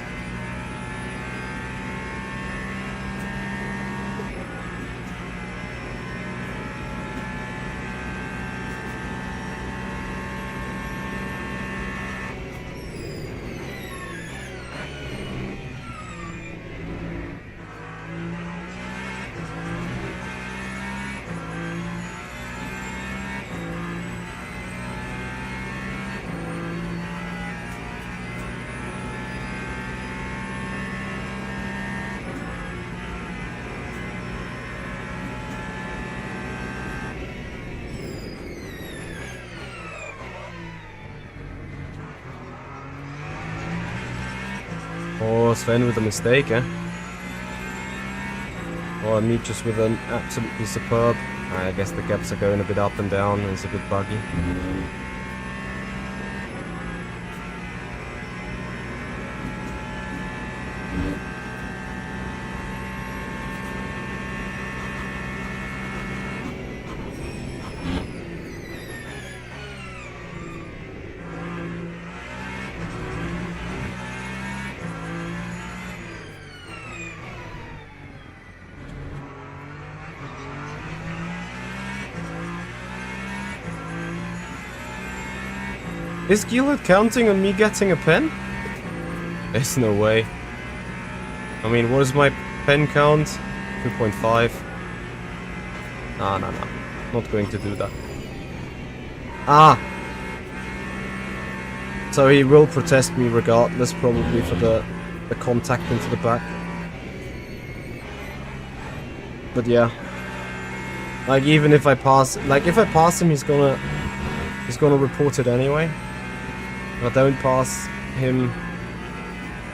Oh, Sven with a mistake, eh? Or me just with an absolutely superb. I guess the gaps are going a bit up and down, it's a bit buggy. Is Gielhood counting on me getting a pen? There's no way. I mean, what is my pen count? 2.5. No. Not going to do that. Ah! So he will protest me regardless, probably for the contact into the back. But yeah. Like, even if I pass... Like, if I pass him, he's gonna report it anyway. If I don't pass him,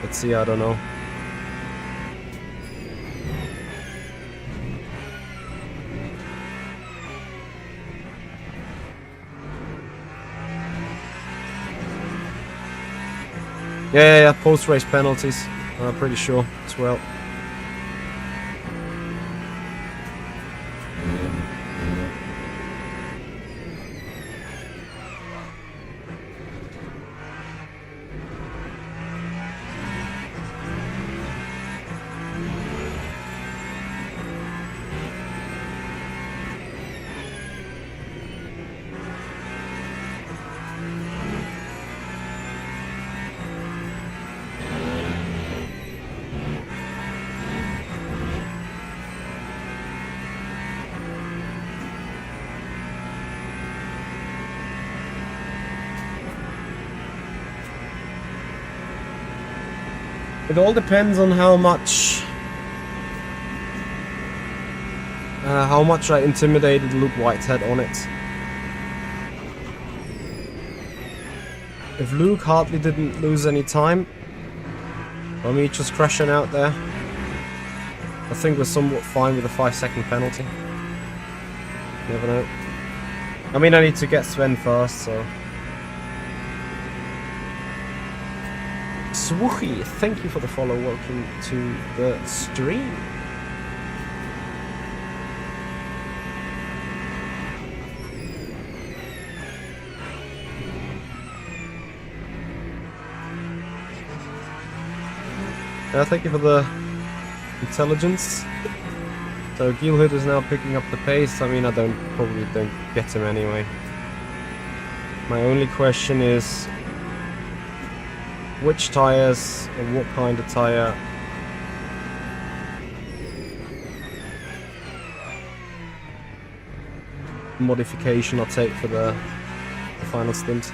let's see, I don't know. Yeah, post-race penalties, I'm pretty sure as well. It all depends on how much I intimidated Luke Whitehead on it. If Luke hardly didn't lose any time, or me just crashing out there, I think we're somewhat fine with a 5-second penalty. Never know. I mean, I need to get Sven first, so... Swoochy, thank you for the follow. Welcome to the stream. Thank you for the intelligence. So Gilhood is now picking up the pace. I mean, I probably don't get him anyway. My only question is which tires and what kind of tire modification I'll take for the final stint.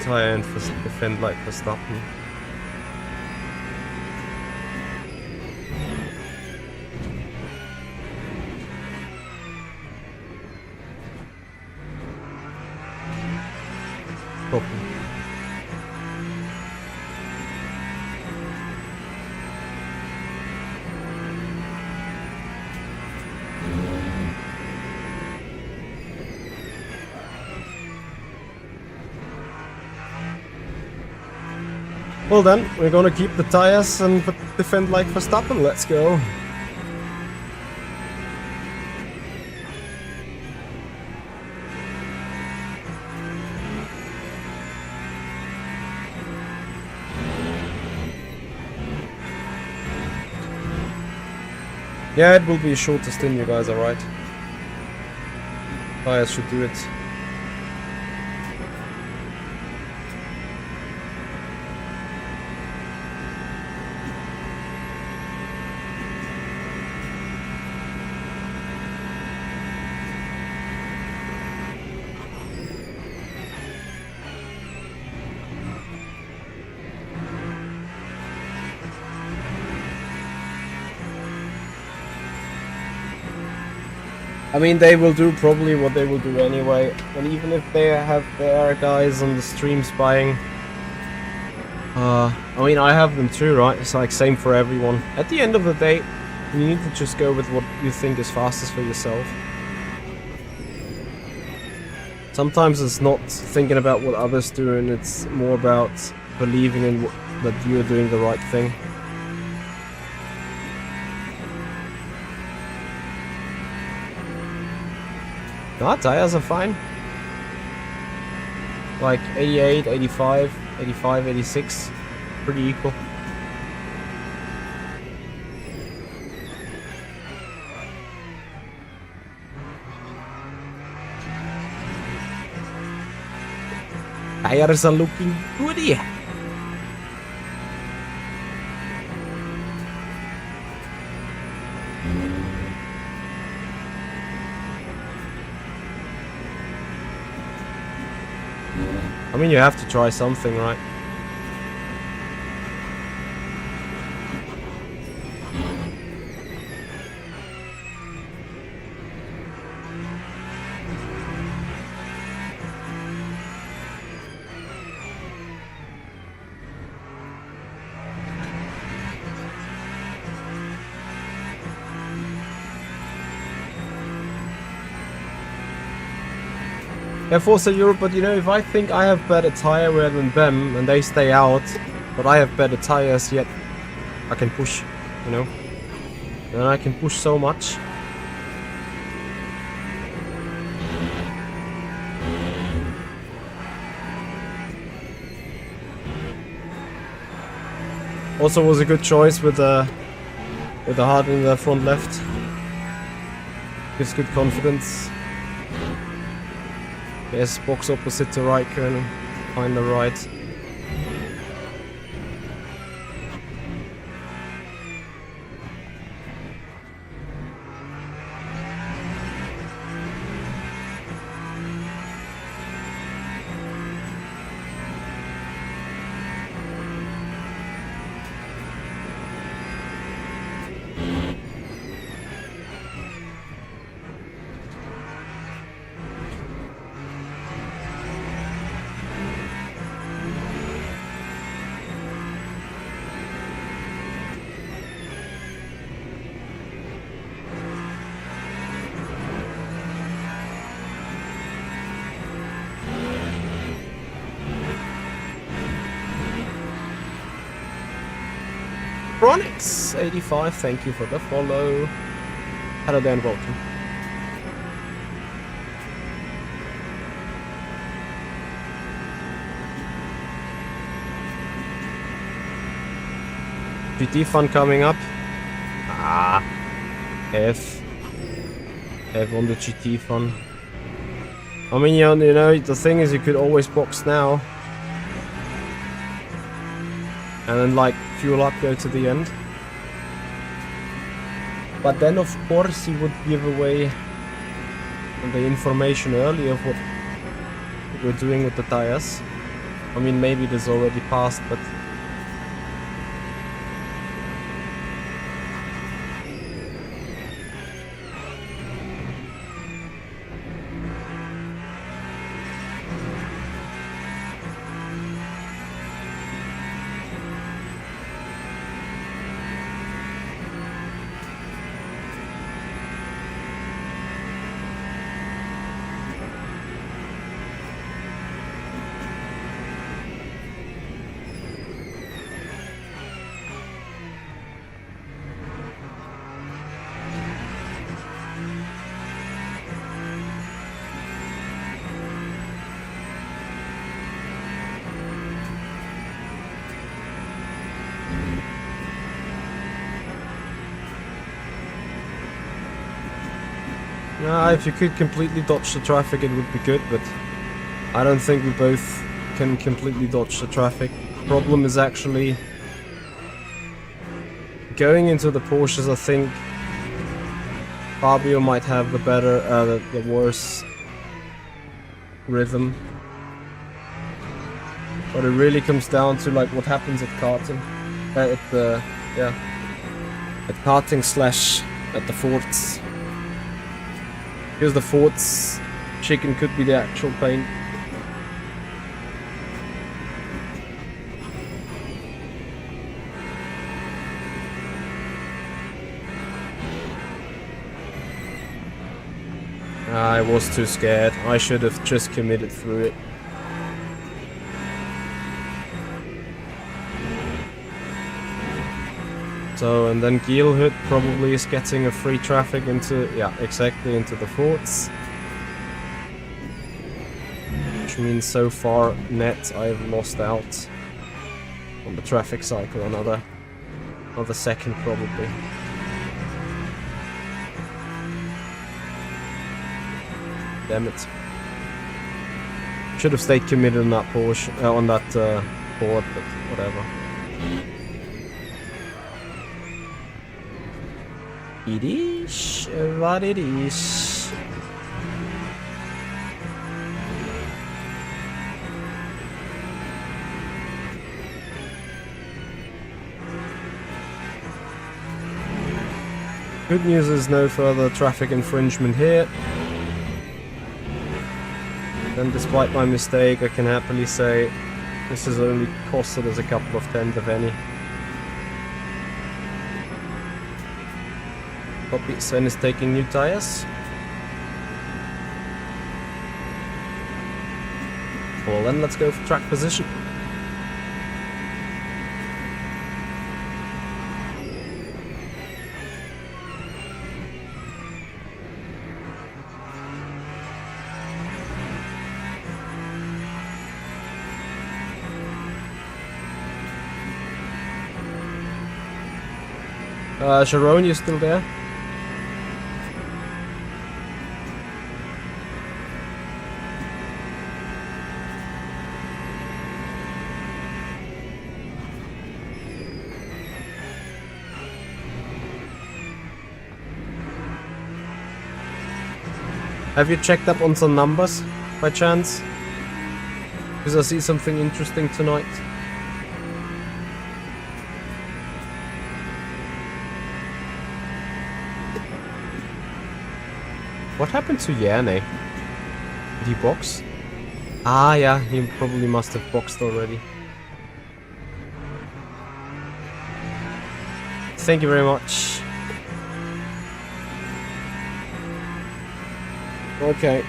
Tire and defend like Verstappen. Copy. Well then, we're gonna keep the tires and defend like Verstappen. Let's go. Yeah, it will be a shorter stint, you guys are right. Tires should do it. I mean, they will do probably what they will do anyway, and even if they have their guys on the stream spying, I mean, I have them too, right? It's like same for everyone. At the end of the day, you need to just go with what you think is fastest for yourself. Sometimes it's not thinking about what others do, and it's more about believing in that you're doing the right thing. No, tires are fine. Like 88, 85, 85, 86. Pretty equal. Tires are looking good here. I mean, you have to try something, right? Yeah, Forza Europe, but you know, if I think I have better tire wear than them and they stay out, but I have better tires, yet I can push, you know? Then I can push so much. Also was a good choice with the hard in the front left. Gives good confidence. Yes, box opposite to right corner, find the right. Bronix85, thank you for the follow. Hello there and welcome. GT fun coming up. Ah, F on the GT fun. I mean, you know, the thing is, you could always box now. And then like fuel up, go to the end. But then of course he would give away the information early of what we're doing with the tires. I mean, maybe it is already passed, but if you could completely dodge the traffic, it would be good, but I don't think we both can completely dodge the traffic. Problem is actually going into the Porsches. I think Fabio might have the better, the worse rhythm, but it really comes down to like what happens at karting, at karting slash at the forts. Because the forts chicken could be the actual pain. I was too scared. I should have just committed through it. So, and then Gielhut probably is getting a free traffic into, yeah, exactly, into the forts. Which means so far, net, I've lost out on the traffic cycle another second probably. Damn it. Should have stayed committed on that Porsche, on that board, but whatever. It is what it is. Good news is no further traffic infringement here. Then despite my mistake, I can happily say this has only costed us a couple of tenths, if any. Copy, Sven is taking new tires. Well then, let's go for track position. Sharon, you still there? Have you checked up on some numbers by chance? Because I see something interesting tonight. What happened to Yane? Did he box? Ah, yeah, he probably must have boxed already. Thank you very much. Okay.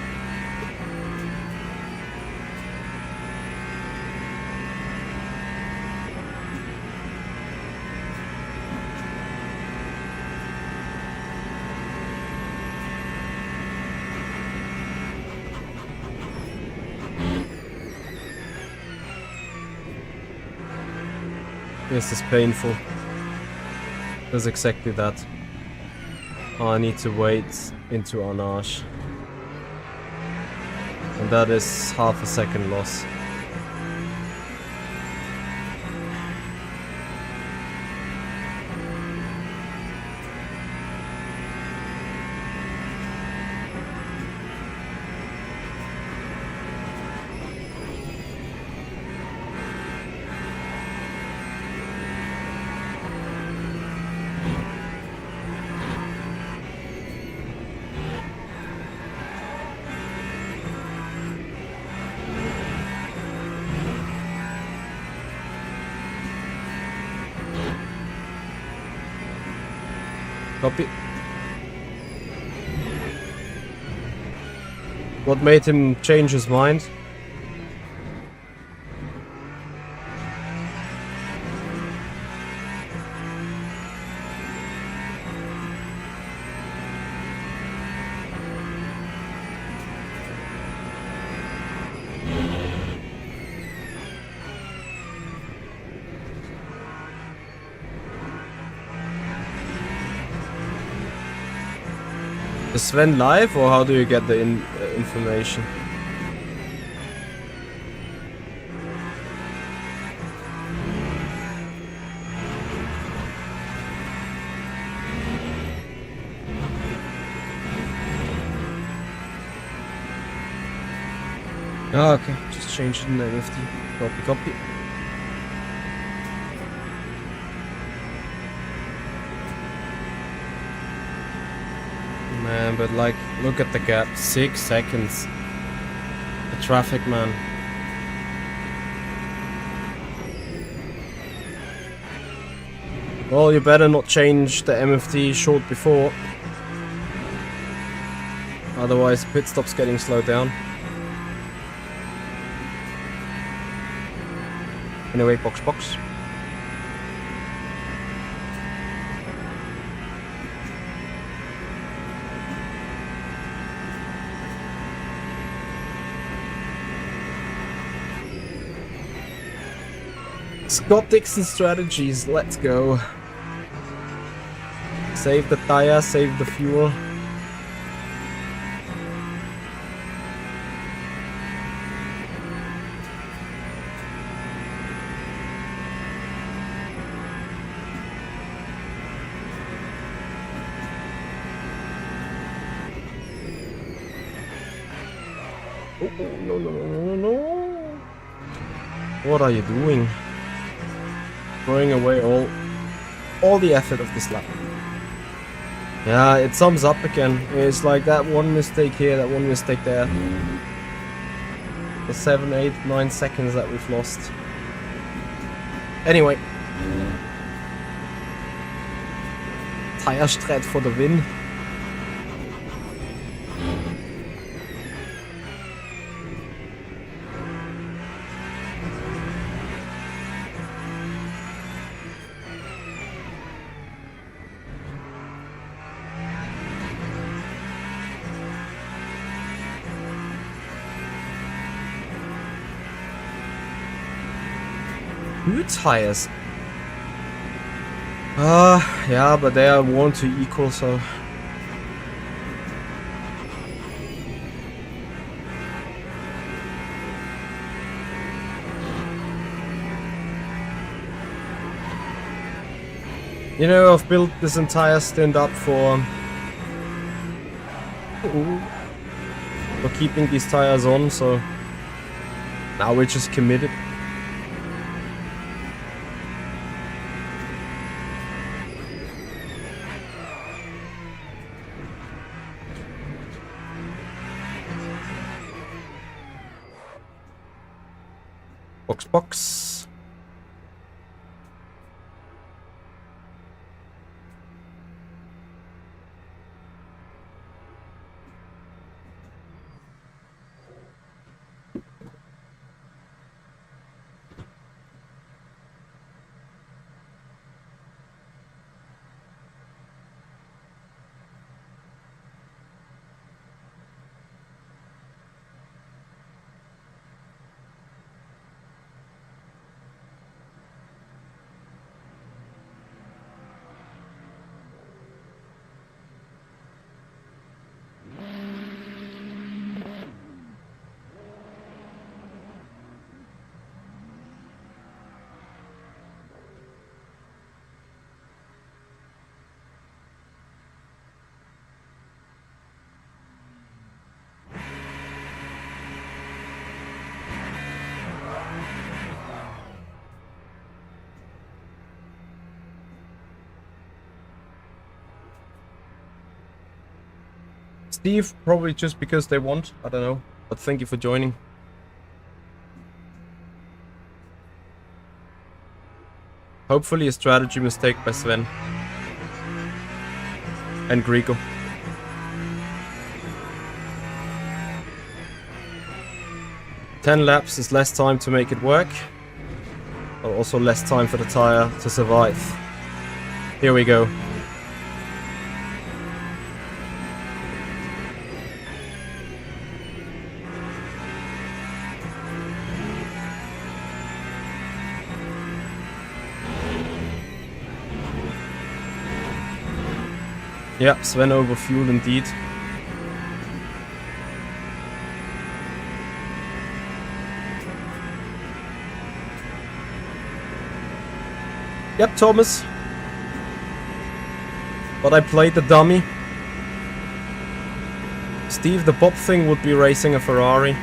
This is painful. Does exactly that. Oh, I need to wait into Anage. And that is half a second loss. Copy. What made him change his mind? Is Sven live, or how do you get the information? Oh, okay, just change it in the MFT. Copy, copy. Man, but like, look at the gap, 6 seconds. The traffic, man. Well, you better not change the MFT short before. Otherwise, pit stop's getting slowed down. Anyway, box. Scott Dixon strategies, let's go. Save the tire, save the fuel. Oh, no. What are you doing? Throwing away all the effort of this lap. Yeah, it sums up again. It's like that one mistake here, that one mistake there. The 7, 8, 9 seconds that we've lost. Anyway. Tire straight for the win. 2 tires. Yeah, but they are worn to equal, so... You know, I've built this entire stint up for keeping these tires on, so now we're just committed. Box. Steve, probably just because they want, I don't know, but thank you for joining. Hopefully a strategy mistake by Sven. And Grigo. Ten laps is less time to make it work, but also less time for the tire to survive. Here we go. Yeah, Sven overfueled indeed. Yep, Thomas. But I played the dummy. Steve, the Bob thing would be racing a Ferrari.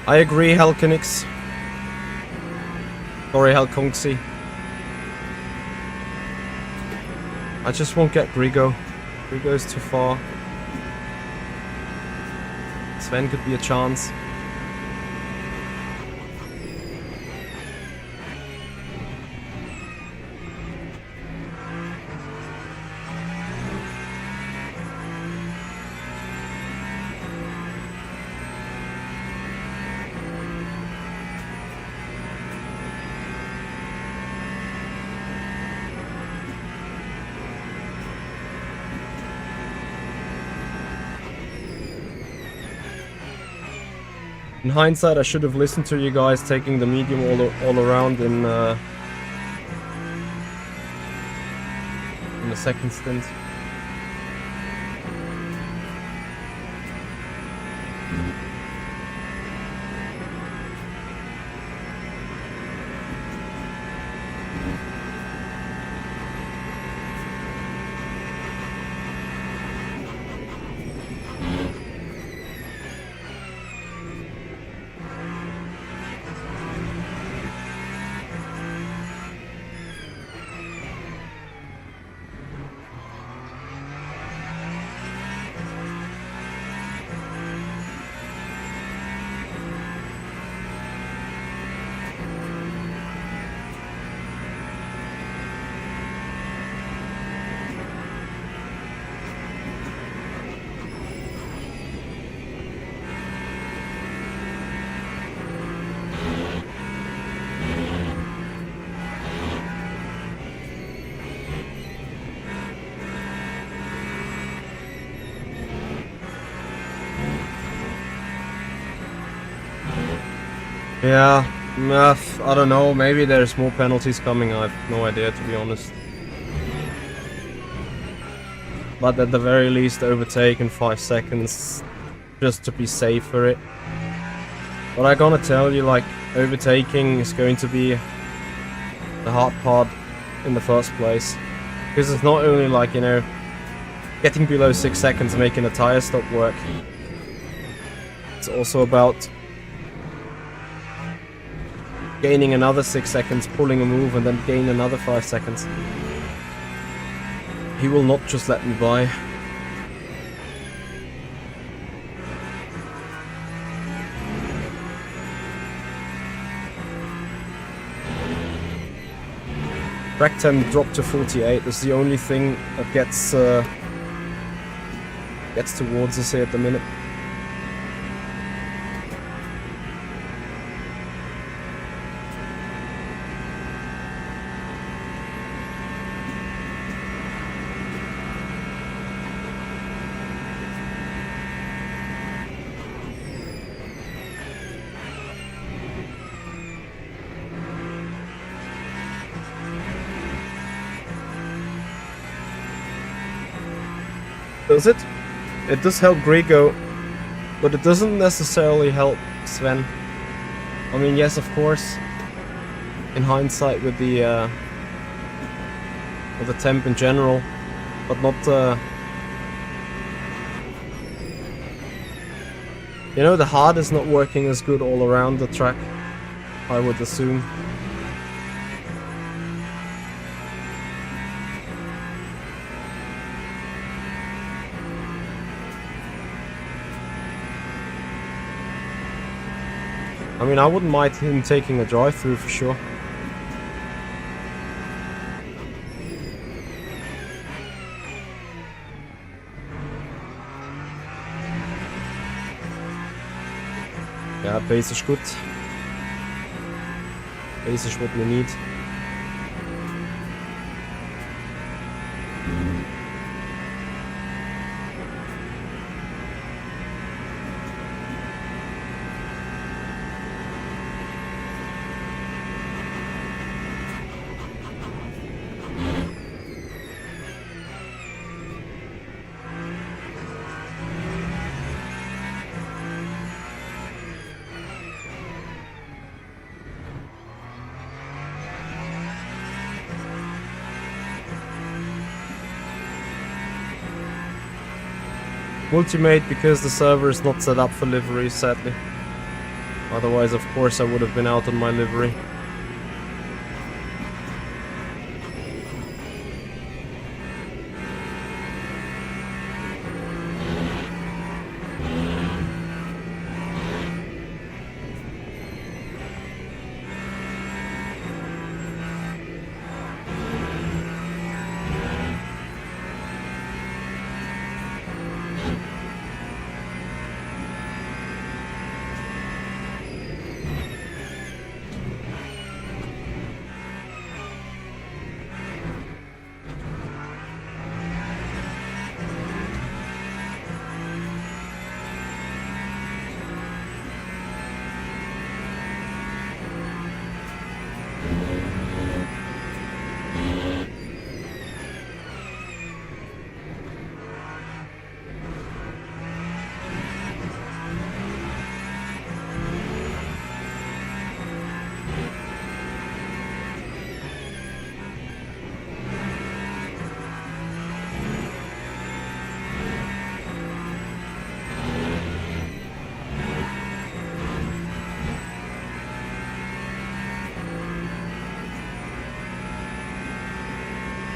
I agree, Halkenix. Sorry, Halkonxi. I just won't get Grigo. Grigo's too far. Sven could be a chance. In hindsight, I should have listened to you guys taking the medium all around in the second stint. Yeah, I don't know, maybe there's more penalties coming, I have no idea to be honest. But at the very least overtake in 5 seconds, just to be safe for it. But I gotta tell you, like, overtaking is going to be the hard part in the first place. Because it's not only like, you know, getting below 6 seconds making a tire stop work. It's also about gaining another 6 seconds, pulling a move, and then gain another 5 seconds. He will not just let me by. Track time dropped to 48. That's the only thing that gets towards us here at the minute. Does it? It does help Grego, but it doesn't necessarily help Sven. I mean, yes, of course, in hindsight with the temp in general, but not you know, the hard is not working as good all around the track, I would assume. I mean, I wouldn't mind him taking a drive-through for sure. Ja, pace is goed. Pace is what we need. Ultimate because the server is not set up for livery, sadly. Otherwise, of course, I would have been out on my livery.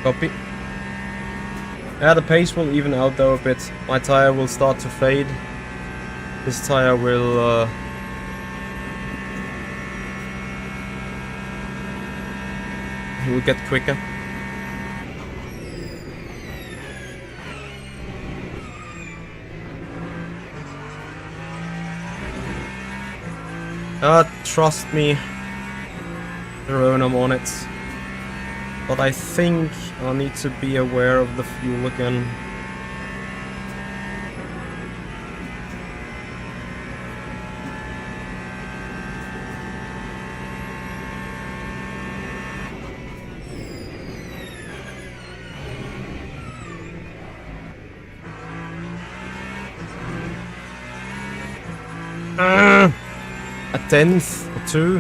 Copy. Yeah, the pace will even out though a bit. My tire will start to fade. This tire will get quicker. Trust me, Jerome, I'm on it. But I think I need to be aware of the fuel again. A tenth or two.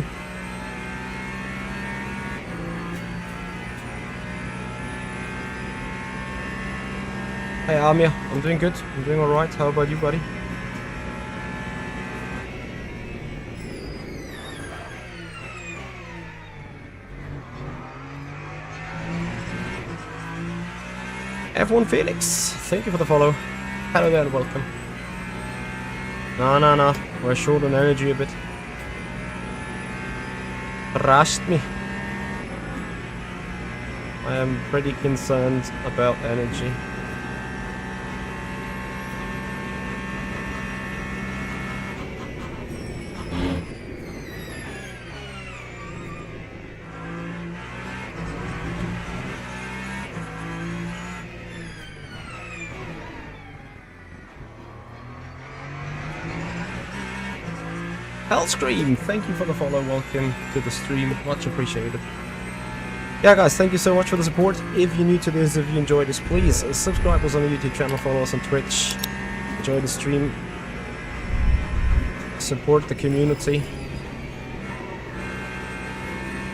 Hey Amir, I'm doing good. I'm doing alright. How about you, buddy? F1 Felix, thank you for the follow. Hello there and welcome. No. We're short on energy a bit. Trust me. I am pretty concerned about energy. Hellscream, thank you for the follow, welcome to the stream, much appreciated. Yeah guys, thank you so much for the support. If you're new to this, if you enjoyed this, please subscribe us on the YouTube channel, follow us on Twitch, enjoy the stream, support the community.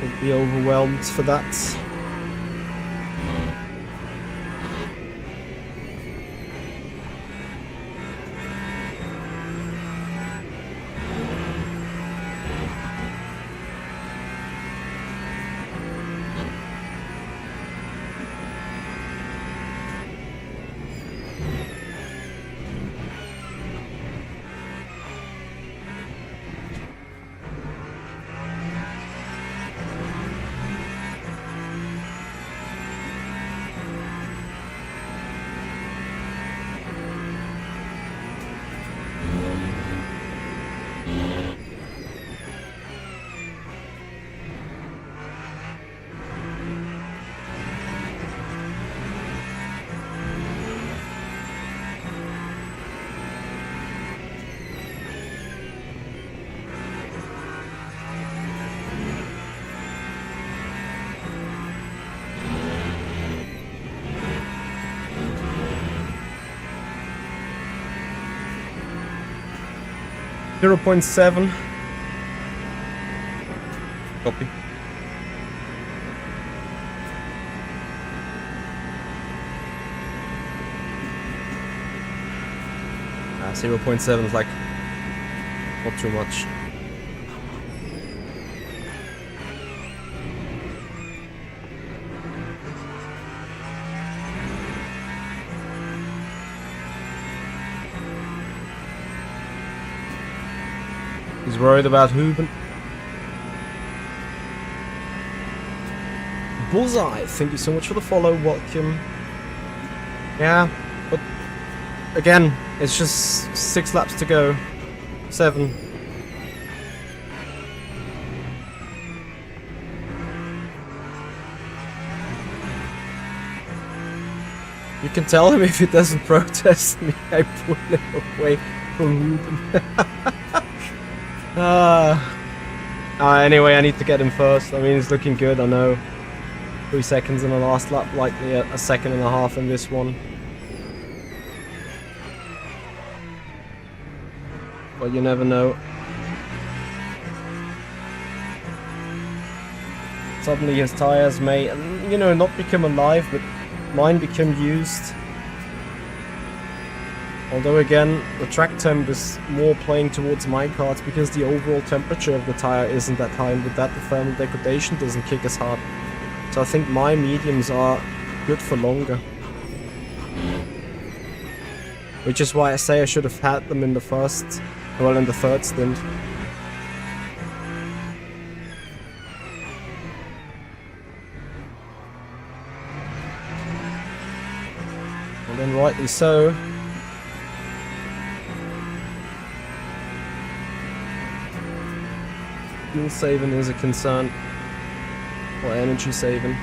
We'll be overwhelmed for that. .7. Copy. Ah, 0.7 is like not too much. He's worried about Huben. Bullseye, thank you so much for the follow, welcome. Yeah, but again, it's just 6 laps to go. 7. You can tell him if he doesn't protest me, I pull him away from Huben. Anyway, I need to get him first. I mean, it's looking good, I know. 3 seconds in the last lap, likely a second and a half in this one. But you never know. Suddenly his tires may, you know, not become alive, but mine become used. Although again, the track temp is more playing towards my cards because the overall temperature of the tire isn't that high, and with that the thermal degradation doesn't kick as hard. So I think my mediums are good for longer. Which is why I say I should have had them in the in the third stint. And then rightly so. Fuel saving is a concern, or energy saving.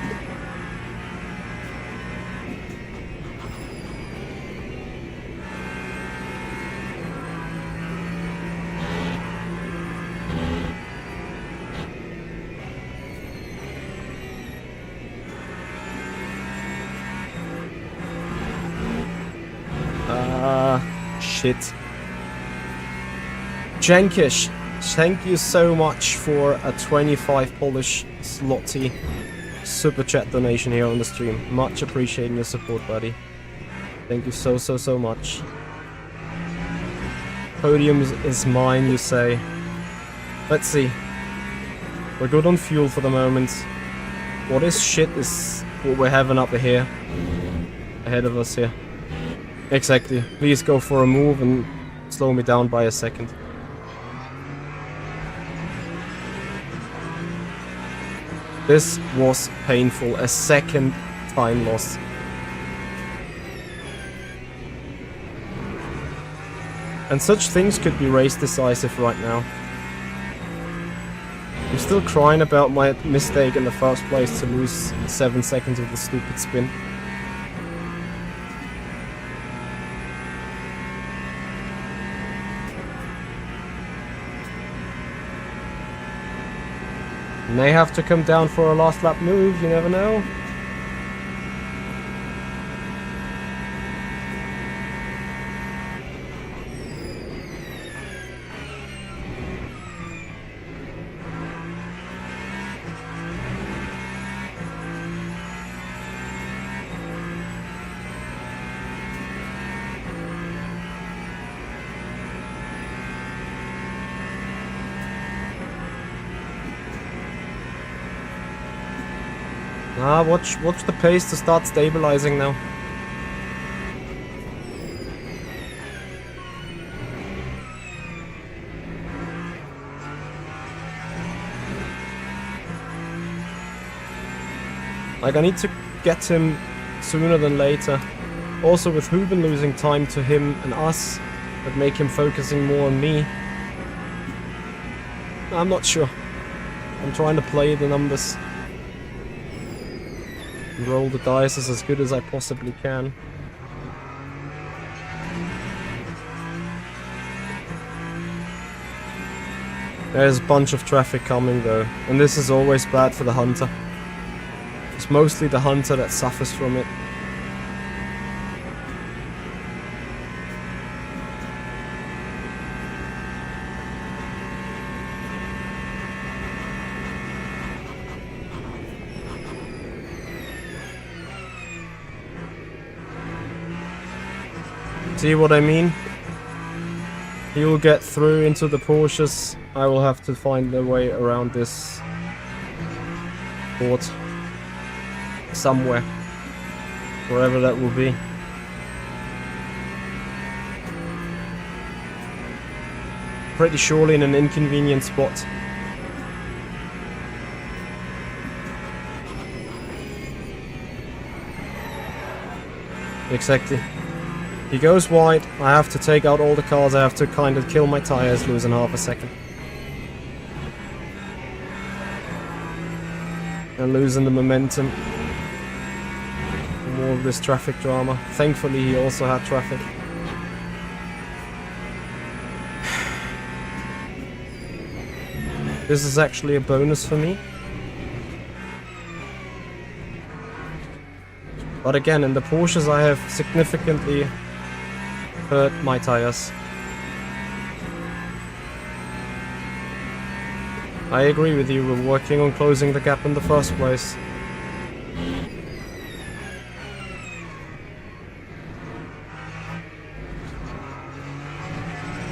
Shit. Jenkish, thank you so much for a 25 Polish zloty super chat donation here on the stream. Much appreciating your support, buddy. Thank you so much. Podium is mine, you say. Let's see. We're good on fuel for the moment. What is shit is what we're having up here. Ahead of us here. Exactly. Please go for a move and slow me down by a second. This was painful. A second time loss. And such things could be race decisive right now. I'm still crying about my mistake in the first place to lose 7 seconds with the stupid spin. May have to come down for a last lap move, you never know. Watch the pace to start stabilizing now. Like, I need to get him sooner than later. Also, with Ruben losing time to him and us, that make him focusing more on me. I'm not sure. I'm trying to play the numbers. Roll the dice as good as I possibly can. There's a bunch of traffic coming though, and this is always bad for the Hunter. It's mostly the Hunter that suffers from it. See what I mean? He will get through into the Porsches. I will have to find a way around this port somewhere, wherever that will be. Pretty surely in an inconvenient spot. Exactly. He goes wide, I have to take out all the cars, I have to kind of kill my tires, losing half a second. And losing the momentum. More of this traffic drama. Thankfully he also had traffic. This is actually a bonus for me. But again, in the Porsches I have significantly hurt my tires. I agree with you, we're working on closing the gap in the first place.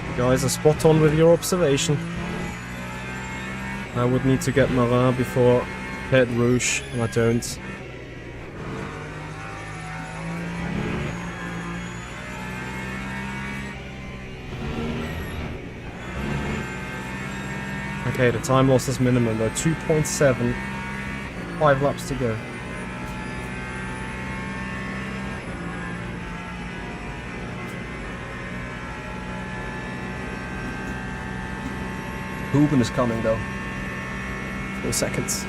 You guys are spot on with your observation. I would need to get Marin before Pet Rouge, and I don't. Okay, the time loss is minimum though, 2.7. 5 laps to go. Ruben is coming though. 4 seconds.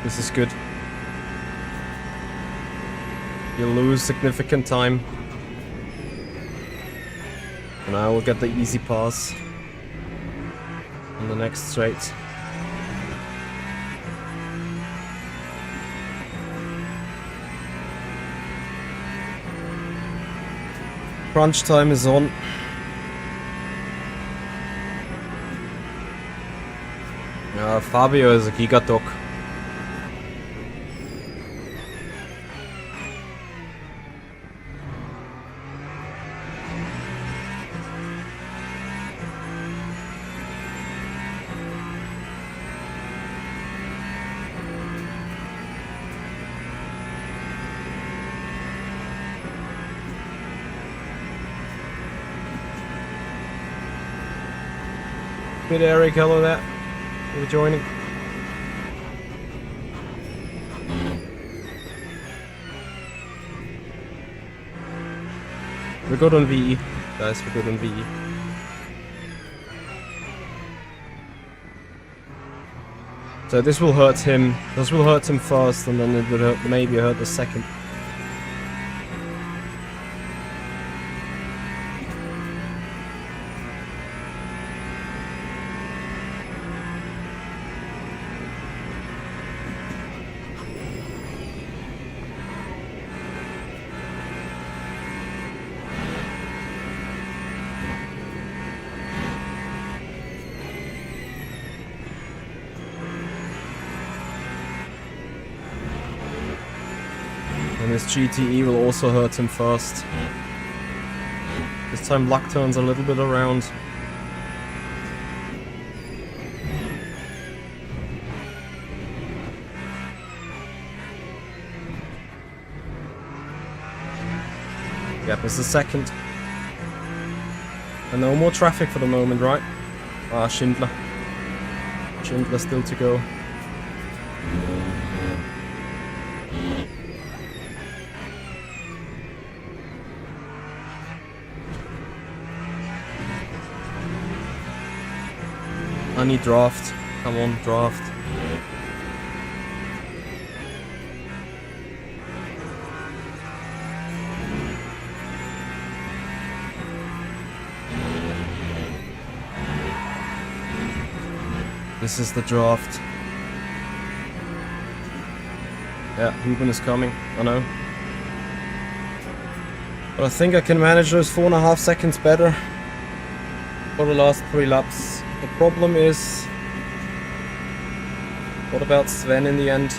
This is good. You lose significant time. And I will get the easy pass on the next straight. Crunch time is on. Fabio is a gigadog. Good, Eric, hello there. You're joining. We're good on VE, guys, we're good on VE. So this will hurt him. This will hurt him first, and then it will hurt, maybe hurt the second. And his GTE will also hurt him first. This time luck turns a little bit around. Yep, it's the second. And no more traffic for the moment, right? Ah, Schindler. Schindler still to go. I need draft. Come on, draft. This is the draft. Yeah, Ruben is coming. I know. But I think I can manage those 4.5 seconds better for the last 3 laps. The problem is, what about Sven in the end?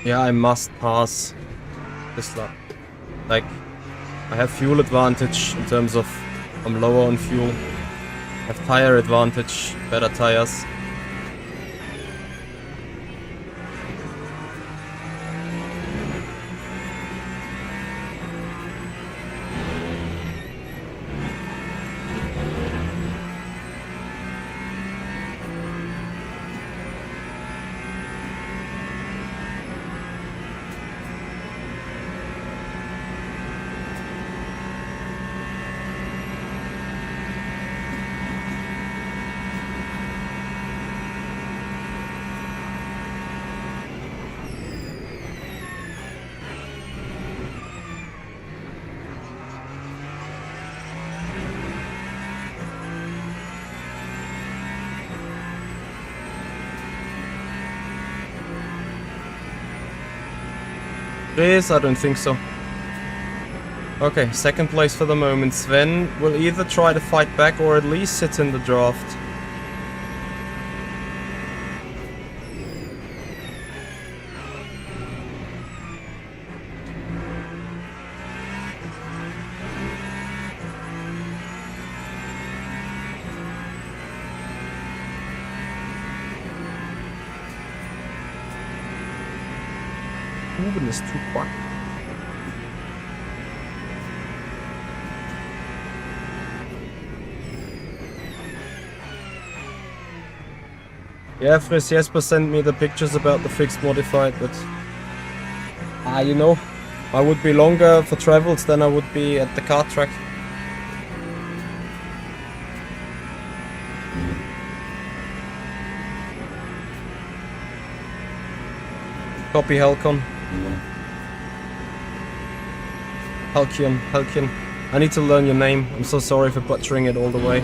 Yeah, I must pass this lap. Like, I have fuel advantage in terms of I'm lower on fuel. I have tire advantage, better tires. This, I don't think so. Okay, second place for the moment. Sven will either try to fight back or at least sit in the draft. Ruben ist too quick. Yeah, Friss Jesper sent me the pictures about the fixed modified, but you know, I would be longer for travels than I would be at the kart track. Copy Helcon. Helkion. I need to learn your name. I'm so sorry for butchering it all the way.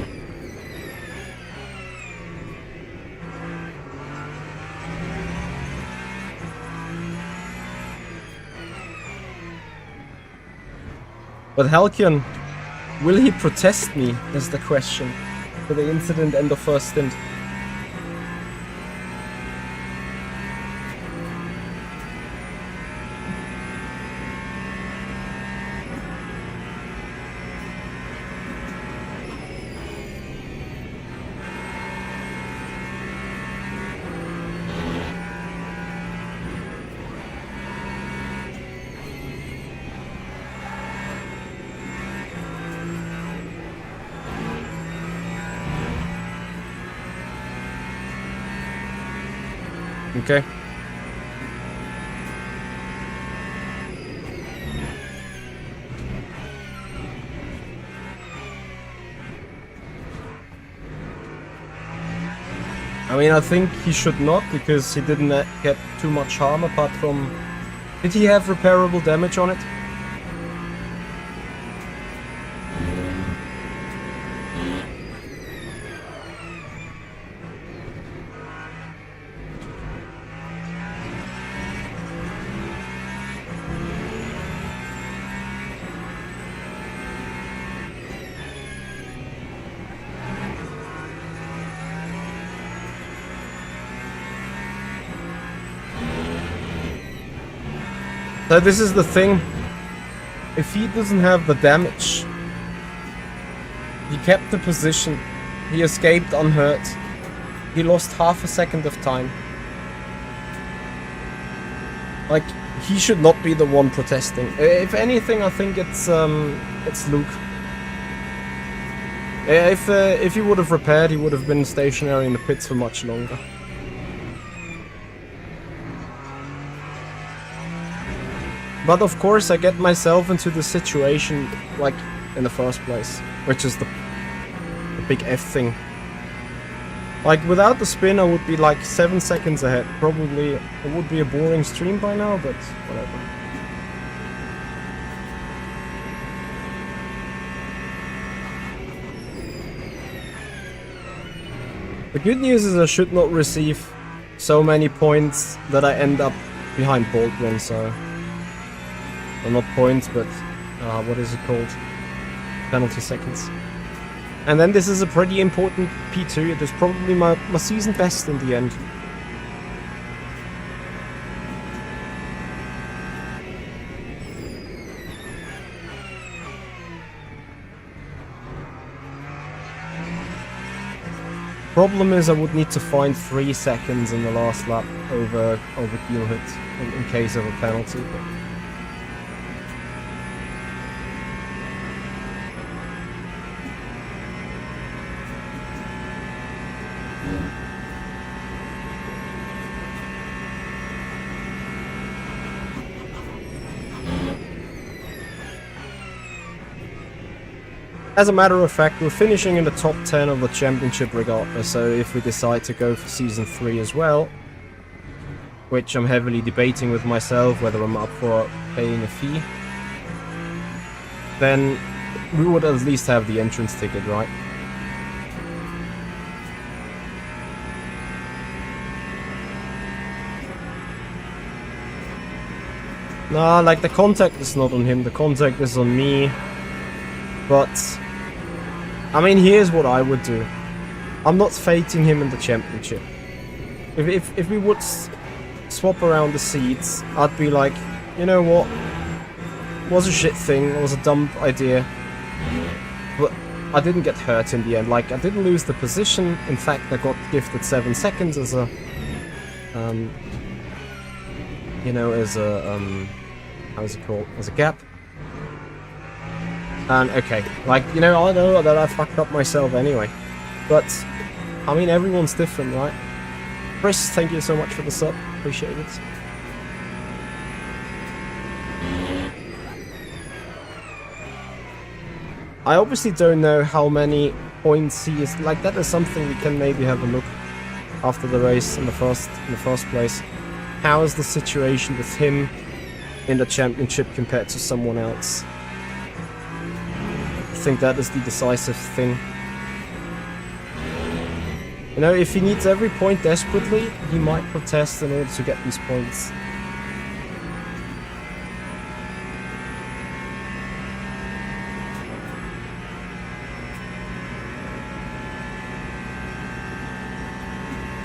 But Halkion, will he protest me, is the question, for the incident and the first stint. Okay. I mean, I think he should not, because he didn't get too much harm apart from... Did he have repairable damage on it? So this is the thing, if he doesn't have the damage, he kept the position, he escaped unhurt, he lost half a second of time. Like, he should not be the one protesting. If anything, I think it's Luke. If he would have repaired, he would have been stationary in the pits for much longer. But of course I get myself into the situation, like, in the first place, which is the big F thing. Like, without the spin I would be like 7 seconds ahead. Probably it would be a boring stream by now, but whatever. The good news is I should not receive so many points that I end up behind Baldwin, so... Well, not points, but what is it called? Penalty seconds. And then this is a pretty important P2. It is probably my season best in the end. Problem is I would need to find 3 seconds in the last lap over heel hit in case of a penalty. As a matter of fact, we're finishing in the top 10 of the championship regardless, so if we decide to go for Season 3 as well, which I'm heavily debating with myself whether I'm up for paying a fee, then we would at least have the entrance ticket, right? Nah, like the contact is not on him, the contact is on me, but I mean, here's what I would do. I'm not fating him in the championship. If we would swap around the seats, I'd be like, you know what? It was a shit thing, it was a dumb idea. But I didn't get hurt in the end. Like, I didn't lose the position. In fact, I got gifted 7 seconds as a... you know, as a... how's it called? As a gap. And okay, like, you know, I know that I fucked up myself anyway. But, I mean, everyone's different, right? Chris, thank you so much for the sub. Appreciate it. I obviously don't know how many points he is. Like, that is something we can maybe have a look after the race in the first place. How is the situation with him in the championship compared to someone else? I think that is the decisive thing. You know, if he needs every point desperately, he might protest in order to get these points.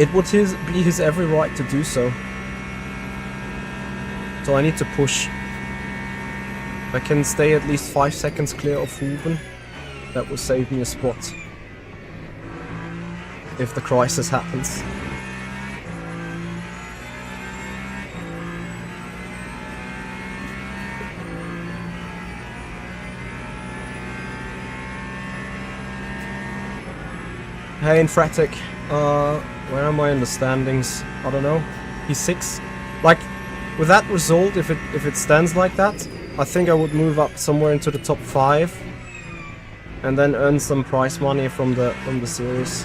It would be his every right to do so. So I need to push. If I can stay at least 5 seconds clear of Ruben, that will save me a spot. If the crisis happens. Hey, Infratic. Where am I in the standings? I don't know. He's 6. Like, with that result, if it stands like that, I think I would move up somewhere into the top 5 and then earn some prize money from the series.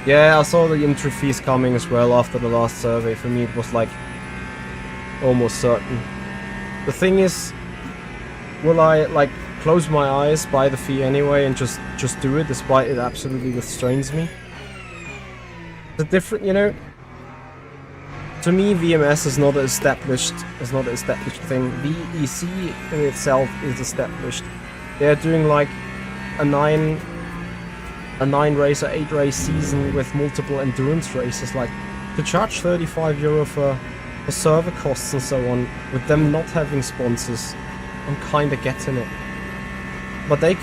Yeah, I saw the entry fees coming as well after the last survey. For me, it was like almost certain. The thing is, will I like close my eyes, buy the fee anyway, and just do it despite it absolutely restrains me? The different, you know. To me, VMS is not an established thing. VEC in itself is established. They're doing like a 9 race or 8 race season with multiple endurance races. Like, to charge €35 for server costs and so on, with them not having sponsors, I'm kinda getting it. But they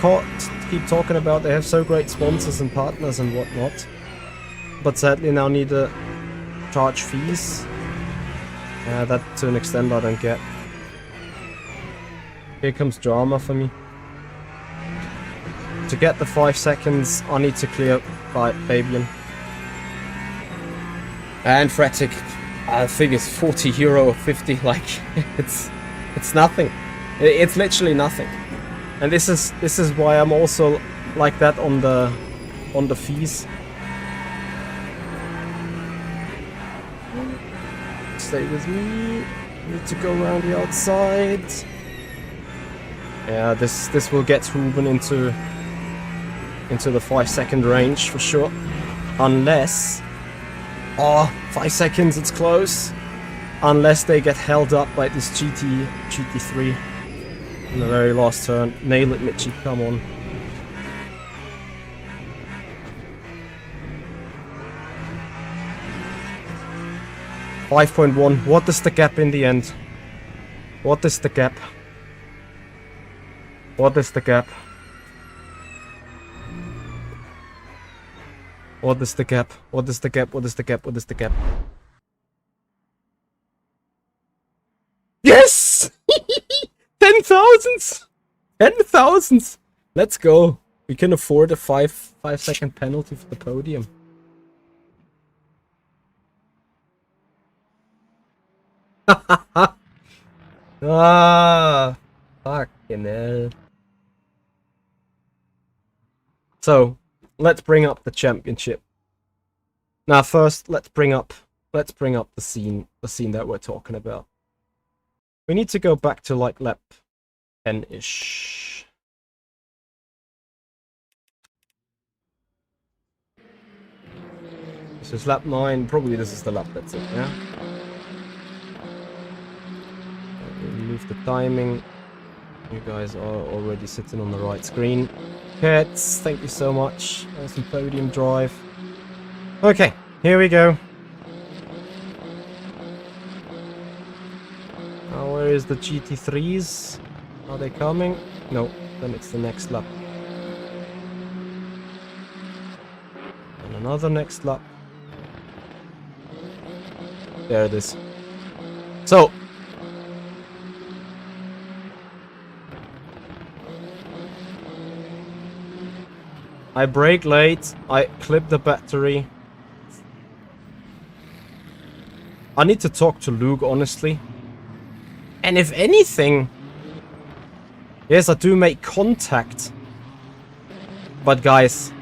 keep talking about they have so great sponsors and partners and whatnot. But sadly now need to charge fees. That to an extent I don't get. Here comes drama for me. To get the 5 seconds, I need to clear by Fabian. And Fretic, I think it's €40 or 50. Like, it's nothing. It's literally nothing. And this is why I'm also like that on the fees. Stay with me. Need to go around the outside. Yeah, this will get Ruben into the 5 second range for sure. Unless... Oh, 5 seconds, it's close. Unless they get held up by this GT3 in the very last turn. Nail it, Mitchie, come on. .1. What is the gap in the end? What is the gap? What is the gap? What is the gap? What is the gap? What is the gap? What is the gap? Yes! 10,000! 10,000! Let's go. We can afford a 5-second penalty for the podium. Ah, fucking hell. So, let's bring up the championship. Now, first, let's bring up the scene that we're talking about. We need to go back to like lap 10-ish. This is lap 9. Probably this is the lap that's it, yeah? Remove the timing. You guys are already sitting on the right screen. Pets, thank you so much. Awesome podium drive. Okay, here we go. Now, where is the GT3s? Are they coming? No, then it's the next lap. And another next lap. There it is. So, I brake late, I clipped the battery. I need to talk to Luke, honestly. And if anything... Yes, I do make contact. But guys...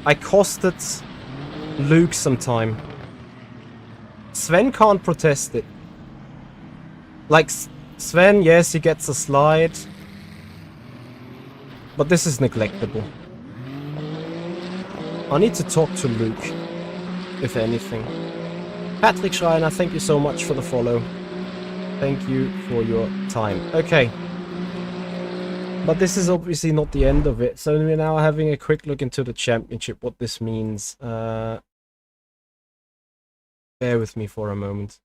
I costed Luke some time. Sven can't protest it. Like, Sven, yes, he gets a slide. But this is neglectable. I need to talk to Luke, if anything. Patrick Schreiner, thank you so much for the follow. Thank you for your time. Okay. But this is obviously not the end of it. So we're now having a quick look into the championship, what this means. Bear with me for a moment.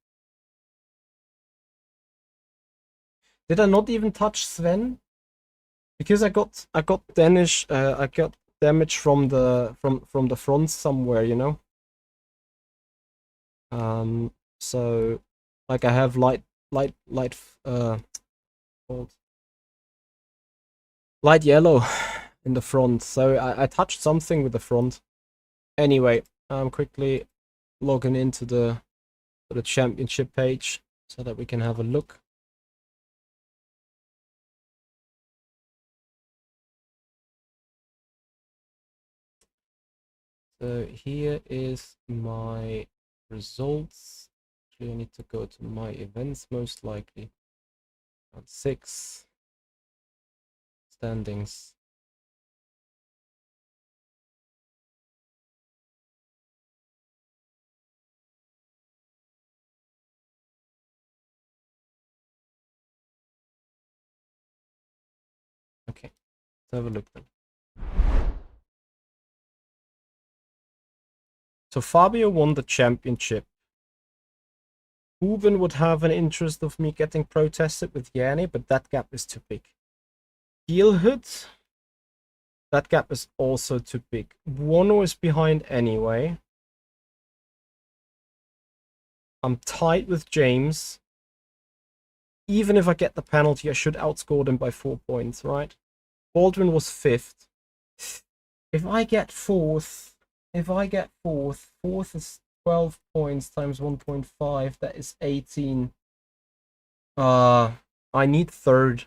Did I not even touch Sven? Because I got damage from the front somewhere, you know. So like I have light yellow in the front. So I touched something with the front. Anyway, I'm quickly logging into the championship page so that we can have a look. So here is my results. Actually, I need to go to my events most likely. Round 6. Standings. Okay, let's have a look then. So Fabio won the championship. Ruben would have an interest of me getting protested with Yanni, but that gap is too big. Gilhood, that gap is also too big. Buono is behind anyway. I'm tied with James. Even if I get the penalty, I should outscore them by 4 points, right? Baldwin was 5th. If I get 4th, fourth is 12 points times 1.5, that is 18. I need 3rd.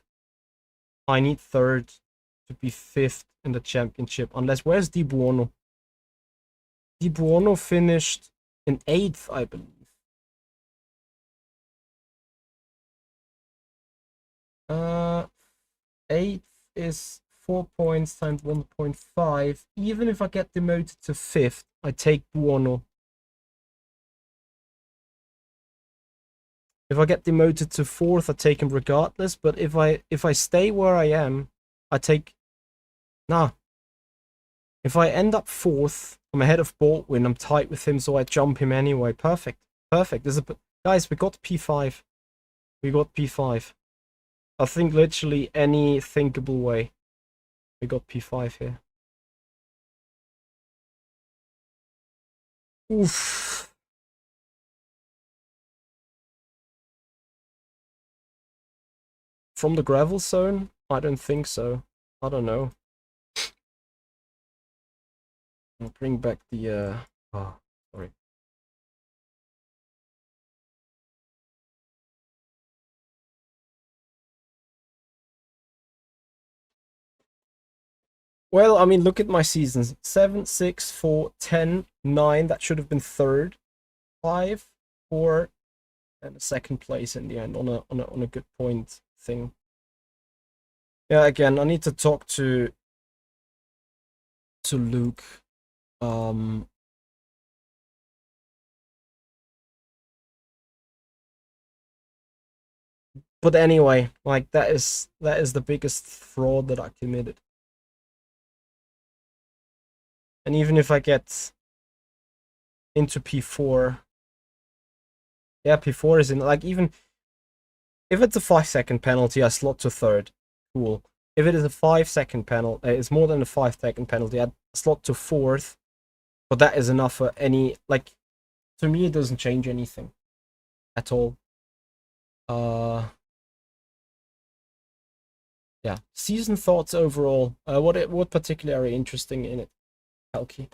I need 3rd to be 5th in the championship. Unless, where's Di Buono? Di Buono finished in 8th, I believe. 8th is 4 points times 1.5. Even if I get demoted to 5th, I take Buono. If I get demoted to 4th, I take him regardless. But if I stay where I am, I take... Nah. If I end up 4th, I'm ahead of Baldwin. I'm tight with him, so I jump him anyway. Perfect. Perfect. Guys, we got P5. We got P5. I think literally any thinkable way. We got P5 here. Oof. From the gravel zone? I don't think so. I don't know. I'll bring back the oh, sorry. Well, I mean, look at my seasons. 7, 6, 4, 10, 9. That should have been third. 5, 4, and a second place in the end on a good point thing. Yeah, again, I need to talk to Luke. But anyway, like that is the biggest fraud that I committed. And even if I get into P4, yeah, P4 is in, like, even if it's a 5-second penalty, I slot to third. Cool. If it is a 5-second penalty, it's more than a 5-second penalty, I slot to fourth. But that is enough for any, like, to me, it doesn't change anything at all. Yeah. Season thoughts overall. What particularly interesting in it, Helki?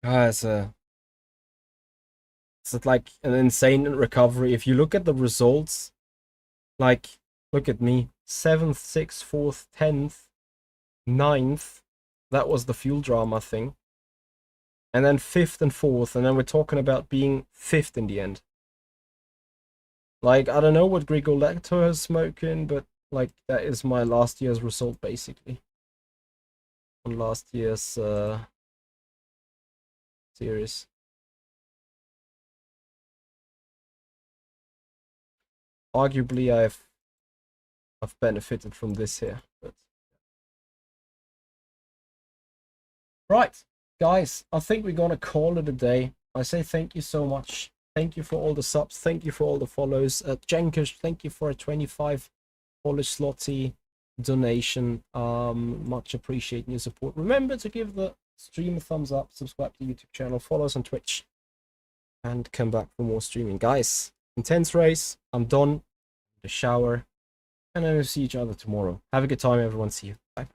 It's like an insane recovery. If you look at the results, like, look at me. 7th, 6th, 4th, 10th, 9th. That was the fuel drama thing. And then 5th and 4th, and then we're talking about being 5th in the end. Like, I don't know what Grigoletto is smoking, but, like, that is my last year's result, basically. On last year's series. Arguably, I've benefited from this here, but right, guys, I think we're gonna call it a day. I say thank you so much. Thank you for all the subs. Thank you for all the follows. Jenkish, thank you for a 25 Polish zloty donation. Much appreciating your support. Remember to give the stream a thumbs up, subscribe to the YouTube channel, follow us on Twitch, and come back for more streaming. Guys, intense race. I'm done. The shower. And then we'll see each other tomorrow. Have a good time, everyone. See you. Bye.